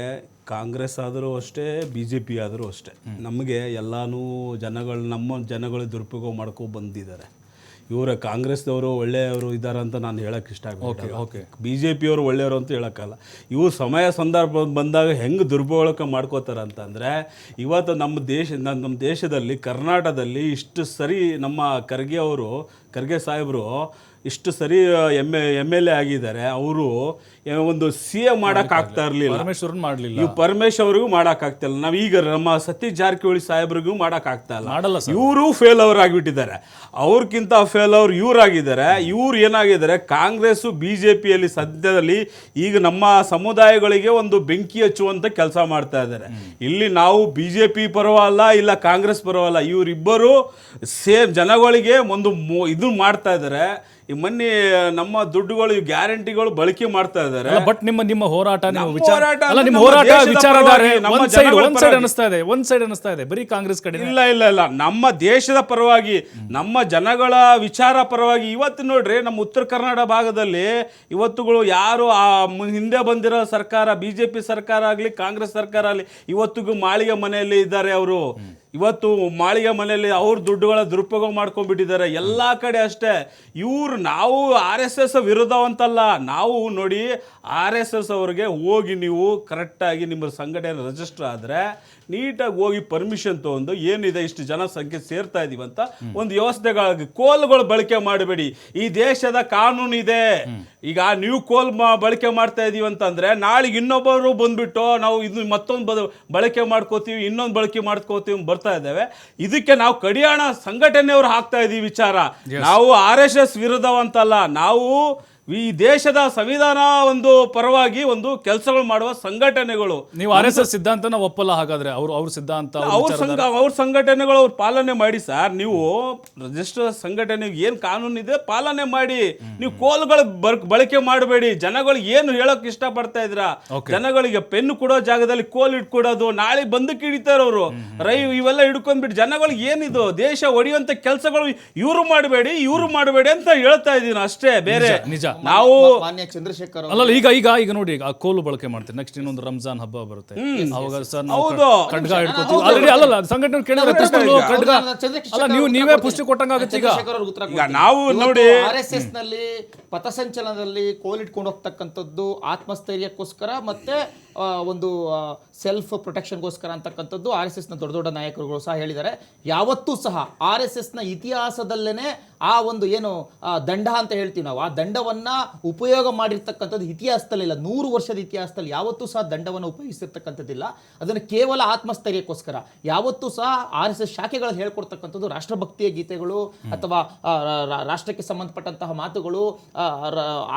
ಕಾಂಗ್ರೆಸ್ ಆದರೂ ಅಷ್ಟೇ, BJP ಆದರೂ ಅಷ್ಟೇ, ನಮಗೆ ಎಲ್ಲಾನು ನಮ್ಮ ಜನಗಳು ದುರುಪಯೋಗ ಮಾಡ್ಕೊ ಬಂದಿದ್ದಾರೆ. ಇವರ ಕಾಂಗ್ರೆಸ್ದವರು ಒಳ್ಳೆಯವರು ಇದ್ದಾರೆ ಅಂತ ನಾನು ಹೇಳಕ್ಕೆ ಇಷ್ಟ ಆಗುತ್ತೆ. ಓಕೆ. BJP ಅವರು ಒಳ್ಳೆಯವರು ಅಂತ ಹೇಳೋಕ್ಕಲ್ಲ. ಇವು ಸಮಯ ಸಂದರ್ಭ ಬಂದಾಗ ಹೆಂಗೆ ದುರ್ಬಳಕೆ ಮಾಡ್ಕೋತಾರೆ ಅಂತಂದರೆ, ಇವತ್ತು ನಮ್ಮ ದೇಶದಲ್ಲಿ ಕರ್ನಾಟಕದಲ್ಲಿ ಇಷ್ಟು ಸರಿ ನಮ್ಮ ಖರ್ಗೆ ಸಾಹೇಬರು ಇಷ್ಟು ಸರಿ MLA ಆಗಿದ್ದಾರೆ. ಅವರು ಒಂದು CM ಮಾಡೋಕ್ಕಾಗ್ತಾ ಇರಲಿಲ್ಲ, ಪರಮೇಶ್ ಅವ್ರಿಗೂ ಮಾಡೋಕ್ಕಾಗ್ತಿಲ್ಲ. ನಾವೀಗ ನಮ್ಮ ಸತೀಶ್ ಜಾರಕಿಹೊಳಿ ಸಾಹೇಬ್ರಿಗೂ ಮಾಡೋಕ್ಕಾಗ್ತಾ ಇಲ್ಲ. ಇವರು ಫೇಲ್ ಅವ್ರು ಆಗಿಬಿಟ್ಟಿದ್ದಾರೆ. ಅವ್ರಿಗಿಂತ ಫೇಲ್ ಅವ್ರು ಇವರಾಗಿದ್ದಾರೆ. ಇವ್ರು ಏನಾಗಿದ್ದಾರೆ, ಕಾಂಗ್ರೆಸ್ಸು BJPಯಲ್ಲಿ ಸದ್ಯದಲ್ಲಿ ಈಗ ನಮ್ಮ ಸಮುದಾಯಗಳಿಗೆ ಒಂದು ಬೆಂಕಿ ಹಚ್ಚುವಂಥ ಕೆಲಸ ಮಾಡ್ತಾ ಇದ್ದಾರೆ. ಇಲ್ಲಿ ನಾವು BJP ಪರವಲ್ಲ, ಇಲ್ಲ ಕಾಂಗ್ರೆಸ್ ಪರವಲ್ಲ, ಇವರಿಬ್ಬರು ಸೇಮ್ ಜನಗಳಿಗೆ ಒಂದು ಇದು ಮಾಡ್ತಾ ಇದ್ದಾರೆ. ಈ ಮೊನ್ನೆ ನಮ್ಮ ದುಡ್ಡುಗಳು ಗ್ಯಾರಂಟಿಗಳು ಬಳಕೆ ಮಾಡ್ತಾ ಇದ್ದಾರೆ. ಬಟ್ ನಿಮ್ಮ ಹೋರಾಟ, ನಿಮ್ಮ ಹೋರಾಟ ವಿಚಾರಧಾರೆ ಒಂದ್ ಸೈಡ್ ಅನಿಸ್ತಾ ಇದೆ, ಬರೀ ಕಾಂಗ್ರೆಸ್ ಕಡೆ. ಇಲ್ಲ, ನಮ್ಮ ದೇಶದ ಪರವಾಗಿ, ನಮ್ಮ ಜನಗಳ ವಿಚಾರ ಪರವಾಗಿ. ಇವತ್ತು ನೋಡ್ರಿ, ನಮ್ಮ ಉತ್ತರ ಕರ್ನಾಟಕ ಭಾಗದಲ್ಲಿ ಇವತ್ತುಗಳು ಯಾರು ಹಿಂದೆ ಬಂದಿರೋ ಸರ್ಕಾರ, BJP ಸರ್ಕಾರ ಆಗಲಿ ಕಾಂಗ್ರೆಸ್ ಸರ್ಕಾರ ಆಗಲಿ, ಇವತ್ತಿಗೂ ಮಾಳಿಗೆ ಮನೆಯಲ್ಲಿ ಇದ್ದಾರೆ. ಅವರು ಇವತ್ತು ಮಾಳಿಗೆ ಮನೆಯಲ್ಲಿ ಅವ್ರ ದುಡ್ಡುಗಳ ದುರುಪಯೋಗ ಮಾಡ್ಕೊಂಡ್ಬಿಟ್ಟಿದ್ದಾರೆ. ಎಲ್ಲ ಕಡೆ ಅಷ್ಟೇ. ನಾವು RSS ವಿರೋಧವಂತಲ್ಲ. ನಾವು ನೋಡಿ, RSS ಅವ್ರಿಗೆ ಹೋಗಿ ನೀವು ಕರೆಕ್ಟಾಗಿ ನಿಮ್ಮ ಸಂಘಟನೆ ರಿಜಿಸ್ಟರ್ ಆದರೆ ನೀಟಾಗಿ ಹೋಗಿ ಪರ್ಮಿಷನ್ ತೊಗೊಂಡು ಏನಿದೆ ಇಷ್ಟು ಜನ ಸಂಖ್ಯೆ ಸೇರ್ತಾ ಇದೀವಿ ಅಂತ ಒಂದು ವ್ಯವಸ್ಥೆಗಾಗಿ ಕೋಲ್ಗಳು ಬಳಕೆ ಮಾಡಬೇಡಿ. ಈ ದೇಶದ ಕಾನೂನು ಇದೆ. ಈಗ ನೀವು ಕೋಲ್ ಬಳಕೆ ಮಾಡ್ತಾ ಇದೀವಿ ಅಂತಂದ್ರೆ ನಾಳೆಗೆ ಇನ್ನೊಬ್ಬರು ಬಂದ್ಬಿಟ್ಟು ನಾವು ಇದು ಮತ್ತೊಂದು ಬಳಕೆ ಮಾಡ್ಕೋತೀವಿ, ಇನ್ನೊಂದು ಬಳಕೆ ಮಾಡ್ಕೋತೀವಿ ಬರ್ತಾ ಇದ್ದೇವೆ. ಇದಕ್ಕೆ ನಾವು ಕಡಿಯಾಣ ಸಂಘಟನೆಯವರು ಹಾಕ್ತಾ ಇದೀವಿ ವಿಚಾರ. ನಾವು RSS ವಿರೋಧವಂತಲ್ಲ. ನಾವು ಈ ದೇಶದ ಸಂವಿಧಾನ ಒಂದು ಪರವಾಗಿ ಒಂದು ಕೆಲಸಗಳು ಮಾಡುವ ಸಂಘಟನೆಗಳು. ನೀವು RSS ಸಿದ್ಧಾಂತನ ಒಪ್ಪಲ್ಲ ಹಾಗಾದ್ರೆ? ಅವ್ರ ಸಿದ್ಧಾಂತ, ಅವ್ರ ಸಂಘಟನೆಗಳು ಅವ್ರು ಪಾಲನೆ ಮಾಡಿ ಸರ್. ನೀವು ರಿಜಿಸ್ಟರ್ ಸಂಘಟನೆಗೆ ಏನ್ ಕಾನೂನು ಇದೆ ಪಾಲನೆ ಮಾಡಿ. ನೀವು ಕೋಲ್ಗಳು ಬಳಕೆ ಮಾಡಬೇಡಿ. ಜನಗಳಿಗೆ ಏನು ಹೇಳಕ್ ಇಷ್ಟಪಡ್ತಾ ಇದ್ರ, ಜನಗಳಿಗೆ ಪೆನ್ನು ಕೊಡೋ ಜಾಗದಲ್ಲಿ ಕೋಲ್ ಇಟ್ಕೊಡೋದು, ನಾಳೆ ಬಂದಕ್ಕೆ ಹಿಡಿತಾರ ಅವರು ಇವೆಲ್ಲ ಹಿಡ್ಕೊಂಡ್ಬಿಟ್ಟು ಜನಗಳಿಗೆ ಏನಿದು ದೇಶ ಹೊಡೆಯುವಂತ ಕೆಲಸಗಳು ಇವ್ರು ಮಾಡಬೇಡಿ ಅಂತ ಹೇಳ್ತಾ ಇದೀನಿ ಅಷ್ಟೇ. ಬೇರೆ ನಿಜ. ನಾವು ಮಾನ್ಯ ಚಂದ್ರಶೇಖರ್ ಅಲ್ಲ, ಈಗ ನೋಡಿ, ಆ ಕೋಲು ಬಳಕೆ ಮಾಡ್ತೀವಿ. ನೆಕ್ಸ್ಟ್ ಇನ್ನೊಂದು ರಂಜಾನ್ ಹಬ್ಬ ಬರುತ್ತೆ, ಅವಾಗ ಸರ್ ನಾವು ಖಡ್ಗ ಹಿಡ್ಕೋತೀವಿ. ಆಲ್ರೆಡಿ ಅಲ್ಲ ಸಂಘಟನೆ ಕೇಳಿದ್ರೆ ಖಡ್ಗ ಅಲ್ಲ, ನೀವೇ ಪುಷ್ಟಿ ಕೊಟ್ಟಂಗಾಗುತ್ತೆ. ಈಗ ನಾವು ನೋಡಿ RSS ನಲ್ಲಿ ಪಥಸಂಚಲನದಲ್ಲಿ ಕೋಲ್ ಇಟ್ಕೊಂಡು ಹೋಗ್ತಕ್ಕಂಥದ್ದು ಆತ್ಮಸ್ಥೈರ್ಯಕ್ಕೋಸ್ಕರ ಮತ್ತೆ ಒಂದು ಸೆಲ್ಫ್ ಪ್ರೊಟೆಕ್ಷನ್ಗೋಸ್ಕರ ಅಂತಕ್ಕಂಥದ್ದು RSSನ ದೊಡ್ಡ ದೊಡ್ಡ ನಾಯಕರುಗಳು ಸಹ ಹೇಳಿದ್ದಾರೆ. ಯಾವತ್ತೂ ಸಹ RSSನ ಇತಿಹಾಸದಲ್ಲೇ ಆ ಒಂದು ಏನು ದಂಡ ಅಂತ ಹೇಳ್ತೀವಿ ನಾವು, ಆ ದಂಡವನ್ನು ಉಪಯೋಗ ಮಾಡಿರ್ತಕ್ಕಂಥದ್ದು ಇತಿಹಾಸದಲ್ಲಿಲ್ಲ. 100 ವರ್ಷದ ಇತಿಹಾಸದಲ್ಲಿ ಯಾವತ್ತೂ ಸಹ ದಂಡವನ್ನು ಉಪಯೋಗಿಸಿರ್ತಕ್ಕಂಥದ್ದಿಲ್ಲ. ಅದನ್ನು ಕೇವಲ ಆತ್ಮಸ್ಥೈರ್ಯಕ್ಕೋಸ್ಕರ. ಯಾವತ್ತೂ ಸಹ RSS ಶಾಖೆಗಳಲ್ಲಿ ಹೇಳ್ಕೊಡ್ತಕ್ಕಂಥದ್ದು ರಾಷ್ಟ್ರಭಕ್ತಿಯ ಗೀತೆಗಳು ಅಥವಾ ರಾಷ್ಟ್ರಕ್ಕೆ ಸಂಬಂಧಪಟ್ಟಂತಹ ಮಾತುಗಳು,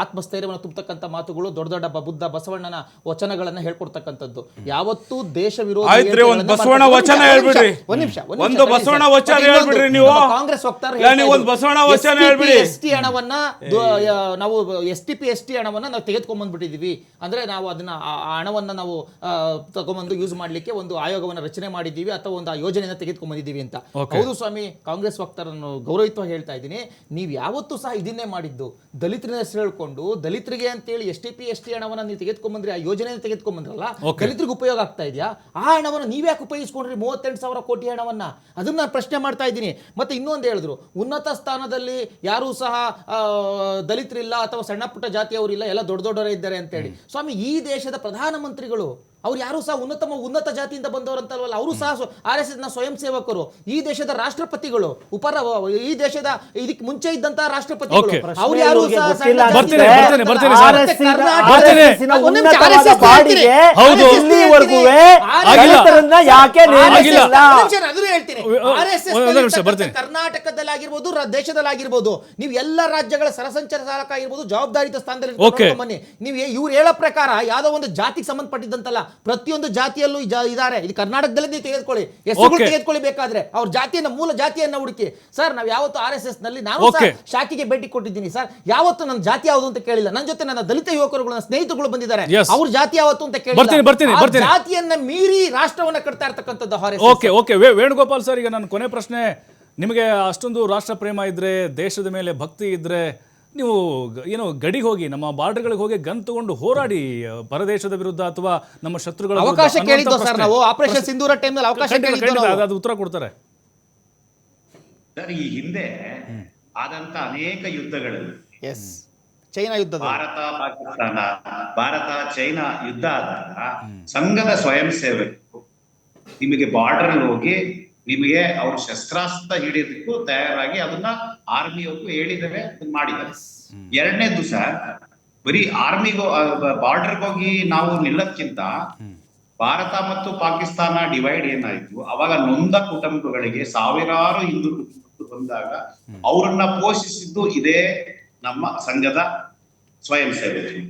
ಆತ್ಮಸ್ಥೈರ್ಯವನ್ನು ತುಂಬತಕ್ಕಂಥ ಮಾತುಗಳು, ದೊಡ್ಡ ದೊಡ್ಡ ಬುದ್ಧ ಬಸವಣ್ಣನ ವಚನಗಳನ್ನು ಹೇಳ್ಕೊಡ್ತಕ್ಕಂಥದ್ದು. ಯಾವತ್ತೂ ದೇಶ ವಿರೋಧಿ ಬಸವಣ್ಣ ವಚನ ಹೇಳ್ಬಿಡ್ರಿ, ಒಂದು ಬಸವಣ್ಣ ವಚನ ಹೇಳ್ಬಿಡ್ರಿ ನೀವು. ಕಾಂಗ್ರೆಸ್ ವಕ್ತಾರ ST ಹಣವನ್ನ ನಾವು ST ಹಣವನ್ನ ನಾವು ತೆಗೆದುಕೊಂಡ್ಬಂದ್ಬಿಟ್ಟಿದೀವಿ. ಅಂದ್ರೆ ನಾವು ಅದನ್ನ ಆ ಹಣವನ್ನ ನಾವು ತಗೊಂಡ್ಬಂದು ಯೂಸ್ ಮಾಡ್ಲಿಕ್ಕೆ ಒಂದು ಆಯೋಗವನ್ನ ರಚನೆ ಮಾಡಿದ್ದೀವಿ ಅಥವಾ ಒಂದು ಆ ಯೋಜನೆಯನ್ನ ತೆಗೆದುಕೊಂಡ್ಬಂದಿದ್ದೀವಿ ಅಂತ. ಹೌದು ಸ್ವಾಮಿ, ಕಾಂಗ್ರೆಸ್ ವಕ್ತಾರನ್ನು ಗೌರವಿತವಾಗಿ ಹೇಳ್ತಾ ಇದ್ದೀನಿ. ನೀವು ಯಾವತ್ತೂ ಸಹ ಇದನ್ನೇ ಮಾಡಿದ್ದು. ದಲಿತರ ಹೆಸರು ಹೇಳ್ಕೊಂಡು ದಲಿತರಿಗೆ ಅಂತೇಳಿ ST ಹಣವನ್ನ ನೀವು ತೆಗೆದುಕೊಂಡ್ಬಂದ್ರಿ, ಆ ಯೋಜನೆಯನ್ನು ತೆಗೆದುಕೊಂಡ್ಬಂದ್ರಲ್ಲ, ದಲಿತರಿಗೆ ಉಪಯೋಗ ಆಗ್ತಾ ಇದೆಯಾ? ಆ ಹಣವನ್ನು ನೀವ್ಯಾಕೆ ಉಪಯೋಗಿಸ್ಕೊಂಡ್ರಿ? 38,000 ಕೋಟಿ ಹಣವನ್ನ. ಅದನ್ನ ನಾನು ಪ್ರಶ್ನೆ ಮಾಡ್ತಾ ಇದ್ದೀನಿ. ಮತ್ತೆ ಇನ್ನೊಂದು ಹೇಳಿದ್ರು, ಉನ್ನತ ಸ್ಥಾನದಲ್ಲಿ ಯಾರೂ ಸಹ ದಲಿತರಿಲ್ಲ ಅಥವಾ ಸಣ್ಣ ಪುಟ್ಟ ಜಾತಿಯವರಿಲ್ಲ, ಎಲ್ಲ ದೊಡ್ಡ ದೊಡ್ಡವರೇ ಇದ್ದಾರೆ ಅಂತೇಳಿ. ಸ್ವಾಮಿ, ಈ ದೇಶದ ಪ್ರಧಾನಮಂತ್ರಿಗಳು ಅವ್ರು ಯಾರು ಸಹ ಉನ್ನತ ಜಾತಿಯಿಂದ ಬಂದವರಂತಲ್ವಲ್ಲ, ಅವರು ಸಹ RSSನ ಸ್ವಯಂ ಸೇವಕರು. ಈ ದೇಶದ ರಾಷ್ಟ್ರಪತಿಗಳು, ಈ ದೇಶದ ಇದಕ್ಕೆ ಮುಂಚೆ ಇದ್ದಂತಹ ರಾಷ್ಟ್ರಪತಿಗಳು, ಅವ್ರು ಯಾರು ಸಹ ಕರ್ನಾಟಕದಲ್ಲಾಗಿರ್ಬೋದು, ದೇಶದಲ್ಲಾಗಿರ್ಬೋದು, ನೀವು ಎಲ್ಲ ರಾಜ್ಯಗಳ ಸರಸಂಚಾರ ಚಾಲಕ ಆಗಿರ್ಬೋದು, ಜವಾಬ್ದಾರಿತ ಸ್ಥಾನದಲ್ಲಿ ಬನ್ನಿ. ನೀವು ಇವ್ರು ಹೇಳೋ ಪ್ರಕಾರ ಯಾವ್ದೋ ಒಂದು ಜಾತಿಗೆ ಸಂಬಂಧಪಟ್ಟಿದ್ದಂತಲ್ಲ, ಪ್ರತಿಯೊಂದು ಜಾತಿಯಲ್ಲೂ ಇದ್ದಾರೆ. ಇದು ಕರ್ನಾಟಕದಲ್ಲಿ ನೀವು ತೆಗೆದುಕೊಳ್ಳಿ, ಹೆಸರು ತೆಗೆದುಕೊಳ್ಳಿ, ಬೇಕಾದ್ರೆ ಅವ್ರ ಜಾತಿಯನ್ನ, ಮೂಲ ಜಾತಿಯನ್ನ ಹುಡುಕಿ. ಸರ್, ನಾವು ಯಾವತ್ತು RSS ನಲ್ಲಿ ನಾನು ಶಾಖೆಗೆ ಭೇಟಿ ಕೊಟ್ಟಿದ್ದೀನಿ ಸರ್, ಯಾವತ್ತು ನನ್ನ ಜಾತಿ ಯಾವುದು ಅಂತ ಕೇಳಿಲ್ಲ. ನನ್ನ ಜೊತೆ ನನ್ನ ದಲಿತ ಯುವಕರುಗಳು, ನನ್ನ ಸ್ನೇಹಿತರುಗಳು ಬಂದಿದ್ದಾರೆ, ಅವ್ರ ಜಾತಿ ಯಾವತ್ತು ಅಂತ ಕೇಳಿಲ್ಲ. ಜಾತಿಯನ್ನ ಮೀರಿ ರಾಷ್ಟ್ರವನ್ನ ಕಟ್ತಾ ಇರ್ತಕ್ಕಂಥದ್ದು RSS. ವೇಣುಗೋಪಾಲ್ ಸರ್, ಈಗ ನನ್ನ ಕೊನೆ ಪ್ರಶ್ನೆ ನಿಮಗೆ, ಅಷ್ಟೊಂದು ರಾಷ್ಟ್ರ ಪ್ರೇಮ ಇದ್ರೆ, ದೇಶದ ಮೇಲೆ ಭಕ್ತಿ ಇದ್ರೆ, ನೀವು ಏನು ಗಡಿಗೆ ಹೋಗಿ, ನಮ್ಮ ಬಾರ್ಡರ್ಗಳಿಗೆ ಹೋಗಿ ಗನ್ ತಗೊಂಡು ಹೋರಾಡಿ ಪರದೇಶದ ವಿರುದ್ಧ ಅಥವಾ ನಮ್ಮ ಶತ್ರುಗಳ ಅವಕಾಶ ಕೇಳಿದ್ದು ಸರ್. ನಾವು ಆಪರೇಷನ್ ಸಿಂಧೂರ ಟೈಮ್ನಲ್ಲಿ ಅವಕಾಶ ಕೇಳಿದ್ದು, ಅದು ಉತ್ತರ ಕೊಡ್ತಾರೆ ಸರ್. ಈ ಹಿಂದೆ ಆದಂತ ಅನೇಕ ಯುದ್ಧಗಳಲ್ಲಿ, ಚೈನಾ ಯುದ್ಧ, ಭಾರತ ಪಾಕಿಸ್ತಾನ, ಭಾರತ ಚೈನಾ ಯುದ್ಧ ಆದಾಗ ಸಂಘದ ಸ್ವಯಂ ಸೇವಕರು ನಿಮಗೆ ಬಾರ್ಡರ್ ಹೋಗಿ ನಿಮಗೆ ಅವ್ರ ಶಸ್ತ್ರಾಸ್ತ್ರ ಹಿಡಿಯೋದಕ್ಕೂ ತಯಾರಾಗಿ ಅದನ್ನ ಆರ್ಮಿಯವ್ರಿಗೂ ಹೇಳಿದರೆ ಮಾಡಿದ್ದಾರೆ. ಎರಡನೇದು ಸರ್, ಬರೀ ಆರ್ಮಿಗೂ ಬಾರ್ಡರ್ಗೆ ಹೋಗಿ ನಾವು ನಿಲ್ಲಕ್ಕಿಂತ ಭಾರತ ಮತ್ತು ಪಾಕಿಸ್ತಾನ ಡಿವೈಡ್ ಏನಾಯ್ತು, ಅವಾಗ ನೊಂದ ಕುಟುಂಬಗಳಿಗೆ ಸಾವಿರಾರು ಹಿಂದೂ ಕುಟುಂಬಗಳು ಬಂದಾಗ ಅವರನ್ನ ಪೋಷಿಸಿದ್ದು ಇದೇ ನಮ್ಮ ಸಂಘದ ಸ್ವಯಂ ಸೇವಕರು.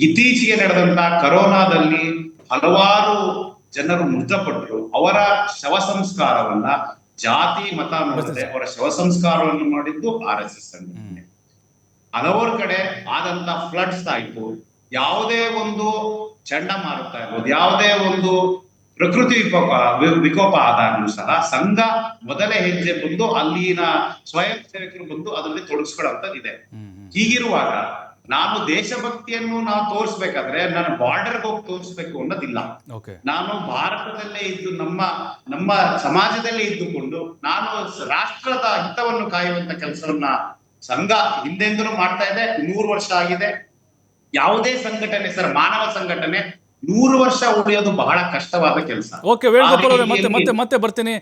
ಇತ್ತೀಚೆಗೆ ನಡೆದಂತ ಕರೋನಾದಲ್ಲಿ ಹಲವಾರು ಜನರು ಮೃತಪಟ್ಟರು. ಅವರ ಶವ ಸಂಸ್ಕಾರವನ್ನ ಜಾತಿ ಮತ ನೋಡದೆ ಅವರ ಶವ ಸಂಸ್ಕಾರವನ್ನು ಮಾಡಿದ್ದು RSS ಸಂಘಟನೆ. ಹಲವಾರು ಕಡೆ ಆದಂತ ಫ್ಲಡ್ಸ್ ಆಯ್ತು, ಯಾವುದೇ ಒಂದು ಚಂಡಮಾರುತ ಇರ್ಬೋದು, ಯಾವುದೇ ಒಂದು ಪ್ರಕೃತಿ ವಿಕೋಪ ಆದಾಗ್ಲೂ ಸಹ ಸಂಘ ಮೊದಲೇ ಹೆಜ್ಜೆ ಬಂದು ಅಲ್ಲಿನ ಸ್ವಯಂ ಸೇವಕರು ಬಂದು ಅದರಲ್ಲಿ ತೊಡಗಿಸ್ಕೊಳ್ಳುವಂತದ್ದಿದೆ. ಹೀಗಿರುವಾಗ ನಾನು ದೇಶಭಕ್ತಿಯನ್ನು ನಾವು ತೋರಿಸ್ಬೇಕಾದ್ರೆ ನಾನು ಬಾರ್ಡರ್ಗೆ ಹೋಗಿ ತೋರಿಸ್ಬೇಕು ಅನ್ನೋದಿಲ್ಲ. ನಾನು ಭಾರತದಲ್ಲೇ ಇದ್ದು ನಮ್ಮ ಸಮಾಜದಲ್ಲೇ ಇದ್ದುಕೊಂಡು ನಾನು ರಾಷ್ಟ್ರದ ಹಿತವನ್ನು ಕಾಯುವಂತ ಕೆಲಸವನ್ನ ಸಂಘ ಹಿಂದೆಂದೂ ಮಾಡ್ತಾ ಇದೆ. 100 ವರ್ಷ ಆಗಿದೆ. ಯಾವುದೇ ಸಂಘಟನೆ ಸರ್, ಮಾನವ ಸಂಘಟನೆ 100 ವರ್ಷ ಉಳಿಯೋದು ಬಹಳ ಕಷ್ಟವಾದ ಕೆಲಸ. ಓಕೆ ವೇಣುಗೋಪಾಲ್ ಅವರೇ, ಮತ್ತೆ ಬರ್ತೀನಿ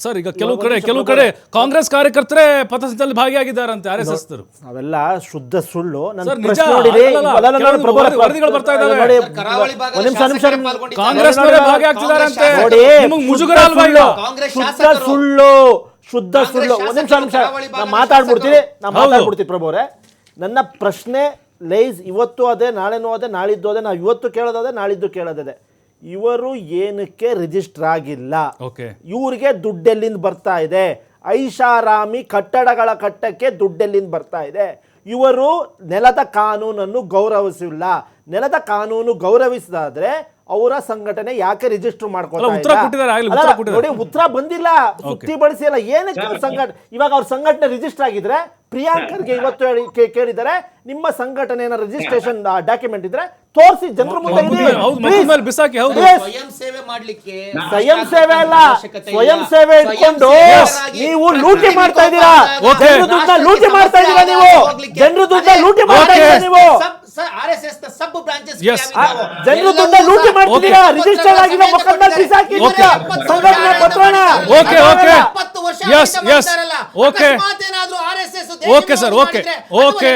ಸರ್. ಈಗ ಕೆಲವು ಕಡೆ ಕಾಂಗ್ರೆಸ್ ಕಾರ್ಯಕರ್ತರೇ ಪಥಸಂಚಲನದಲ್ಲಿ ಭಾಗಿಯಾಗಿದ್ದಾರಂತೆ RSS. ಅವೆಲ್ಲ ಶುದ್ಧ ಸುಳ್ಳು. ವರದಿಗಳು ಬರ್ತಾ ಇದ್ದಾವೆ, ಕಾಂಗ್ರೆಸ್ ಭಾಗಿಯಾಗ್ತಿದ್ದಾರಂತೆ. ಮುಜುಗರ ಅಲ್ವಾ ಇದು? ಶುದ್ಧ ಸುಳ್ಳು. ಒಂದ್ ನಿಮಿಷ ನಾ ಮಾತಾಡ್ಬಿಡ್ತೀನಿ ಪ್ರಭು ಅವರೇ. ನನ್ನ ಪ್ರಶ್ನೆ ಲೈಸ್ ಇವತ್ತು ಅದೇ, ನಾಳೆನೂ ಅದೇ, ನಾಳಿದ್ದು ಅದೇ. ನಾವು ಇವತ್ತು ಕೇಳೋದೇ, ನಾಳಿದ್ದು ಕೇಳೋದೇ. ಇವರು ಏನಕ್ಕೆ ರಿಜಿಸ್ಟರ್ ಆಗಿಲ್ಲ? ಇವ್ರಿಗೆ ದುಡ್ಡೆಲ್ಲಿಂದ ಬರ್ತಾ ಇದೆ? ಐಷಾರಾಮಿ ಕಟ್ಟಡಗಳ ಕಟ್ಟಕ್ಕೆ ದುಡ್ಡೆಲ್ಲಿಂದ ಬರ್ತಾ ಇದೆ? ಇವರು ನೆಲದ ಕಾನೂನನ್ನು ಗೌರವಿಸಿಲ್ಲ. ನೆಲದ ಕಾನೂನು ಗೌರವಿಸಿದಾದ್ರೆ ಅವರ ಸಂಘಟನೆ ಯಾಕೆ ರಿಜಿಸ್ಟರ್ ಮಾಡ್ಕೊಳ್ತಾರೆ? ನೋಡಿ, ಉತ್ತರ ಬಂದಿಲ್ಲ, ಸುತ್ತಿ ಬಳಸಿಲ್ಲ. ಏನಕ್ಕೆ ಸಂಘಟನೆ? ಇವಾಗ ಅವ್ರ ಸಂಘಟನೆ ರಿಜಿಸ್ಟರ್ ಆಗಿದ್ರೆ ಪ್ರಿಯಾಂಕರ್ಗೆ ಇವತ್ತು ಕೇಳಿದರೆ ನಿಮ್ಮ ಸಂಘಟನೆಯ ರಿಜಿಸ್ಟ್ರೇಷನ್ ಡಾಕ್ಯುಮೆಂಟ್ ಇದ್ರೆ ತೋರಿಸಿ, ಜನರ ಮುಂದೆ. ಸ್ವಯಂ ಸೇವೆ ಅಲ್ಲ, ಸ್ವಯಂ ಸೇವೆ ಇಟ್ಕೊಂಡು ನೀವು ಲೂಟಿ ಮಾಡ್ತಾ ಇದ್ದೀರಾ. ಜನರ ದುಡ್ಡ ಲೂಟಿ ಮಾಡ್ತಾ ಇದ್ದೀರಾ ನೀವು. RSS ನ ಸಬ್ ಬ್ರಾಂಚಸ್ Yes. ಜನರು ದುಡ್ಡ ಲೂಟಿ ಮಾಡ್ತಿದ್ದೀರಾ, ರಿಜಿಸ್ಟರ್ ಆಗಿಲ್ಲ ಮೊಕದ್ದಮೆ ಬಿಸಾಕಿದ್ದೀರಾ, ಸಂಘಟನೆ ಪತ್ರನ. Okay okay yes yes okay okay sir okay okay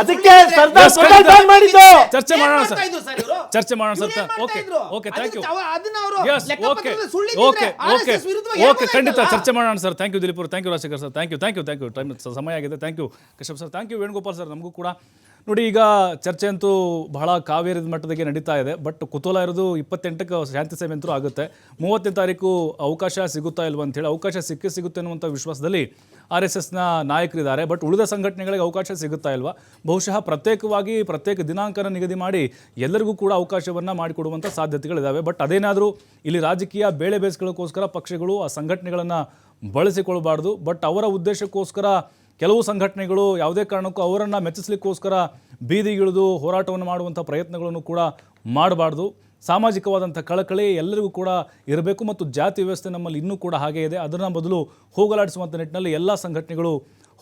ಅದಕ್ಕೆ ಸರ್ದಾರ್ Yes, ಪಟೇಲ್ ಬ್ಯಾನ್ ಮಾಡಿದ್ದು. ಚರ್ಚೆ ಮಾಡೋಣ ಸರ್ ಚರ್ಚೆ ಮಾಡೋಣ sir okay okay thank you yes okay okay okay okay ಖಂಡಿತ ಚರ್ಚೆ ಮಾಡೋಣ ಸರ್ ಥ್ಯಾಂಕ್ ಯು ದಿಲೀಪ್ ಅವರು thank you Rajashekhar sir thank you time ಸಮಯ ಆಗಿದೆ thank you Kashyap sir thank you Venugopal sir ನಮಗೂ ಕೂಡ ನೋಡಿ ಈಗ ಚರ್ಚೆ ಅಂತೂ ಬಹಳ ಕಾವೇರಿದ ಮಟ್ಟದಾಗೆ ನಡೀತಾ ಇದೆ ಬಟ್ ಕುತೂಹಲ ಇರೋದು 28ಕ್ಕೆ ಶಾಂತಿ ಸಭೆ ಅಂತೂ ಆಗುತ್ತೆ 30ನೇ ತಾರೀಕು ಅವಕಾಶ ಸಿಗುತ್ತಾ ಇಲ್ವಾ ಅಂತೇಳಿ ಅವಕಾಶ ಸಿಗುತ್ತೆ ಅನ್ನುವಂಥ ವಿಶ್ವಾಸದಲ್ಲಿ RSSನ ನಾಯಕರಿದ್ದಾರೆ ಬಟ್ ಉಳಿದ ಸಂಘಟನೆಗಳಿಗೆ ಅವಕಾಶ ಸಿಗುತ್ತಾ ಇಲ್ವಾ ಬಹುಶಃ ಪ್ರತ್ಯೇಕ ದಿನಾಂಕನ ನಿಗದಿ ಮಾಡಿ ಎಲ್ಲರಿಗೂ ಕೂಡ ಅವಕಾಶವನ್ನು ಮಾಡಿಕೊಡುವಂಥ ಸಾಧ್ಯತೆಗಳಿದ್ದಾವೆ ಬಟ್ ಅದೇನಾದರೂ ಇಲ್ಲಿ ರಾಜಕೀಯ ಬೇಳೆ ಬೇಯಿಸ್ಕೊಳ್ಳೋಕ್ಕೋಸ್ಕರ ಪಕ್ಷಗಳು ಆ ಸಂಘಟನೆಗಳನ್ನು ಬಳಸಿಕೊಳ್ಬಾರ್ದು ಬಟ್ ಅವರ ಉದ್ದೇಶಕ್ಕೋಸ್ಕರ ಕೆಲವು ಸಂಘಟನೆಗಳು ಯಾವುದೇ ಕಾರಣಕ್ಕೂ ಅವರನ್ನು ಮೆಚ್ಚಿಸಲಿಕ್ಕೋಸ್ಕರ ಬೀದಿಗಿಳಿದು ಹೋರಾಟವನ್ನು ಮಾಡುವಂಥ ಪ್ರಯತ್ನಗಳನ್ನು ಕೂಡ ಮಾಡಬಾರ್ದು ಸಾಮಾಜಿಕವಾದಂಥ ಕಳಕಳಿ ಎಲ್ಲರಿಗೂ ಕೂಡ ಇರಬೇಕು ಮತ್ತು ಜಾತಿ ವ್ಯವಸ್ಥೆ ನಮ್ಮಲ್ಲಿ ಇನ್ನೂ ಕೂಡ ಹಾಗೇ ಇದೆ ಅದನ್ನು ಬದಲು ಹೋಗಲಾಡಿಸುವಂಥ ನಿಟ್ಟಿನಲ್ಲಿ ಎಲ್ಲ ಸಂಘಟನೆಗಳು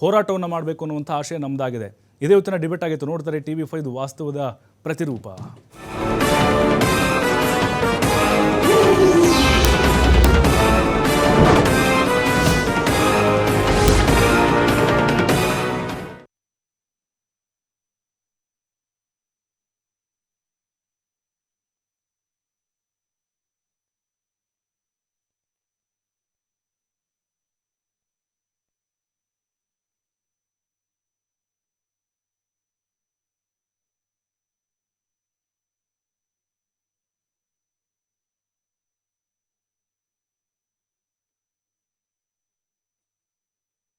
ಹೋರಾಟವನ್ನು ಮಾಡಬೇಕು ಅನ್ನುವಂಥ ಆಶಯ ನಮ್ಮದಾಗಿದೆ ಇದೇ ಇವತ್ತಿನ ಡಿಬೇಟ್ ಆಗಿತ್ತು ನೋಡ್ತಾರೆ TV5 ವಾಸ್ತವದ ಪ್ರತಿರೂಪ